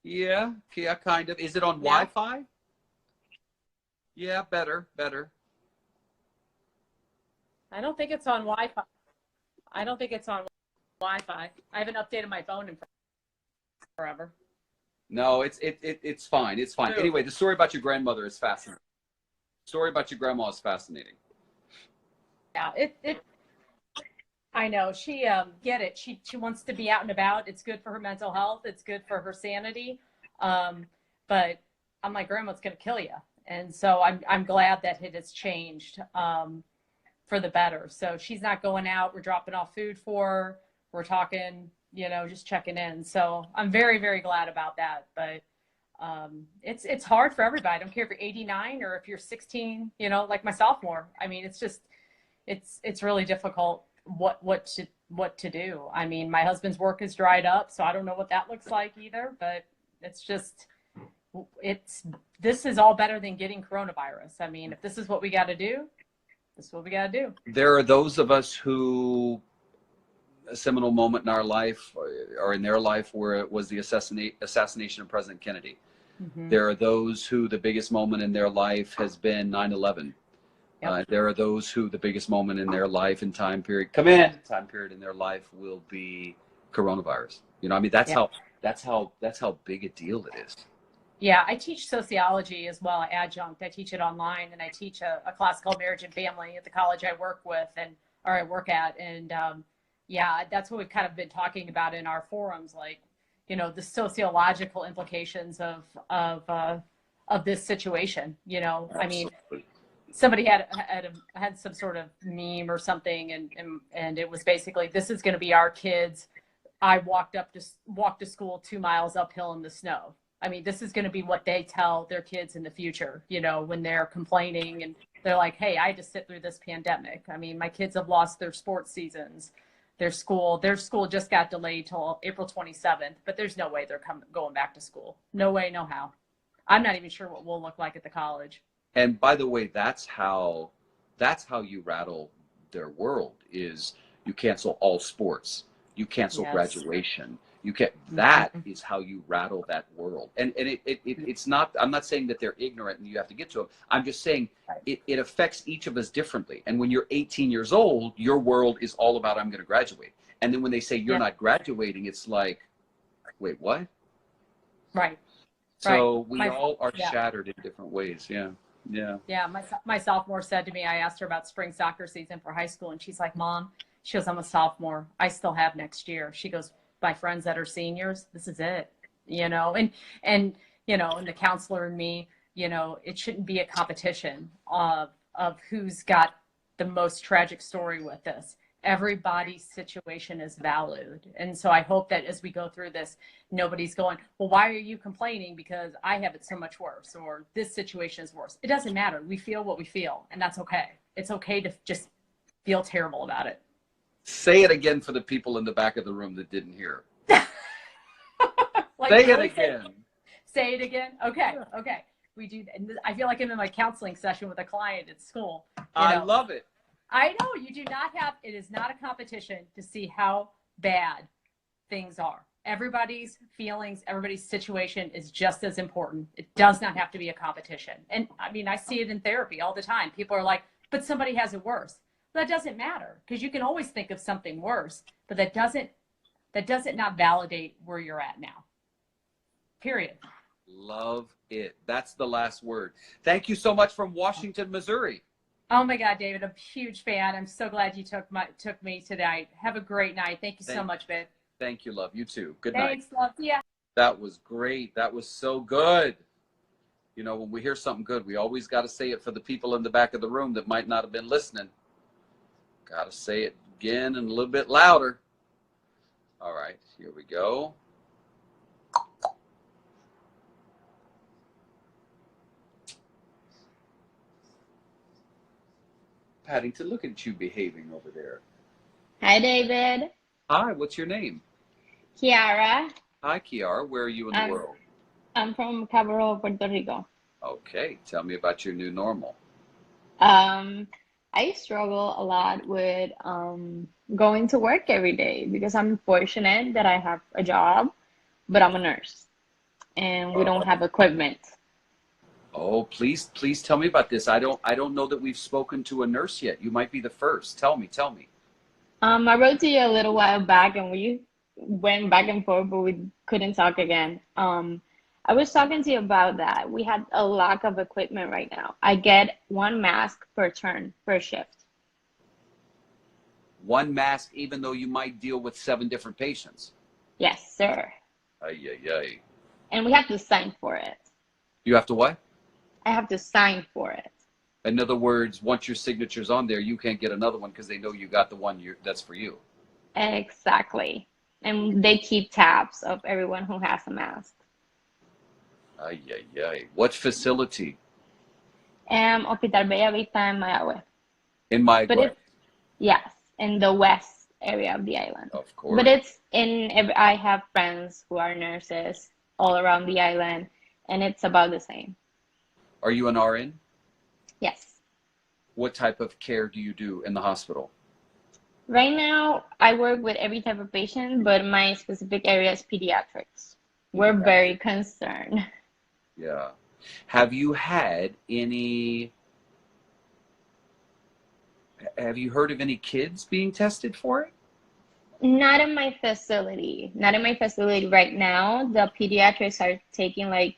Yeah, kind of. Is it on Yeah. Wi-Fi? Yeah, better. I don't think it's on Wi-Fi. I don't think it's on Wi-Fi. I haven't updated my phone in forever. No, it's fine. It's fine. True. Anyway, the story about your grandmother is fascinating. The story about your grandma is fascinating. Yeah, I know. She get it. She wants to be out and about. It's good for her mental health. It's good for her sanity. But I'm like, grandma's gonna kill you. And so I'm glad that it has changed for the better. So she's not going out. We're dropping off food for her. We're talking, just checking in. So I'm very, very glad about that. But it's hard for everybody. I don't care if you're 89 or if you're 16, like my sophomore. I mean, it's just it's really difficult what to do. I mean, my husband's work is dried up, so I don't know what that looks like either, but this is all better than getting coronavirus. I mean, if this is what we got to do, this is what we got to do. There are those of us who a seminal moment in our life or in their life where it was the assassination of President Kennedy. Mm-hmm. There are those who the biggest moment in their life has been 9/11. Yep. There are those who the biggest moment in their life and time period in their life will be coronavirus. I mean, that's how big a deal it is. Yeah, I teach sociology as well, adjunct. I teach it online, and I teach a class called Marriage and Family at the college I work at. And yeah, that's what we've kind of been talking about in our forums, like, the sociological implications of this situation. I mean, somebody had some sort of meme or something, and it was basically, this is going to be our kids. I walked to school 2 miles uphill in the snow. I mean, this is going to be what they tell their kids in the future, when they're complaining and they're like, hey, I had to sit through this pandemic. I mean, my kids have lost their sports seasons. Their school just got delayed till April 27th, but there's no way they're going back to school. No way, no how. I'm not even sure what we'll look like at the college. And by the way, that's how you rattle their world. Is you cancel all sports, you cancel graduation, that is how you rattle that world. And it's not, I'm not saying that they're ignorant and you have to get to them. I'm just saying it affects each of us differently. And when you're 18 years old, your world is all about, I'm going to graduate. And then when they say you're not graduating, it's like, wait, what? Right. So we all are shattered in different ways. Yeah. My sophomore said to me, I asked her about spring soccer season for high school, and she's like, Mom, she goes, I'm a sophomore. I still have next year. She goes, my friends that are seniors, this is it, and the counselor and me, it shouldn't be a competition of who's got the most tragic story with this. Everybody's situation is valid. And so I hope that as we go through this, nobody's going, well, why are you complaining? Because I have it so much worse, or this situation is worse. It doesn't matter. We feel what we feel, and that's okay. It's okay to just feel terrible about it. Say it again for the people in the back of the room that didn't hear. Say it again. Say it again. Okay. We do. I feel like I'm in my counseling session with a client at school. I love it. I know you do not have. It is not a competition to see how bad things are. Everybody's feelings, everybody's situation is just as important. It does not have to be a competition. And I mean, I see it in therapy all the time. People are like, but somebody has it worse. That doesn't matter, because you can always think of something worse, but that doesn't not validate where you're at now. Period. Love it. That's the last word. Thank you so much from Washington, Missouri. Oh my God, David, I'm a huge fan. I'm so glad you took me tonight. Have a great night. Thank you so much, babe. Thank you, love. You too. Good night. Thanks, love. Yeah. That was great. That was so good. When we hear something good, we always got to say it for the people in the back of the room that might not have been listening. Got to say it again and a little bit louder. All right, here we go. Paddington, look at you behaving over there. Hi, David. Hi, what's your name? Kiara. Hi, Kiara. Where are you in the world? I'm from Cabo Rojo, Puerto Rico. Okay, tell me about your new normal. I struggle a lot with going to work every day because I'm fortunate that I have a job, but I'm a nurse. and we don't have equipment. Oh, please tell me about this. I don't know that we've spoken to a nurse yet. You might be the first. Tell me. I wrote to you a little while back, and we went back and forth, but we couldn't talk again. I was talking to you about that. We had a lack of equipment right now. I get one mask per turn, per shift. One mask, even though you might deal with 7 different patients. Yes, sir. Ay, ay, ay. And we have to sign for it. You have to what? I have to sign for it. In other words, once your signature's on there, you can't get another one because they know you got the one that's for you. Exactly. And they keep tabs of everyone who has a mask. Ay, ay, ay. What facility? Hospital Bella Vista in Mayagüez. In my Yes, in the west area of the island. Of course. But I have friends who are nurses all around the island, and it's about the same. Are you an RN? Yes. What type of care do you do in the hospital? Right now, I work with every type of patient, but my specific area is pediatrics. We're very concerned. Yeah. Have you heard of any kids being tested for it? Not in my facility. Not in my facility right now. The pediatrics are taking like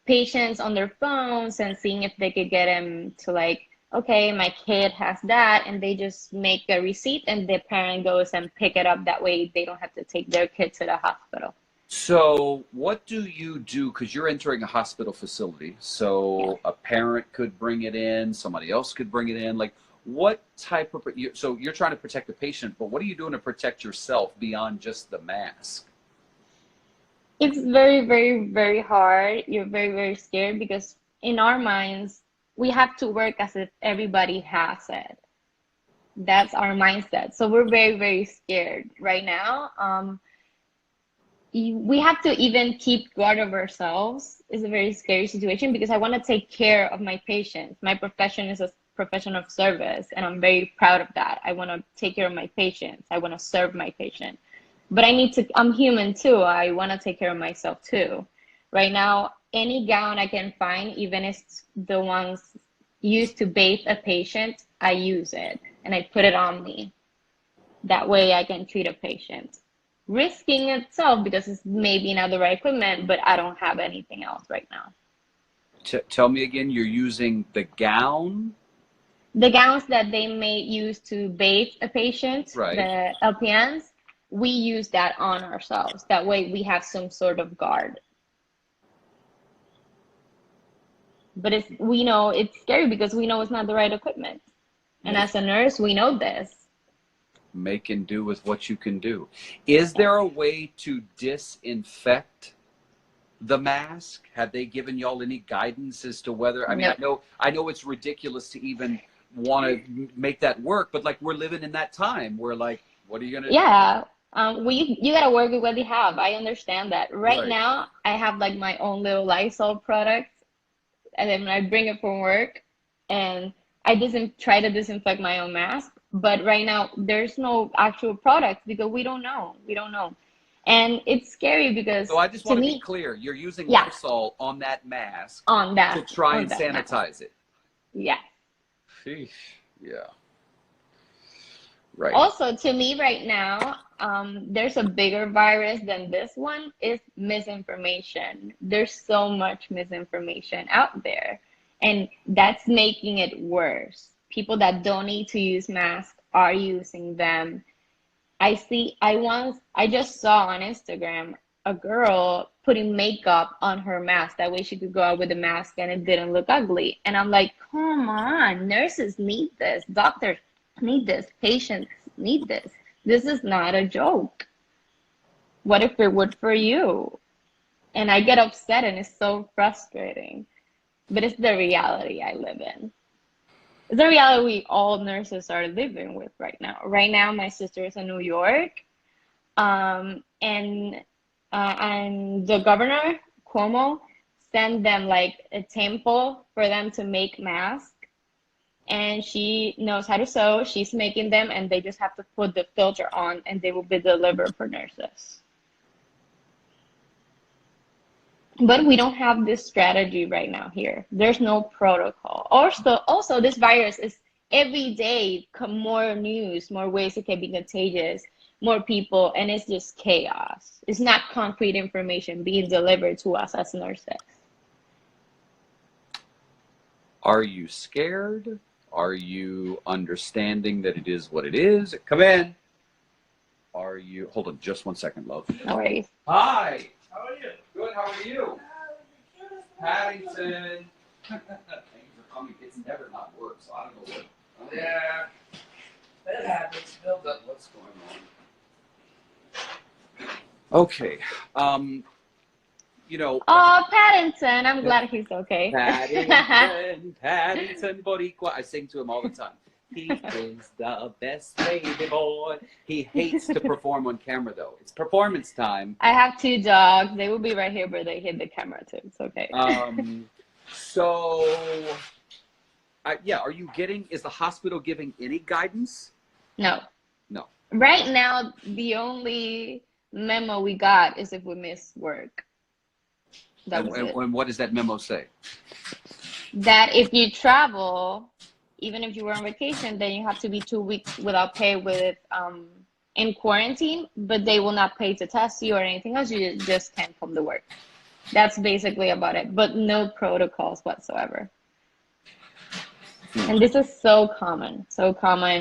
patients on their phones and seeing if they could get them to like, okay, my kid has that, and they just make a receipt and the parent goes and pick it up. That way they don't have to take their kid to the hospital. So what do you do? Because you're entering a hospital facility. So a parent could bring it in, somebody else could bring it in. Like what type of, so you're trying to protect the patient, but what are you doing to protect yourself beyond just the mask? It's very, very, very hard. You're very, very scared because in our minds, we have to work as if everybody has it. That's our mindset. So we're very, very scared right now. We have to even keep guard of ourselves. It's a very scary situation because I want to take care of my patients. My profession is a profession of service, and I'm very proud of that. I want to take care of my patients. I want to serve my patient. But I'm human too. I want to take care of myself too. Right now, any gown I can find, even if it's the ones used to bathe a patient, I use it and I put it on me. That way I can treat a patient. Risking itself because it's maybe not the right equipment, but I don't have anything else right now. Tell me again, you're using the gown? The gowns that they may use to bathe a patient, right. The LPNs, we use that on ourselves. That way we have some sort of guard. But we know it's scary because we know it's not the right equipment. And as a nurse, we know this. Make and do with what you can do. Is there a way to disinfect the mask? Have they given y'all any guidance as to whether, I mean, No. I know it's ridiculous to even want to make that work, but like we're living in that time where like, what are you going to do? Yeah. You gotta work with what you have. I understand that. Right Right. now, I have like my own little Lysol product, and then I bring it from work, and I try to disinfect my own mask. But right now, there's no actual product because we don't know. We don't know, and it's scary because So I just want to be me, clear. You're using Yeah. Lysol on that mask on that to try on and that sanitize mask. it. Yeah. Sheesh. Yeah. Right. Also, to me right now, there's a bigger virus than this one is misinformation. There's so much misinformation out there, and that's making it worse. People that don't need to use masks are using them. I just saw on Instagram a girl putting makeup on her mask. That way she could go out with a mask and it didn't look ugly. And I'm like, come on, nurses need this. Doctors need this. Patients need this. This is not a joke. What if it would for you? And I get upset and it's so frustrating. But it's the reality I live in. It's the reality we all nurses are living with right now. Right now, my sister is in New York, and the governor, Cuomo, sent them like a temple for them to make masks. And she knows how to sew. She's making them, and they just have to put the filter on, and they will be delivered for nurses. But we don't have this strategy right now here. There's no protocol. Also, this virus is every day more news, more ways it can be contagious, more people, and it's just chaos. It's not concrete information being delivered to us as nurses. Are you scared? Are you understanding that it is what it is? Come in. Are you, hold on just 1 second, love. No worries. Hi. How are you? Good, how are you? Paddington. Thank you for coming. It's never not work, so I don't know what. Yeah. That happens. Build up. What's going on? Okay. You know. Oh, Paddington. I'm glad he's okay. Paddington, Paddington Boricua. I sing to him all the time. He is the best baby boy. He hates to perform on camera, though. It's performance time. I have 2 dogs. They will be right here, but they hit the camera too. It's okay. Yeah, are you getting, is the hospital giving any guidance? No. No. Right now, the only memo we got is if we miss work. That was it. And what does that memo say? That if you travel, even if you were on vacation, then you have to be 2 weeks without pay with in quarantine, but they will not pay to test you or anything else. You just can't come to work. That's basically about it, but no protocols whatsoever. And this is so common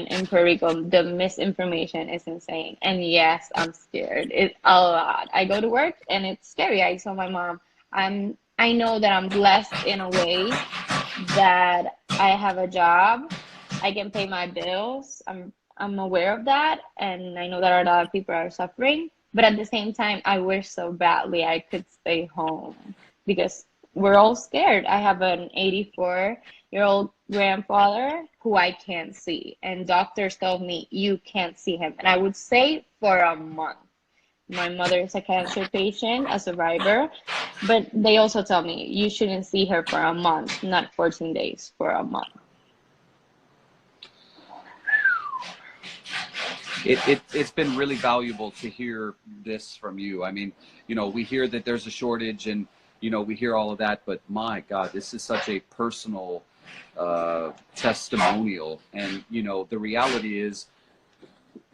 in Puerto Rico. The misinformation is insane. And yes, I'm scared. It's a lot. I go to work and it's scary. I told my mom, I know that I'm blessed in a way that I have a job. I can pay my bills. I'm aware of that. And I know that a lot of people are suffering. But at the same time, I wish so badly I could stay home because we're all scared. I have an 84-year-old grandfather who I can't see. And doctors told me, you can't see him. And I would say for a month. My mother is a cancer patient, a survivor. But they also tell me, you shouldn't see her for a month, not 14 days, for a month. It's been really valuable to hear this from you. I mean, you know, we hear that there's a shortage and, you know, we hear all of that, but my God, this is such a personal testimonial. And, you know, the reality is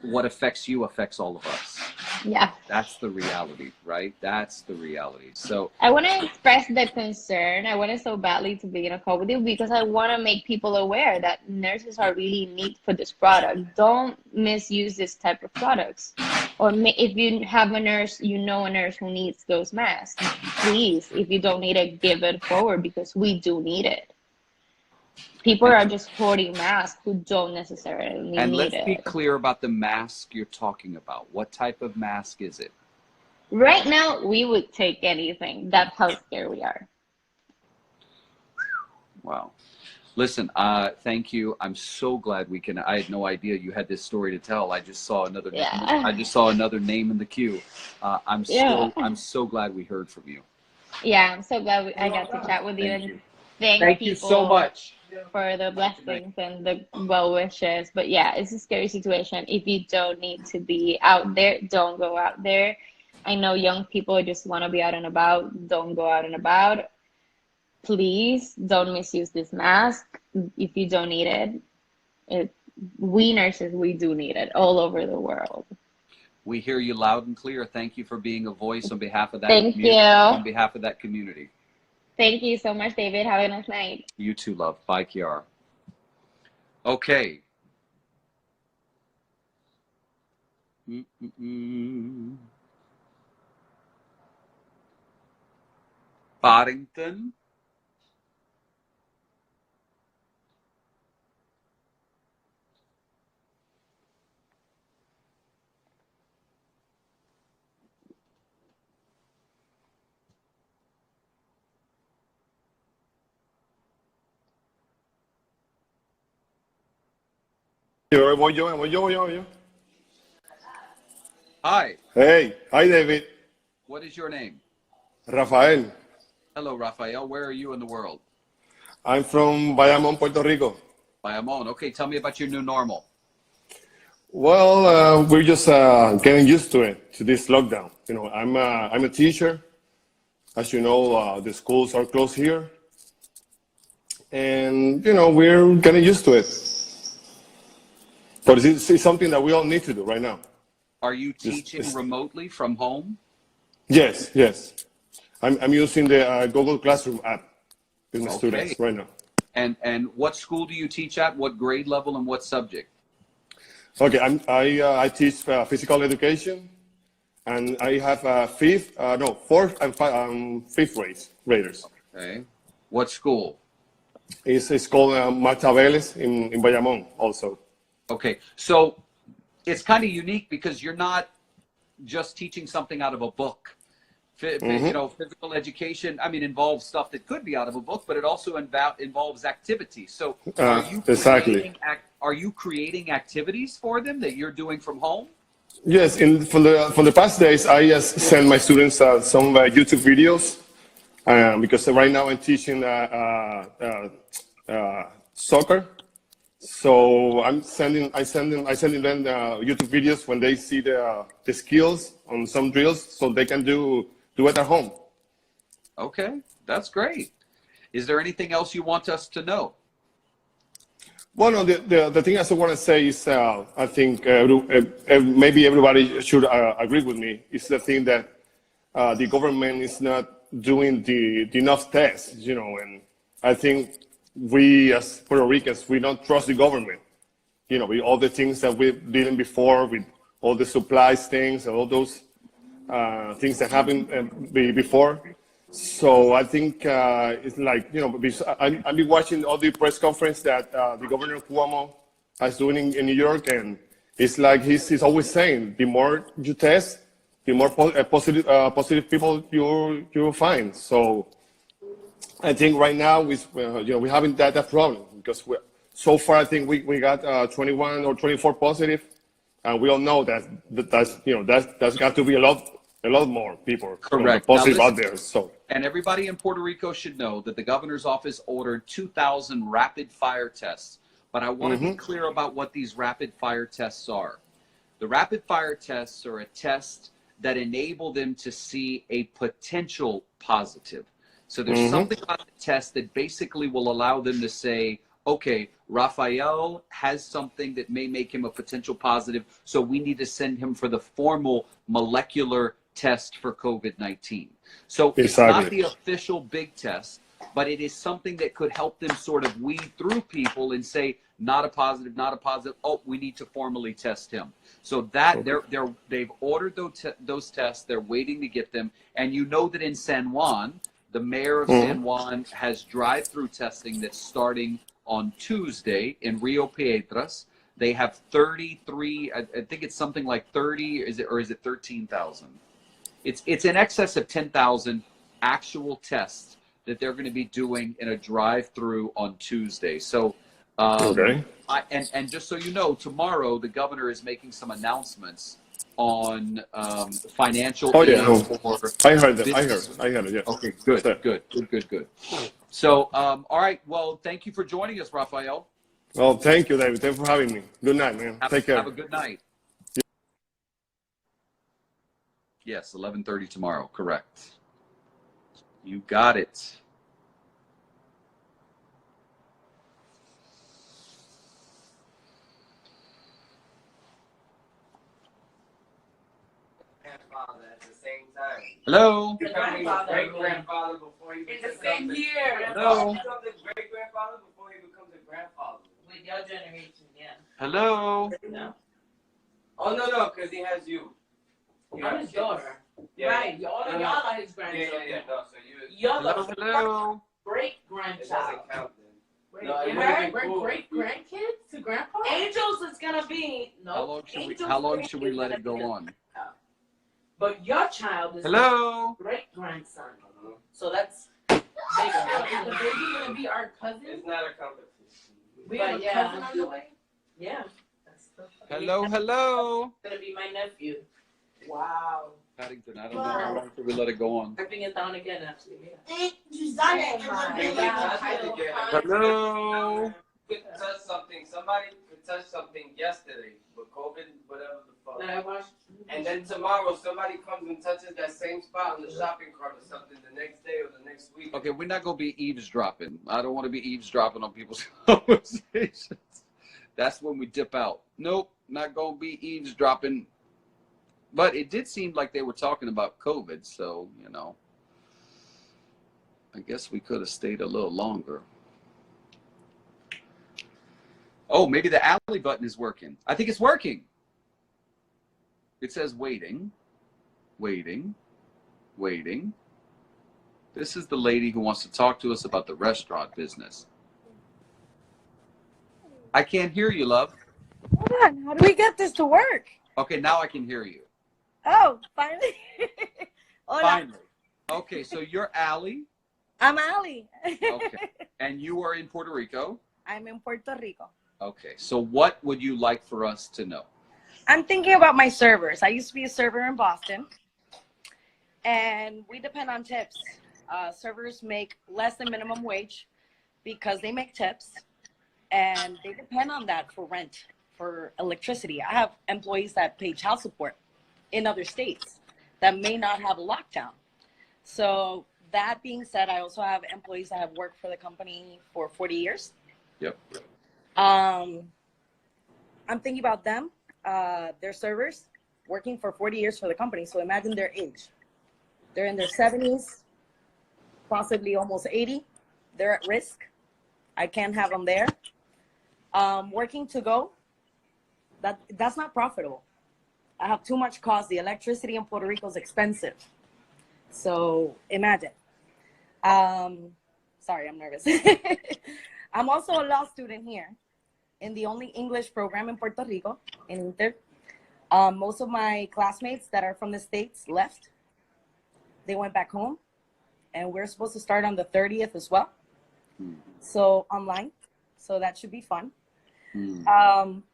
what affects you affects all of us. Yeah. That's the reality, right? That's the reality. So I want to express the concern. I wanted so badly to be in a call with you because I want to make people aware that nurses are really in need for this product. Don't misuse this type of products. Or if you have a nurse, you know a nurse who needs those masks, please, if you don't need it, give it forward because we do need it. People are just hoarding masks who don't necessarily need it. And let's be clear about the mask you're talking about. What type of mask is it? Right now, we would take anything. That's how scared we are. Wow. Listen, thank you. I'm so glad we can. I had no idea you had this story to tell. I just saw another. Yeah. I just saw another name in the queue. I'm so glad we heard from you. Yeah, I'm so glad I got to chat with you. Thank And you. thank you people so much for the blessings and the well wishes. But yeah, it's a scary situation. If you don't need to be out there, don't go out there. I know young people just want to be out and about. Don't go out and about. Please don't misuse this mask if you don't need it. We nurses, we do need it all over the world. We hear you loud and clear. Thank you for being a voice on behalf of that Thank you. On behalf of that community. Thank you so much, David. Have a nice night. You too, love. Bye, Kiara. Okay. Paddington. Voy yo. Hi. Hey, hi David. What is your name? Rafael. Hello, Rafael. Where are you in the world? I'm from Bayamón, Puerto Rico. Bayamón. Okay, tell me about your new normal. Well, we're just getting used to it, to this lockdown. You know, I'm a teacher, As you know, the schools are closed here. And, you know, we're getting used to it. But it's something that we all need to do right now. Are you teaching remotely from home? Yes, yes. I'm using the Google Classroom app with my students right now. And what school do you teach at? What grade level and what subject? Okay, I teach physical education, and I have fourth and fifth graders. Okay. What school? It's called Matabeles in Bayamón also. Okay, so it's kind of unique because you're not just teaching something out of a book. You know, physical education, I mean, involves stuff that could be out of a book, but it also involves activity. So are you creating activities for them that you're doing from home? Yes, from the past days, I just send my students some YouTube videos because right now I'm teaching soccer. So I'm sending them YouTube videos when they see the skills on some drills, so they can do it at home. Okay, that's great. Is there anything else you want us to know? Well, no, the thing I want to say is I think maybe everybody should agree with me. It's the thing that the government is not doing the enough tests, you know, and I think we as Puerto Ricans, we don't trust the government. You know, with all the things that we've dealing before, with all the supplies things and all those things that happened before. So I think it's like, you know, I've been watching all the press conference that the Governor Cuomo is doing in New York, and it's like he's always saying, the more you test, the more positive people you find. So I think right now we haven't that problem because so far I think we got 21 or 24 positive, and we all know that's got to be a lot more people positive out there. So. And everybody in Puerto Rico should know that the governor's office ordered 2,000 rapid fire tests. But I want to be clear about what these rapid fire tests are. The rapid fire tests are a test that enable them to see a potential positive. So there's something about the test that basically will allow them to say, okay, Rafael has something that may make him a potential positive, so we need to send him for the formal molecular test for COVID-19. So it's not the official big test, but it is something that could help them sort of weed through people and say, not a positive, not a positive. Oh, we need to formally test him. So that they've ordered those tests. They're waiting to get them. And you know that in San Juan, the mayor of San Juan has drive-through testing that's starting on Tuesday in Rio Piedras. They have 33, I think it's something like 30, is it 13,000? It's in excess of 10,000 actual tests that they're going to be doing in a drive-through on Tuesday. So, and just so you know, tomorrow the governor is making some announcements on financial aid for I heard it. Yeah. Okay, good. So, all right. Well, thank you for joining us, Rafael. Well, thank you, David. Thanks for having me. Good night, man. Take care. Have a good night. Yes, 11:30 tomorrow. Correct. You got it. At the same time. Hello. Great grandfather before he becomes the same year. Hello. Great grandfather before he becomes a grandfather. With your generation, yeah. Hello. No. Oh no, because he has you. I'm his daughter. Yeah. Right. Y'all are his grandchildren. Yeah. No, so you're Hello. great grandchild. Great grandkids to grandpa. Angels is gonna be no. How long should we let it go on? But your child is great grandson. So that's bigger. Is the baby gonna be our cousin? It's not a competition. We have a cousin on the way. Yeah. Hello. It's gonna be my nephew. Wow. Paddington, I don't know how long should we let it go on. I bring it down again, actually. Hello. could touch something. Somebody could touch something yesterday, but COVID, whatever the fuck. And then tomorrow, somebody comes and touches that same spot on the shopping cart or something the next day or the next week. Okay, we're not going to be eavesdropping. I don't want to be eavesdropping on people's conversations. That's when we dip out. Nope, not going to be eavesdropping. But it did seem like they were talking about COVID, so, you know, I guess we could have stayed a little longer. Oh, maybe the alley button is working. I think it's working. It says waiting, waiting, waiting. This is the lady who wants to talk to us about the restaurant business. I can't hear you, love. Hold on. How do we get this to work? Okay, now I can hear you. Oh, finally. Hola. Finally. Okay, so you're Allie. I'm Allie. Okay. And you are in Puerto Rico. I'm in Puerto Rico. Okay, so what would you like for us to know? I'm thinking about my servers. I used to be a server in Boston, and we depend on tips. Servers make less than minimum wage because they make tips, and they depend on that for rent, for electricity. I have employees that pay child support in other states that may not have a lockdown. So that being said, I also have employees that have worked for the company for 40 years. Yep. I'm thinking about them, their servers, working for 40 years for the company. So imagine their age. They're in their 70s, possibly almost 80. They're at risk. I can't have them there. Working to go, that's not profitable. I have too much cost. The electricity in Puerto Rico is expensive. So imagine. Sorry, I'm nervous. I'm also a law student here in the only English program in Puerto Rico, in Inter. Most of my classmates that are from the States left. They went back home, and we're supposed to start on the 30th as well. So online, so that should be fun.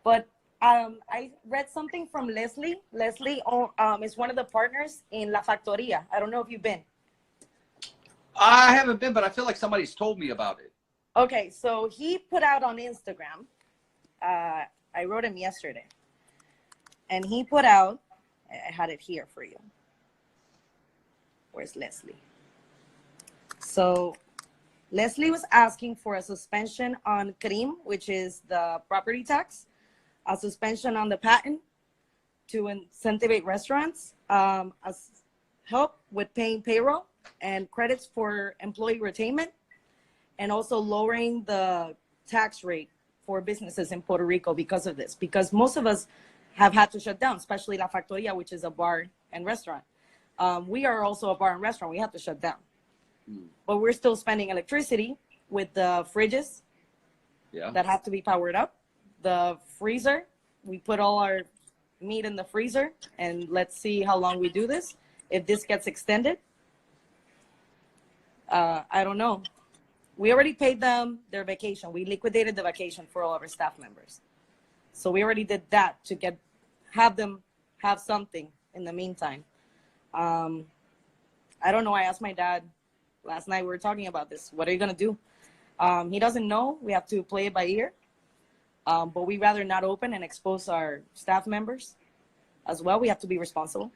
But I read something from Leslie. Leslie is one of the partners in La Factoria. I don't know if you've been. I haven't been, but I feel like somebody's told me about it. Okay, so he put out on Instagram. I wrote him yesterday. And he put out, I had it here for you. Where's Leslie? So Leslie was asking for a suspension on CRIM, which is the property tax, a suspension on the patent to incentivize restaurants, as help with paying payroll and credits for employee retainment, and also lowering the tax rate for businesses in Puerto Rico because of this, because most of us have had to shut down, especially La Factoria, which is a bar and restaurant. We are also a bar and restaurant. We have to shut down. But we're still spending electricity with the fridges that have to be powered up. The freezer, we put all our meat in the freezer, and let's see how long we do this. If this gets extended, I don't know. We already paid them their vacation. We liquidated the vacation for all of our staff members. So we already did that to have them have something in the meantime. I don't know. I asked my dad last night. We were talking about this. What are you going to do? He doesn't know. We have to play it by ear. But we rather not open and expose our staff members as well. We have to be responsible.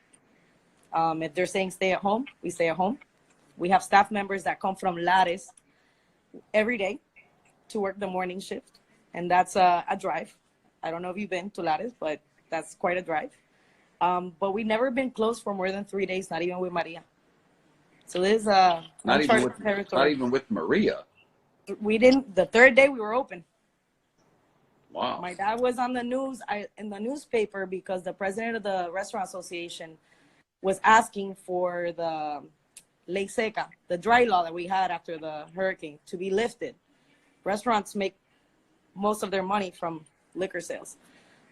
If they're saying stay at home, we stay at home. We have staff members that come from Lares every day to work the morning shift. And that's a drive. I don't know if you've been to Lares, but that's quite a drive. But we've never been closed for more than 3 days, not even with Maria. So this is not even with Maria. We didn't. The third day we were open. Wow. My dad was on the news, in the newspaper, because the president of the Restaurant Association was asking for the ley seca, the dry law that we had after the hurricane, to be lifted. Restaurants make most of their money from liquor sales.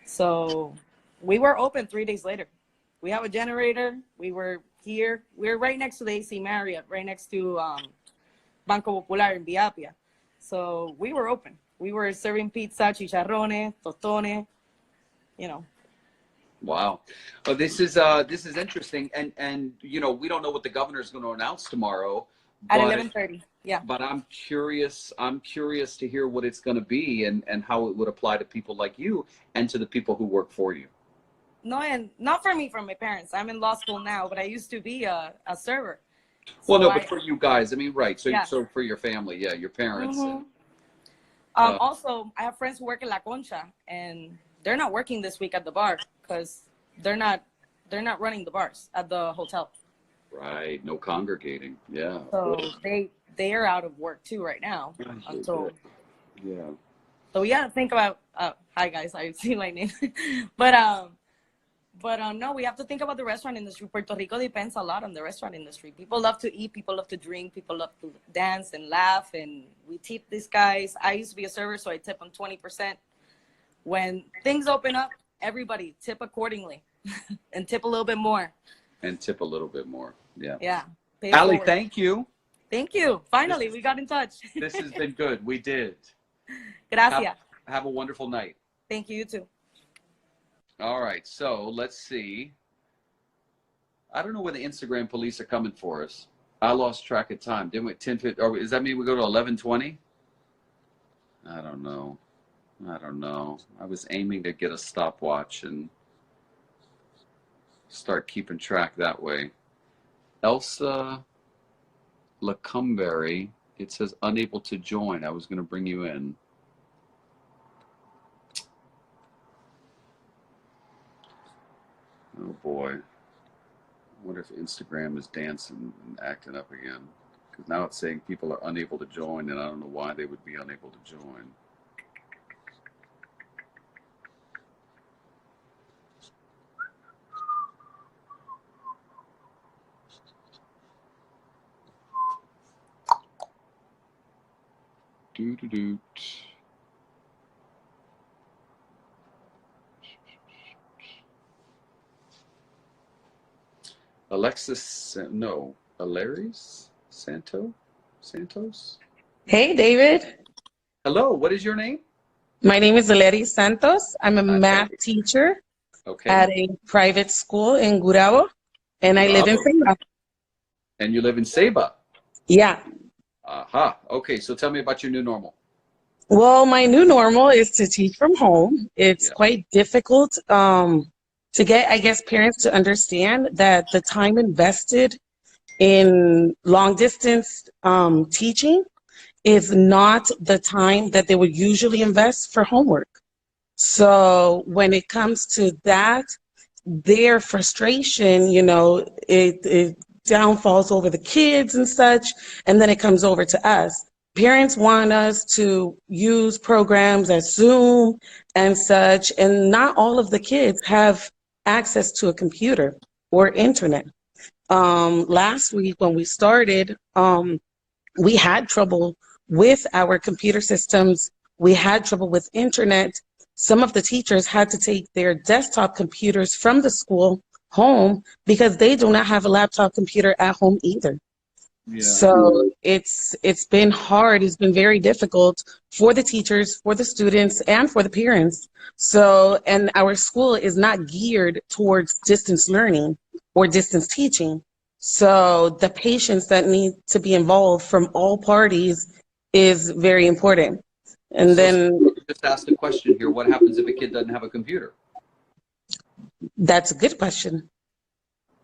So we were open 3 days later. We have a generator. We were here. We're right next to the AC Marriott, right next to Banco Popular in Biapia. So we were open. We were serving pizza, chicharrones, tostones, you know. Wow. Well, this is interesting. And you know, we don't know what the governor is going to announce tomorrow, At but 11:30. Yeah. but I'm curious. I'm curious to hear what it's going to be and how it would apply to people like you and to the people who work for you. No, and not for me, from my parents. I'm in law school now, but I used to be a server. Well, So no, but for you guys, I mean, right? So, yeah. so for your family, yeah, your parents. Mhm. And, uh, Also, I have friends who work in La Concha, and they're not working this week at the bar because they're not running the bars at the hotel. right, no congregating. Yeah. So Ugh. they are out of work too right now until. Yeah. So we gotta think about. Hi guys, I see my name, but no, we have to think about the restaurant industry. Puerto Rico depends a lot on the restaurant industry. People love to eat, people love to drink, people love to dance and laugh, and we tip these guys. I used to be a server, so I tip them 20%. When things open up, everybody tip accordingly and tip a little bit more. And tip a little bit more. Yeah. Yeah. Pay Allie, forward. thank you. Thank you. Finally, we got in touch. This has been good. We did. Gracias. Have a wonderful night. Thank you, you too. All right, so let's see. I don't know when the Instagram police are coming for us. I lost track of time. Didn't we? 10:50? Or does that mean we go to 11:20? I don't know. I don't know. I was aiming to get a stopwatch and start keeping track that way. Elsa Lacumberry, it says unable to join. I was going to bring you in. Oh boy. I wonder if Instagram is dancing and acting up again. Because now it's saying people are unable to join, and I don't know why they would be unable to join. Doo-doo-doo. Alexis, no, Alaris Santos? Hey, David. Hello, what is your name? My name is Valerie Santos. I'm a math teacher at a private school in Gurabo, and I live in Ceiba. And you live in Ceiba? Yeah. Aha. Okay, so tell me about your new normal. Well, my new normal is to teach from home. It's quite difficult to get, I guess, parents to understand that the time invested in long distance teaching is not the time that they would usually invest for homework. So when it comes to that, their frustration, you know, it downfalls over the kids and such, and then it comes over to us. Parents want us to use programs as Zoom and such, and not all of the kids have access to a computer or internet. Last week when we started, we had trouble with our computer systems. We had trouble with internet. Some of the teachers had to take their desktop computers from the school home because they do not have a laptop computer at home either. Yeah. So it's been hard. It's been very difficult for the teachers, for the students, and for the parents. So, and our school is not geared towards distance learning or distance teaching. So the patience that need to be involved from all parties is very important. And so then just ask the question here, what happens if a kid doesn't have a computer? That's a good question.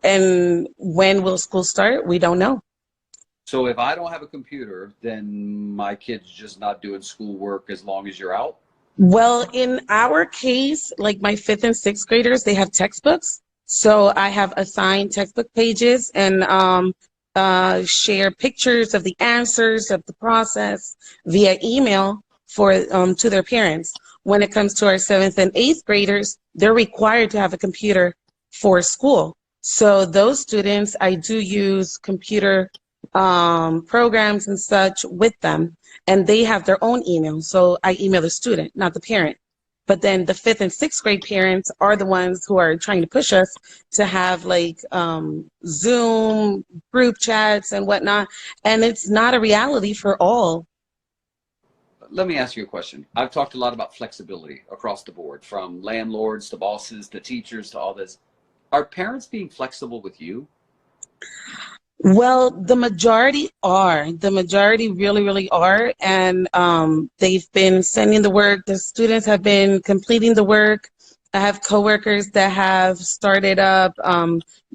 And when will school start? We don't know. So if I don't have a computer, then my kid's just not doing schoolwork as long as you're out? Well, in our case, like my 5th and 6th graders, they have textbooks. So I have assigned textbook pages and share pictures of the answers of the process via email for to their parents. When it comes to our 7th and 8th graders, they're required to have a computer for school. So those students, I do use computer programs and such with them, and they have their own email. So I email the student, not the parent. But then the 5th and 6th grade parents are the ones who are trying to push us to have like Zoom group chats and whatnot. And it's not a reality for all. Let me ask you a question. I've talked a lot about flexibility across the board, from landlords to bosses to teachers to all this. Are parents being flexible with you? Well, the majority are. The majority really, really are. And they've been sending the work. The students have been completing the work. I have coworkers that have started up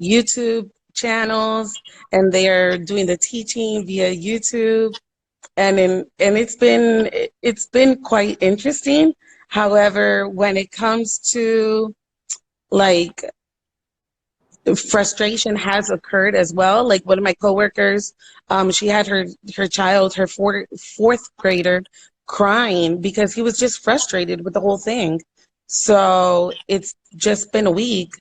YouTube channels, and they're doing the teaching via YouTube. And it's been quite interesting. However, when it comes to like frustration has occurred as well. Like one of my coworkers, she had her child, her fourth grader, crying because he was just frustrated with the whole thing. So it's just been a week.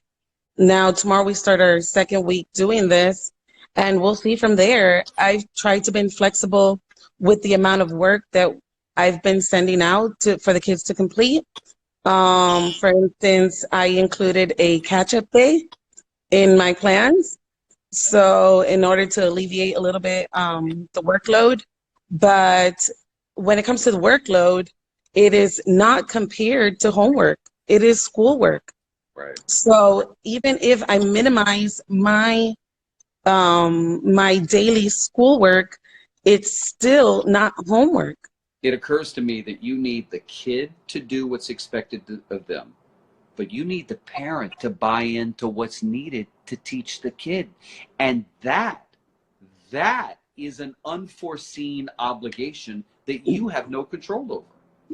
Now tomorrow we start our second week doing this, and we'll see from there. I've tried to be flexible with the amount of work that I've been sending out for the kids to complete. For instance, I included a catch-up day in my plans. So in order to alleviate a little bit the workload, but when it comes to the workload, it is not compared to homework. It is schoolwork. Right. So even if I minimize my daily schoolwork, it's still not homework. It occurs to me that you need the kid to do what's expected of them, but you need the parent to buy into what's needed to teach the kid. And that is an unforeseen obligation that you have no control over.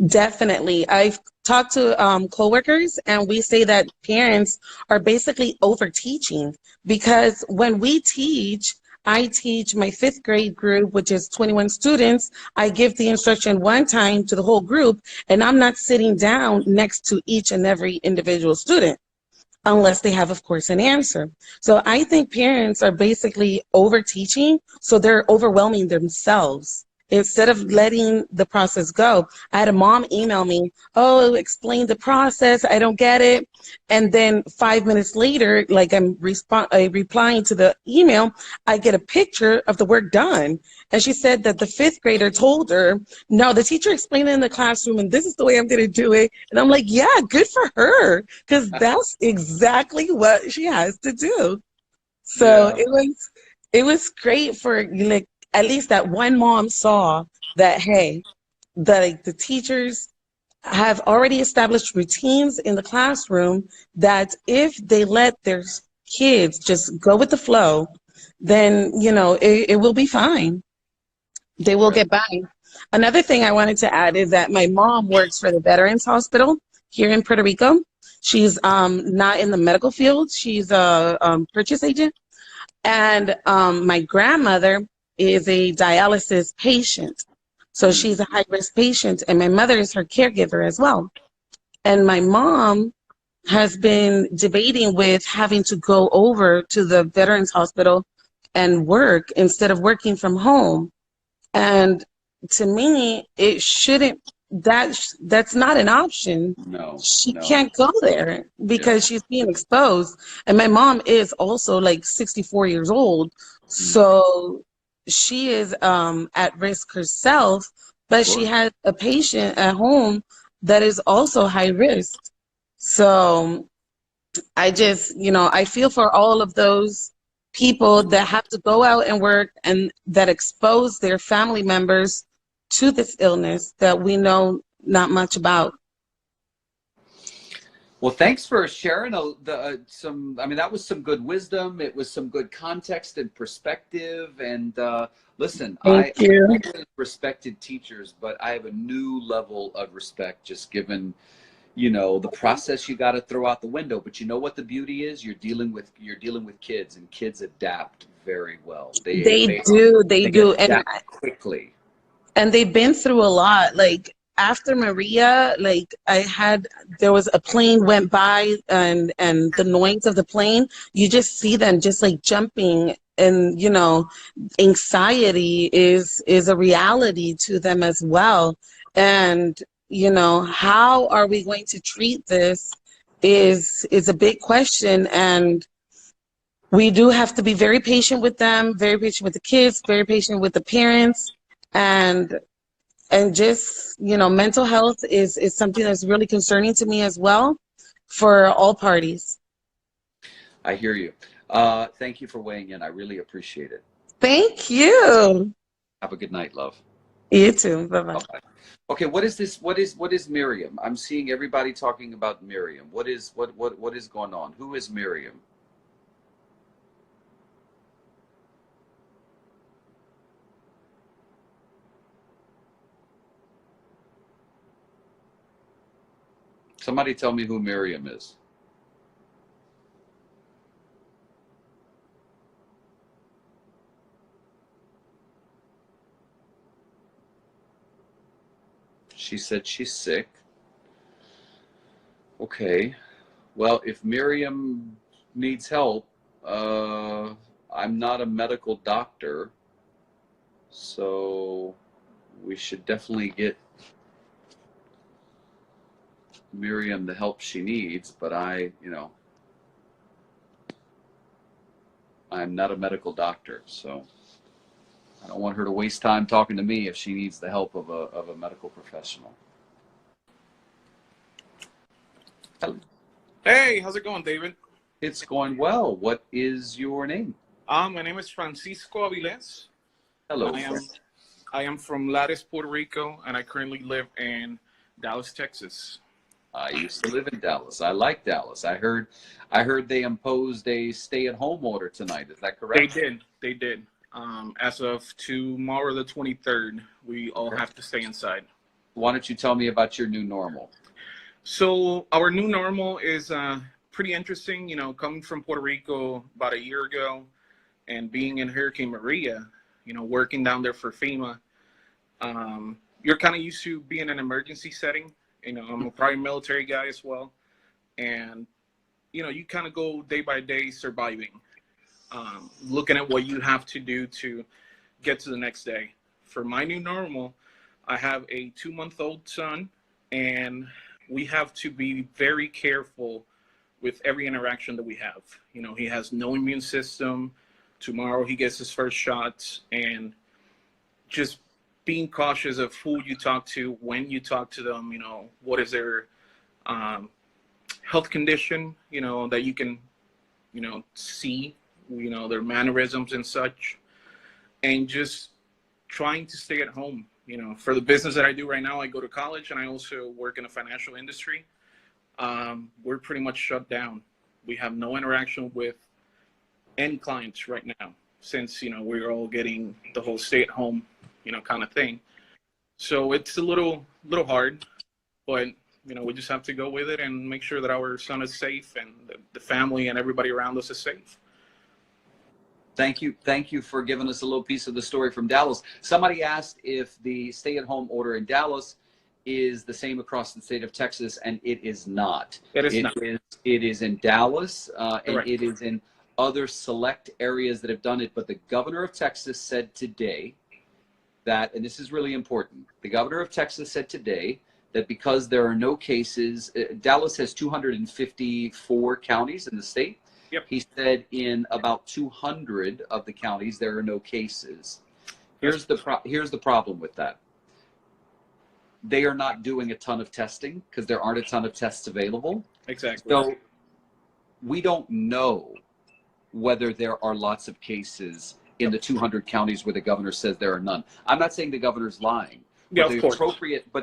Definitely. I've talked to coworkers, and we say that parents are basically over teaching, because when we teach, I teach my fifth grade group, which is 21 students. I give the instruction one time to the whole group, and I'm not sitting down next to each and every individual student unless they have, of course, an answer. So I think parents are basically over teaching, so they're overwhelming themselves. Instead of letting the process go. I had a mom email me, oh, explain the process, I don't get it. And then 5 minutes later, like I'm replying to the email, I get a picture of the work done. And she said that the fifth grader told her, no, the teacher explained it in the classroom and this is the way I'm gonna do it. And I'm like, yeah, good for her, because that's exactly what she has to do. So Yeah. it was great for like at least that one mom saw that, hey, the teachers have already established routines in the classroom that if they let their kids just go with the flow, then, it will be fine. They will get by. Another thing I wanted to add is that my mom works for the Veterans Hospital here in Puerto Rico. She's not in the medical field. She's a purchase agent. And my grandmother is a dialysis patient. So she's a high-risk patient, and my mother is her caregiver as well. And my mom has been debating with having to go over to the Veterans Hospital and work instead of working from home. And to me, it shouldn't, that's not an option. No. She can't go there because she's being exposed. And my mom is also like 64 years old. So she is at risk herself, but she has a patient at home that is also high risk. So I just, I feel for all of those people that have to go out and work and that expose their family members to this illness that we know not much about. Well, thanks for sharing some. I mean, that was some good wisdom. It was some good context and perspective. And listen, I always respected teachers, but I have a new level of respect just given, the process you got to throw out the window. But you know what the beauty is? You're dealing with kids, and kids adapt very well. They do. Adapt quickly. And they've been through a lot. Like after Maria, there was a plane went by, and the noise of the plane, you just see them just like jumping, and anxiety is a reality to them as well. And how are we going to treat this is a big question. And we do have to be very patient with them, very patient with the kids, very patient with the parents. And just, mental health is something that's really concerning to me as well for all parties. I hear you. Thank you for weighing in. I really appreciate it. Thank you. Have a good night, love. You too. Bye-bye. Bye-bye. Okay, what is this? What is Miriam? I'm seeing everybody talking about Miriam. What is going on? Who is Miriam? Somebody tell me who Miriam is. She said she's sick. Okay. Well, if Miriam needs help, I'm not a medical doctor, so we should definitely get Miriam the help she needs, but I'm not a medical doctor, so I don't want her to waste time talking to me if she needs the help of a medical professional. Hey, how's it going, David? It's going well. What is your name? My name is Francisco Aviles. Hello. I am from Lares, Puerto Rico, and I currently live in Dallas, Texas. I used to live in Dallas. I like Dallas. I heard they imposed a stay-at-home order tonight. Is that correct? They did. As of tomorrow, the 23rd, we all have to stay inside. Why don't you tell me about your new normal? So our new normal is pretty interesting. You know, coming from Puerto Rico about a year ago and being in Hurricane Maria, working down there for FEMA, you're kind of used to being in an emergency setting. I'm a prior military guy as well. And, you kind of go day by day surviving, looking at what you have to do to get to the next day. For my new normal, I have a 2-month-old son, and we have to be very careful with every interaction that we have. He has no immune system. Tomorrow he gets his first shots, and just being cautious of who you talk to, when you talk to them, what is their health condition, that you can, see, their mannerisms and such, and just trying to stay at home. For the business that I do right now, I go to college and I also work in the financial industry. We're pretty much shut down. We have no interaction with any clients right now since, we're all getting the whole stay at home, kind of thing. So it's a little hard, but, we just have to go with it and make sure that our son is safe and the family and everybody around us is safe. Thank you for giving us a little piece of the story from Dallas. Somebody asked if the stay-at-home order in Dallas is the same across the state of Texas, and it is not. It is not. It is in Dallas, and Correct. it is in other select areas that have done it. But the governor of Texas said today that, and this is really important, the governor of Texas said today that because there are no cases, Dallas has 254 counties in the state. Yep. He said in about 200 of the counties there are no cases. Here's the problem with that. They are not doing a ton of testing because there aren't a ton of tests available. Exactly. So we don't know whether there are lots of cases in the 200 counties where the governor says there are none. I'm not saying the governor's lying. Yeah, But of course.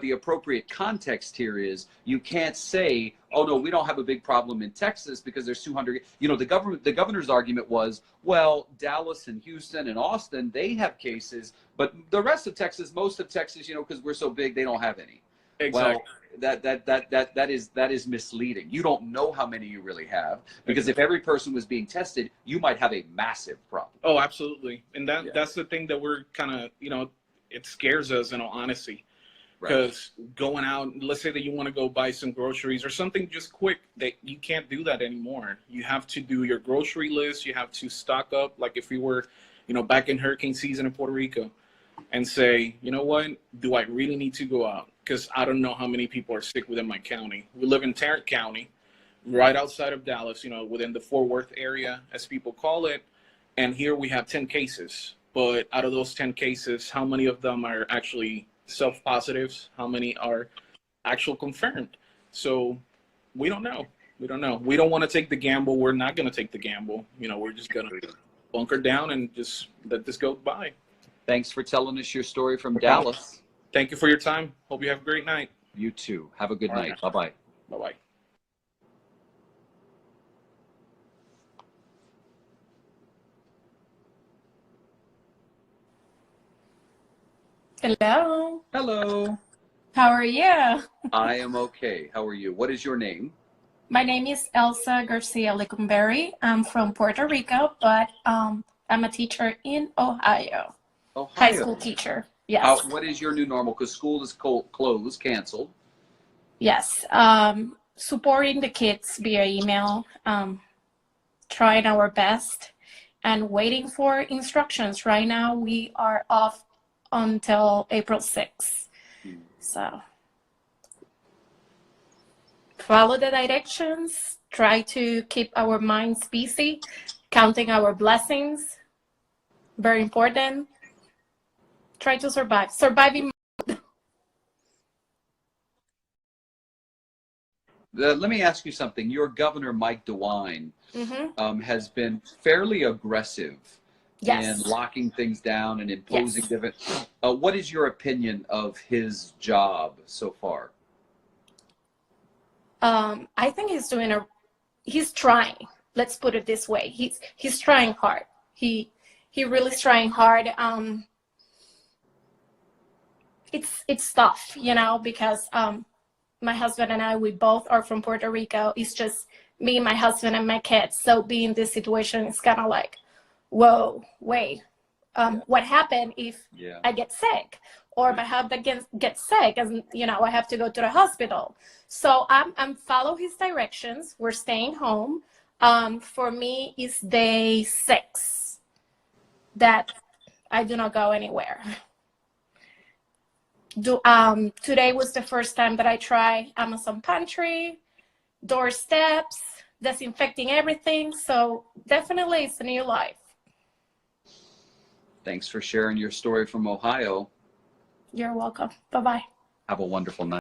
the appropriate context here is you can't say, oh no, we don't have a big problem in Texas because there's 200. The governor's argument was, well, Dallas and Houston and Austin, they have cases, but the rest of Texas, most of Texas, because we're so big, they don't have any. Exactly. Well, that is misleading. You don't know how many you really have, because if every person was being tested, you might have a massive problem. Oh, absolutely. And that's the thing that we're kind of, it scares us in all honesty, because going out, let's say that you want to go buy some groceries or something just quick, that you can't do that anymore. You have to do your grocery list. You have to stock up, like if we were, back in hurricane season in Puerto Rico, and say, you know what, do I really need to go out? Because I don't know how many people are sick within my county. We live in Tarrant County, right outside of Dallas, within the Fort Worth area, as people call it. And here we have 10 cases. But out of those 10 cases, how many of them are actually self-positives? How many are actual confirmed? So we don't know. We don't know. We don't want to take the gamble. We're not going to take the gamble. We're just going to bunker down and just let this go by. Thanks for telling us your story from No problem. Dallas. Thank you for your time. Hope you have a great night. You too. Have a good All right. night. Bye-bye. Bye-bye. Hello. Hello. How are you? I am okay. How are you? What is your name? My name is Elsa Garcia Lecumberri. I'm from Puerto Rico, but I'm a teacher in Ohio. Ohio. High school teacher. Yes. What is your new normal? Because school is closed, canceled. Yes. Supporting the kids via email, trying our best, and waiting for instructions. Right now, we are off until April 6th. So follow the directions, try to keep our minds busy, counting our blessings. Very important. Try to survive. Surviving. Let me ask you something. Your governor, Mike DeWine, has been fairly aggressive in locking things down and imposing different. What is your opinion of his job so far? I think he's trying. Let's put it this way. He's trying hard. He really is trying hard. It's tough, you know, because my husband and I, we both are from Puerto Rico. It's just me, my husband, and my kids. So being in this situation is kind of like, whoa, wait, what happened if I get sick, or if I have to get sick, and you know I have to go to the hospital? So I'm follow his directions. We're staying home. For me, it's day 6 that I do not go anywhere. Today was the first time that I tried Amazon Pantry, doorsteps, disinfecting everything. So definitely it's a new life. Thanks for sharing your story from Ohio. You're welcome. Bye-bye. Have a wonderful night.